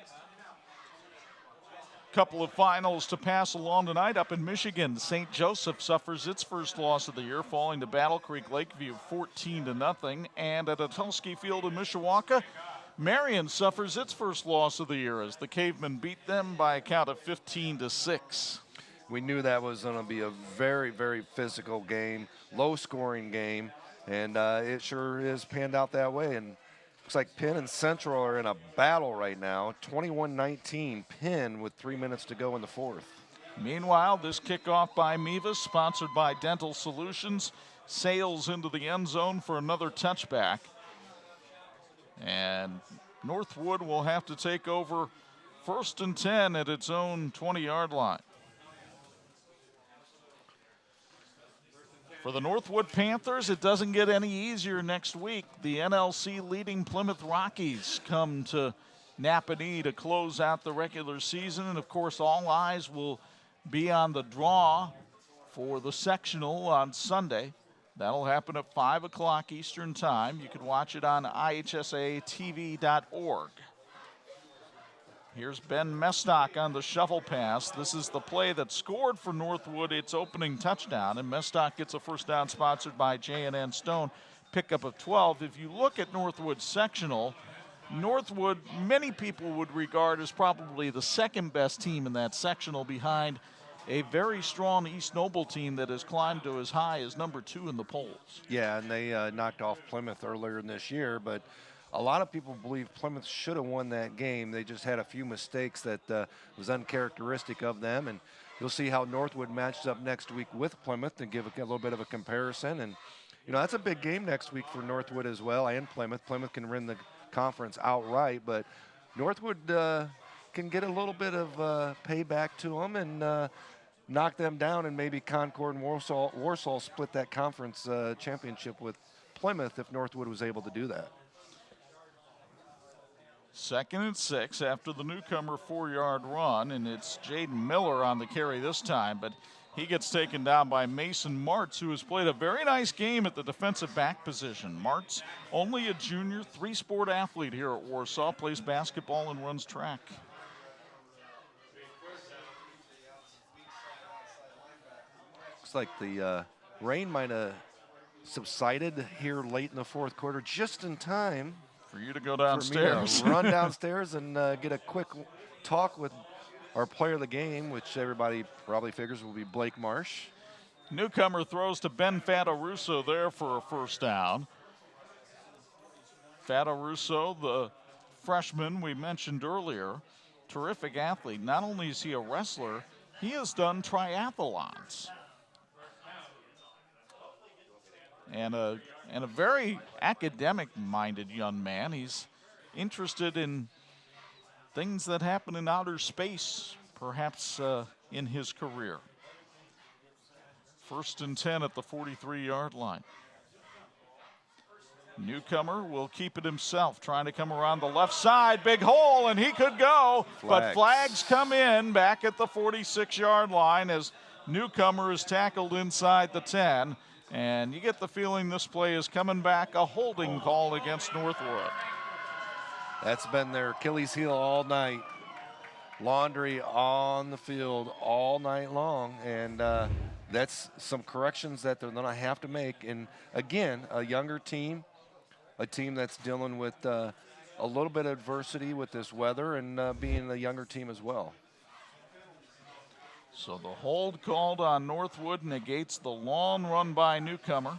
Couple of finals to pass along tonight up in Michigan. St. Joseph suffers its first loss of the year, falling to Battle Creek Lakeview 14-0. And at Atulski Field in Mishawaka, Marion suffers its first loss of the year as the Cavemen beat them by a count of 15-6. We knew that was going to be a very, very physical game, low-scoring game, and it sure is panned out that way. And looks like Penn and Central are in a battle right now. 21-19 Penn with 3 minutes to go in the fourth. Meanwhile, this kickoff by Mevis, sponsored by Dental Solutions, sails into the end zone for another touchback. And Northwood will have to take over 1st and 10 at its own 20-yard line. For the Northwood Panthers, it doesn't get any easier next week. The NLC leading Plymouth Rockies come to Napanee to close out the regular season. And, of course, all eyes will be on the draw for the sectional on Sunday. That'll happen at 5 o'clock Eastern Time. You can watch it on ihsatv.org. Here's Ben Mestock on the shovel pass. This is the play that scored for Northwood its opening touchdown, and Mestock gets a first down sponsored by J&N Stone, pickup of 12. If you look at Northwood's sectional, Northwood, many people would regard as probably the second best team in that sectional behind a very strong East Noble team that has climbed to as high as number 2 in the polls. Yeah, and they knocked off Plymouth earlier in this year, but a lot of people believe Plymouth should have won that game. They just had a few mistakes that was uncharacteristic of them, and you'll see how Northwood matches up next week with Plymouth to give a little bit of a comparison. And, you know, that's a big game next week for Northwood as well, and Plymouth. Plymouth can win the conference outright, but Northwood can get a little bit of payback to them and knock them down, and maybe Concord and Warsaw split that conference championship with Plymouth if Northwood was able to do that. 2nd and 6 after the newcomer 4-yard run, and it's Jaden Miller on the carry this time, but he gets taken down by Mason Martz, who has played a very nice game at the defensive back position. Martz, only a junior, 3-sport athlete here at Warsaw, plays basketball and runs track. Looks like the rain might have subsided here late in the 4th quarter, just in time for you to go downstairs. For me to run downstairs and get a quick talk with our player of the game, which everybody probably figures will be Blake Marsh. Newcomer throws to Ben Fatarusso there for a first down. Fatarusso, the freshman we mentioned earlier, terrific athlete. Not only is he a wrestler, he has done triathlons. And a very academic-minded young man. He's interested in things that happen in outer space, perhaps in his career. 1st and 10 at the 43-yard line. Newcomer will keep it himself, trying to come around the left side. Big hole, and he could go. But flags come in back at the 46-yard line as Newcomer is tackled inside the 10. And you get the feeling this play is coming back, a holding call against Northwood. That's been their Achilles heel all night. Laundry on the field all night long, and that's some corrections that they're going to have to make. And again, a younger team, a team that's dealing with a little bit of adversity with this weather and being a younger team as well. So the hold called on Northwood negates the long run by Newcomer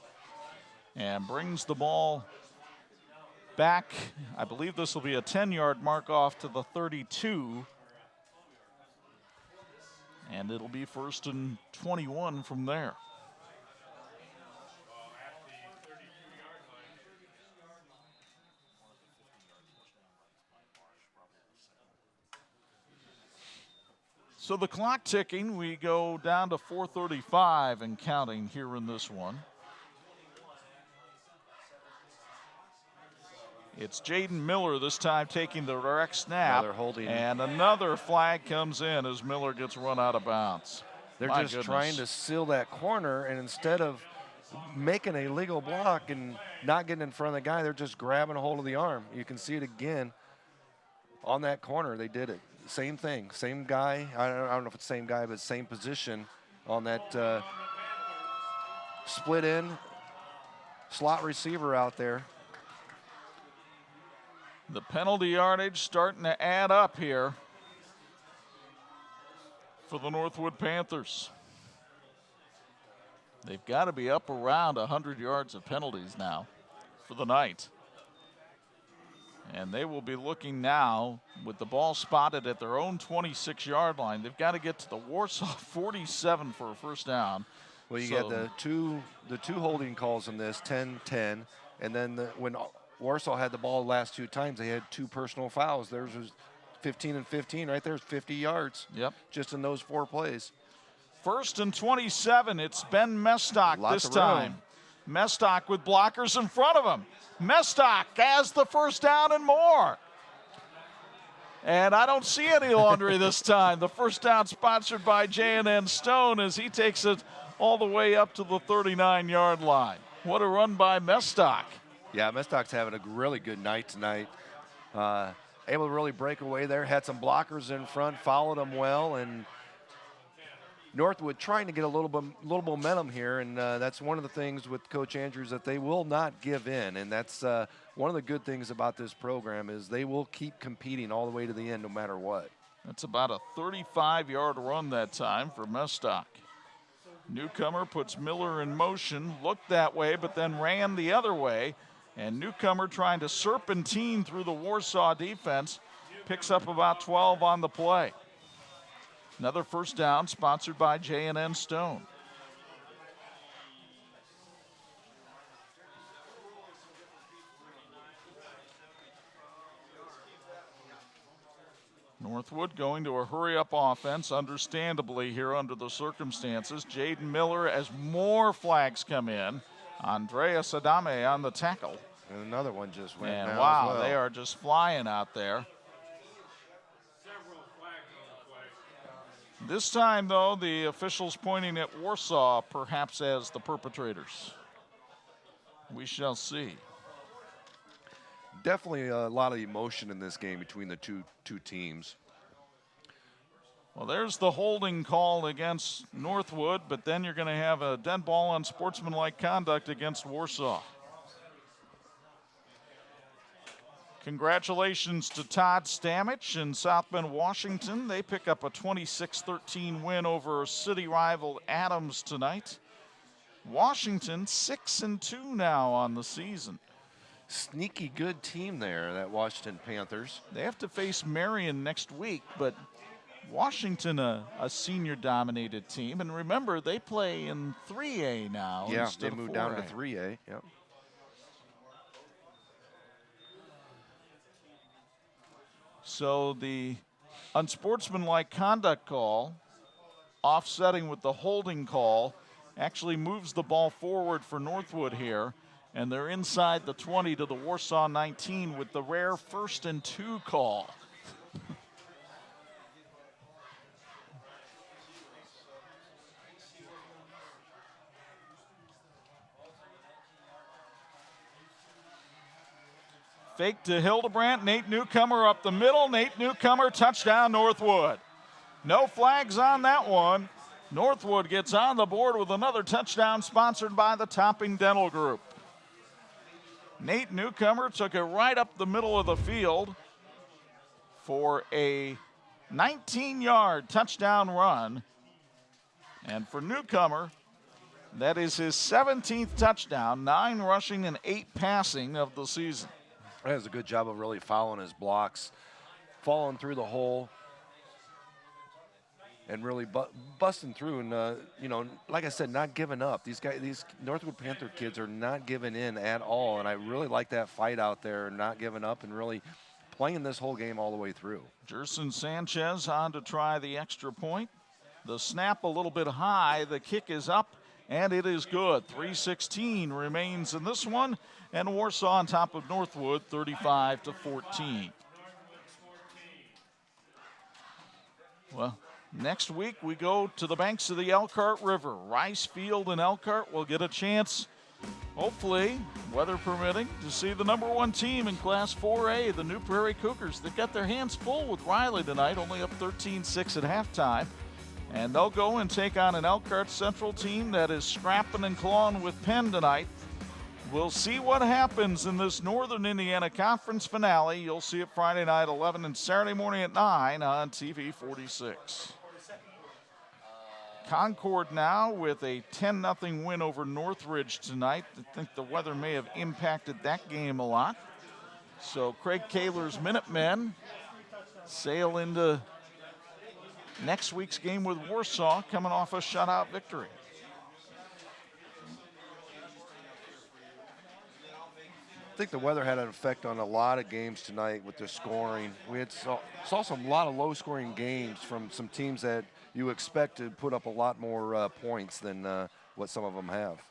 and brings the ball back. I believe this will be a 10-yard mark off to the 32. And it'll be 1st and 21 from there. So the clock ticking, we go down to 4:35 and counting here in this one. It's Jaden Miller this time taking the direct snap. And another flag comes in as Miller gets run out of bounds. They're just trying to seal that corner, and instead of making a legal block and not getting in front of the guy, they're just grabbing a hold of the arm. You can see it again on that corner. They did it. Same thing, same guy. I don't know if it's the same guy, but same position on that split in slot receiver out there. The penalty yardage starting to add up here for the Northwood Panthers. They've got to be up around 100 yards of penalties now for the night. And they will be looking now with the ball spotted at their own 26-yard line. They've got to get to the Warsaw 47 for a first down. Well, you got the two holding calls in this, 10-10, and then when Warsaw had the ball the last 2 times, they had 2 personal fouls. Theirs was 15 and 15. Right there's 50 yards. Yep. Just in those 4 plays. 1st and 27. It's Ben Mestock this time. Mestock with blockers in front of him. Mestock has the first down and more. And I don't see any laundry this time. The first down sponsored by J&N Stone as he takes it all the way up to the 39-yard line. What a run by Mestock. Yeah, Mestock's having a really good night tonight. Able to really break away there. Had some blockers in front, followed them well, and Northwood trying to get a little momentum here, and that's one of the things with Coach Andrews, that they will not give in, and that's one of the good things about this program is they will keep competing all the way to the end no matter what. That's about a 35-yard run that time for Mestock. Newcomer puts Miller in motion, looked that way, but then ran the other way. And Newcomer trying to serpentine through the Warsaw defense, picks up about 12 on the play. Another first down sponsored by J&N Stone. Northwood going to a hurry-up offense, understandably here under the circumstances. Jaden Miller as more flags come in. Andreas Adame on the tackle. And another one just went And down wow, as well. they are just flying out there. This time, though, the officials pointing at Warsaw perhaps as the perpetrators. We shall see. Definitely a lot of emotion in this game between the two teams. Well, there's the holding call against Northwood, but then you're going to have a dead ball on sportsmanlike conduct against Warsaw. Congratulations to Todd Stamich in South Bend, Washington. They pick up a 26-13 win over city rival Adams tonight. Washington 6-2 now on the season. Sneaky good team there, that Washington Panthers. They have to face Marion next week, but Washington a senior-dominated team. And remember, they play in 3A now. Yeah, they of moved 4A. down to 3A. Yep. So the unsportsmanlike conduct call, offsetting with the holding call, actually moves the ball forward for Northwood here. And they're inside the 20 to the Warsaw 19 with the rare 1st and 2 call. Fake to Hildebrandt. Nate Newcomer up the middle. Nate Newcomer, touchdown Northwood. No flags on that one. Northwood gets on the board with another touchdown sponsored by the Topping Dental Group. Nate Newcomer took it right up the middle of the field for a 19-yard touchdown run. And for Newcomer, that is his 17th touchdown, 9 rushing and 8 passing of the season. That does a good job of really following his blocks, falling through the hole, and really busting through. And, like I said, not giving up. These Northwood Panther kids are not giving in at all. And I really like that fight out there, not giving up and really playing this whole game all the way through. Jerson Sanchez on to try the extra point. The snap a little bit high. The kick is up, and it is good. 3:16 remains in this one, and Warsaw on top of Northwood, 35-14. Well, next week we go to the banks of the Elkhart River. Rice Field and Elkhart will get a chance, hopefully, weather permitting, to see the #1 team in Class 4A, the New Prairie Cougars. They've got their hands full with Riley tonight, only up 13-6 at halftime. And they'll go and take on an Elkhart Central team that is scrapping and clawing with Penn tonight. We'll see what happens in this Northern Indiana Conference finale. You'll see it Friday night 11 and Saturday morning at 9 on TV 46. Concord now with a 10-0 win over Northridge tonight. I think the weather may have impacted that game a lot. So Craig Kaler's Minutemen sail into next week's game with Warsaw, coming off a shutout victory. I think the weather had an effect on a lot of games tonight with the scoring. We had saw some lot of low-scoring games from some teams that you expect to put up a lot more points than what some of them have.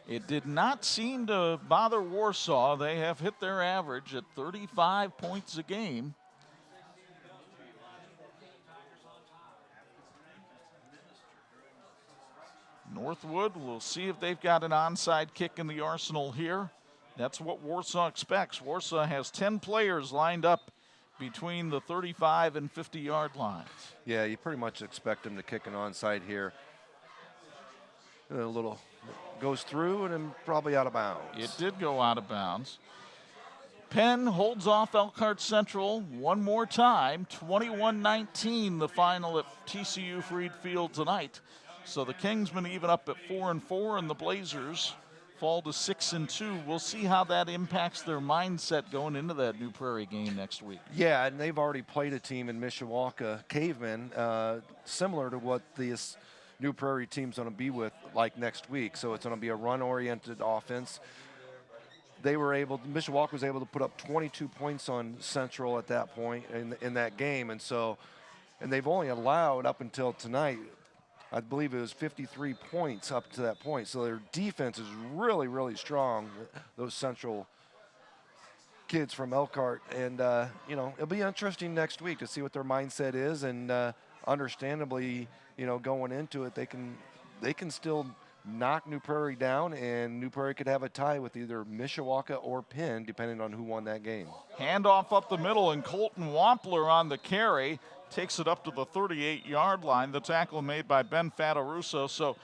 It did not seem to bother Warsaw. They have hit their average at 35 points a game. Northwood, we'll see if they've got an onside kick in the arsenal here. That's what Warsaw expects. Warsaw has 10 players lined up between the 35 and 50-yard lines. Yeah, you pretty much expect them to kick an onside here. A little goes through and then probably out of bounds. It did go out of bounds. Penn holds off Elkhart Central one more time. 21-19 the final at TCU Freed Field tonight. So the Kingsmen even up at 4-4, and the Blazers fall to 6-2. We'll see how that impacts their mindset going into that New Prairie game next week. Yeah, and they've already played a team in Mishawaka, Cavemen, similar to what this New Prairie team's going to be with like next week. So it's going to be a run-oriented offense. Mishawaka was able to put up 22 points on Central at that point in that game, and they've only allowed up until tonight, I believe it was 53 points up to that point. So their defense is really, really strong, those Central kids from Elkhart. And, it'll be interesting next week to see what their mindset is. And understandably, going into it, they can still knock New Prairie down, and New Prairie could have a tie with either Mishawaka or Penn, depending on who won that game. Handoff up the middle, and Colton Wampler on the carry. Takes it up to the 38-yard line. The tackle made by Ben Fataruso. So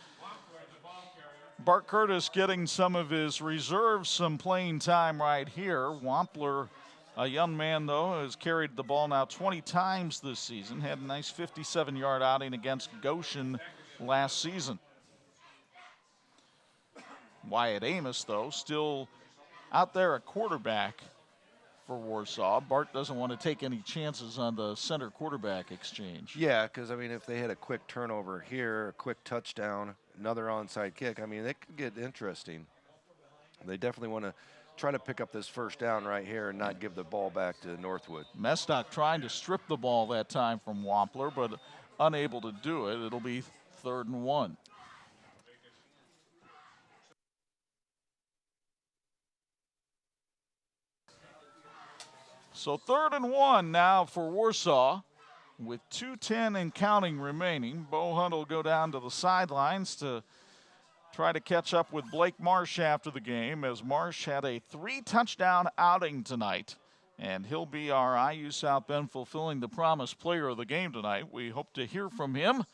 Bart Curtis getting some of his reserves some playing time right here. Wampler, a young man, though, has carried the ball now 20 times this season. Had a nice 57-yard outing against Goshen last season. Wyatt Amos, though, still out there at quarterback for Warsaw. Bart doesn't want to take any chances on the center quarterback exchange. Yeah, because, if they had a quick turnover here, a quick touchdown, another onside kick, it could get interesting. They definitely want to try to pick up this first down right here and not give the ball back to Northwood. Mestock trying to strip the ball that time from Wampler, but unable to do it. It'll be 3rd and 1. So 3rd and 1 now for Warsaw with 2:10 and counting remaining. Bo Hunt will go down to the sidelines to try to catch up with Blake Marsh after the game, as Marsh had a 3-touchdown outing tonight, and he'll be our IU South Bend fulfilling the promise player of the game tonight. We hope to hear from him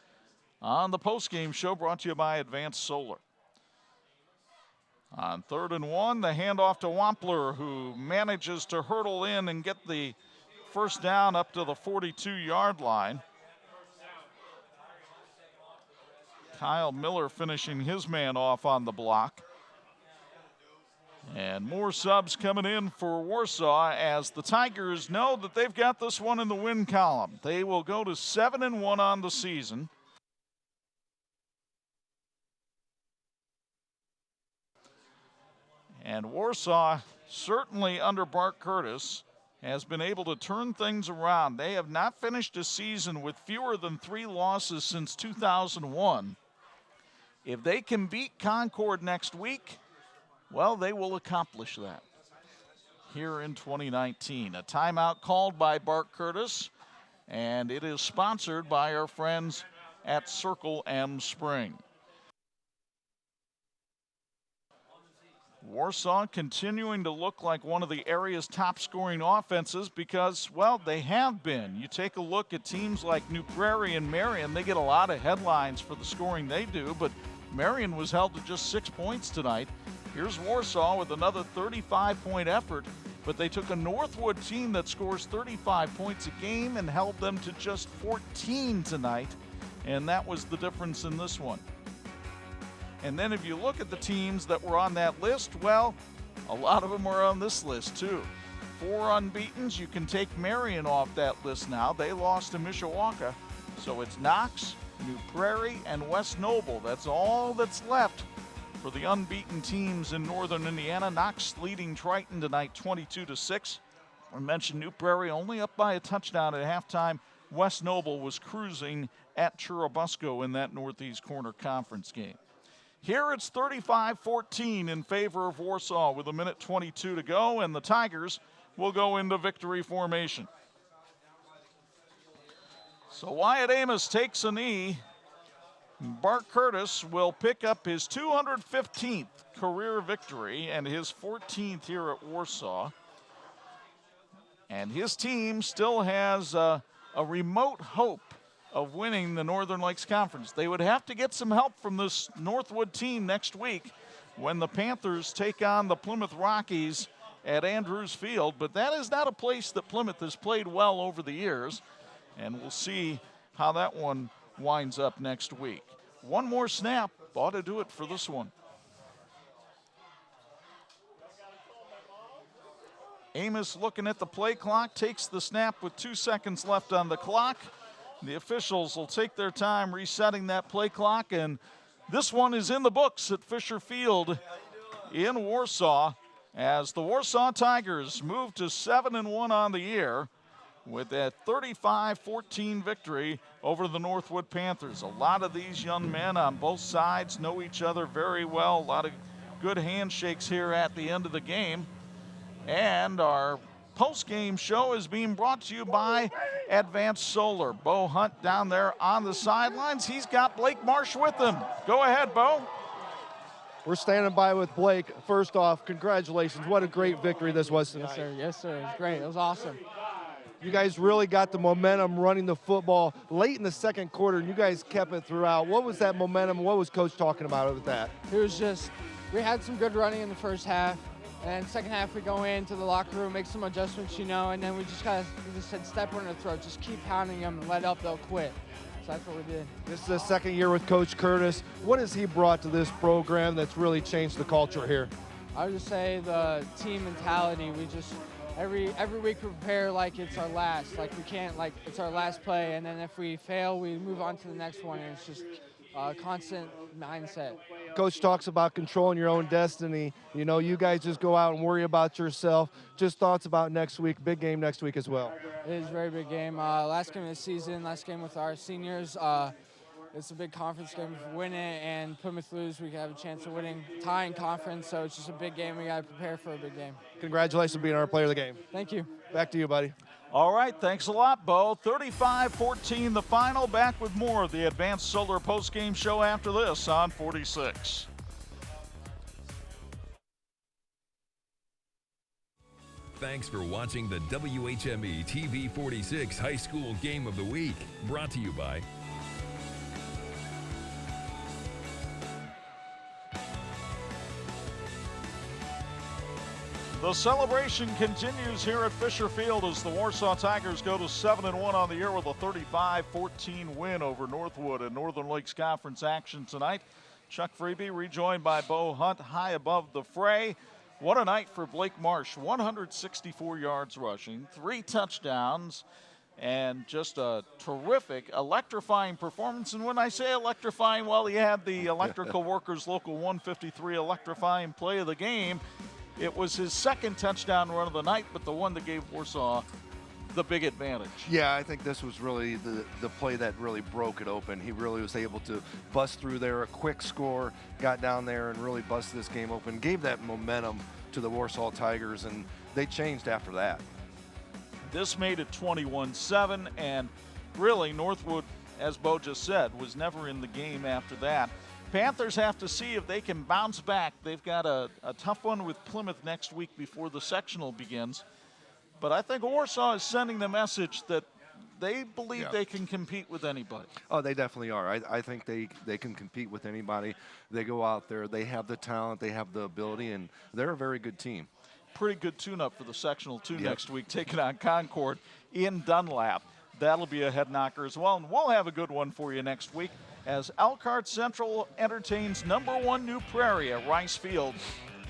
on the postgame show brought to you by Advanced Solar. On 3rd and 1, the handoff to Wampler, who manages to hurdle in and get the first down up to the 42-yard line. Kyle Miller finishing his man off on the block. And more subs coming in for Warsaw, as the Tigers know that they've got this one in the win column. They will go to 7-1 on the season. And Warsaw, certainly under Bart Curtis, has been able to turn things around. They have not finished a season with fewer than 3 losses since 2001. If they can beat Concord next week, well, they will accomplish that here in 2019. A timeout called by Bart Curtis, and it is sponsored by our friends at Circle M Spring. Warsaw continuing to look like one of the area's top scoring offenses because, well, they have been. You take a look at teams like New Prairie and Marion, they get a lot of headlines for the scoring they do, but Marion was held to just 6 points tonight. Here's Warsaw with another 35-point effort, but they took a Northwood team that scores 35 points a game and held them to just 14 tonight, and that was the difference in this one. And then if you look at the teams that were on that list, well, a lot of them are on this list too. 4 unbeatens. You can take Marion off that list now. They lost to Mishawaka. So it's Knox, New Prairie, and West Noble. That's all that's left for the unbeaten teams in Northern Indiana. Knox leading Triton tonight 22-6. I mentioned New Prairie only up by a touchdown at halftime. West Noble was cruising at Churubusco in that Northeast Corner Conference game. Here it's 35-14 in favor of Warsaw with 1:22 to go, and the Tigers will go into victory formation. So Wyatt Amos takes a knee. Bart Curtis will pick up his 215th career victory and his 14th here at Warsaw. And his team still has a remote hope of winning the Northern Lakes Conference. They would have to get some help from this Northwood team next week when the Panthers take on the Plymouth Rockies at Andrews Field, but that is not a place that Plymouth has played well over the years, and we'll see how that one winds up next week. One more snap ought to do it for this one. Amos looking at the play clock, takes the snap with 2 seconds left on the clock. The officials will take their time resetting that play clock, and this one is in the books at Fisher Field in Warsaw as the Warsaw Tigers move to 7-1 on the year with a 35-14 victory over the Northwood Panthers. A lot of these young men on both sides know each other very well. A lot of good handshakes here at the end of the game. And our post-game show is being brought to you by Advanced Solar. Bo Hunt down there on the sidelines. He's got Blake Marsh with him. Go ahead, Bo. We're standing by with Blake. First off, congratulations. What a great victory this was tonight. Yes, sir. Yes, sir. It was great. It was awesome. You guys really got the momentum running the football late in the second quarter, and you guys kept it throughout. What was that momentum? What was Coach talking about with that? It was just, we had some good running in the first half. And then second half, we go into the locker room, make some adjustments, and then we just said, step on their throat, just keep pounding them and let up, they'll quit. So that's what we did. This is the second year with Coach Curtis. What has he brought to this program that's really changed the culture here? I would just say the team mentality. We just, every week we prepare like it's our last. Like we can't, like it's our last play, and then if we fail, we move on to the next one, and it's just a constant mindset. Coach talks about controlling your own destiny. You know, you guys just go out and worry about yourself. Just thoughts about next week, big game next week as well. It is a very big game. Last game of the season, last game with our seniors. It's a big conference game. If we win it and Plymouth lose, we can have a chance of winning, tying conference. So it's just a big game. We got to prepare for a big game. Congratulations on being our player of the game. Thank you. Back to you, buddy. All right, thanks a lot, Bo. 35-14 the final. Back with more of the Advanced Solar postgame show after this on 46. Thanks for watching the WHME TV 46 High School Game of the Week, brought to you by The celebration continues here at Fisher Field as the Warsaw Tigers go to 7-1 on the year with a 35-14 win over Northwood in Northern Lakes Conference action tonight. Chuck Freeby rejoined by Bo Hunt high above the fray. What a night for Blake Marsh. 164 yards rushing, 3 touchdowns, and just a terrific, electrifying performance. And when I say electrifying, well, he had the Electrical Workers Local 153 electrifying play of the game. It was his second touchdown run of the night, but the one that gave Warsaw the big advantage. Yeah, I think this was really the play that really broke it open. He really was able to bust through there, a quick score, got down there and really busted this game open, gave that momentum to the Warsaw Tigers, and they changed after that. This made it 21-7, and really Northwood, as Bo just said, was never in the game after that. Panthers have to see if they can bounce back. They've got a tough one with Plymouth next week before the sectional begins. But I think Warsaw is sending the message that they believe they can compete with anybody. Oh, they definitely are. I think they can compete with anybody. They go out there, they have the talent, they have the ability, and they're a very good team. Pretty good tune-up for the sectional, too, next week, taking on Concord in Dunlap. That'll be a head knocker as well, and we'll have a good one for you next week as Elkhart Central entertains #1 New Prairie at Rice Field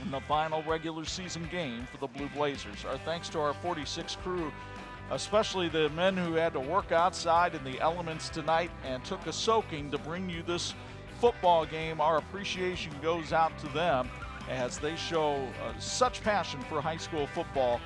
in the final regular season game for the Blue Blazers. Our thanks to our 46 crew, especially the men who had to work outside in the elements tonight and took a soaking to bring you this football game. Our appreciation goes out to them as they show such passion for high school football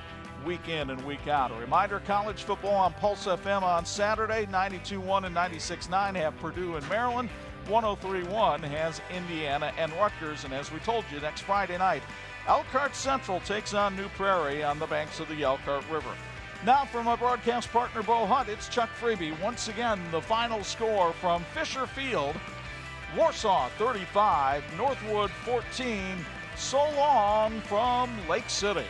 week in and week out. A reminder, college football on Pulse FM on Saturday, 92.1 and 96.9 have Purdue and Maryland. 103.1 has Indiana and Rutgers. And as we told you, next Friday night, Elkhart Central takes on New Prairie on the banks of the Elkhart River. Now from our broadcast partner, Bo Hunt, it's Chuck Freeby. Once again, the final score from Fisher Field, Warsaw 35, Northwood 14. So long from Lake City.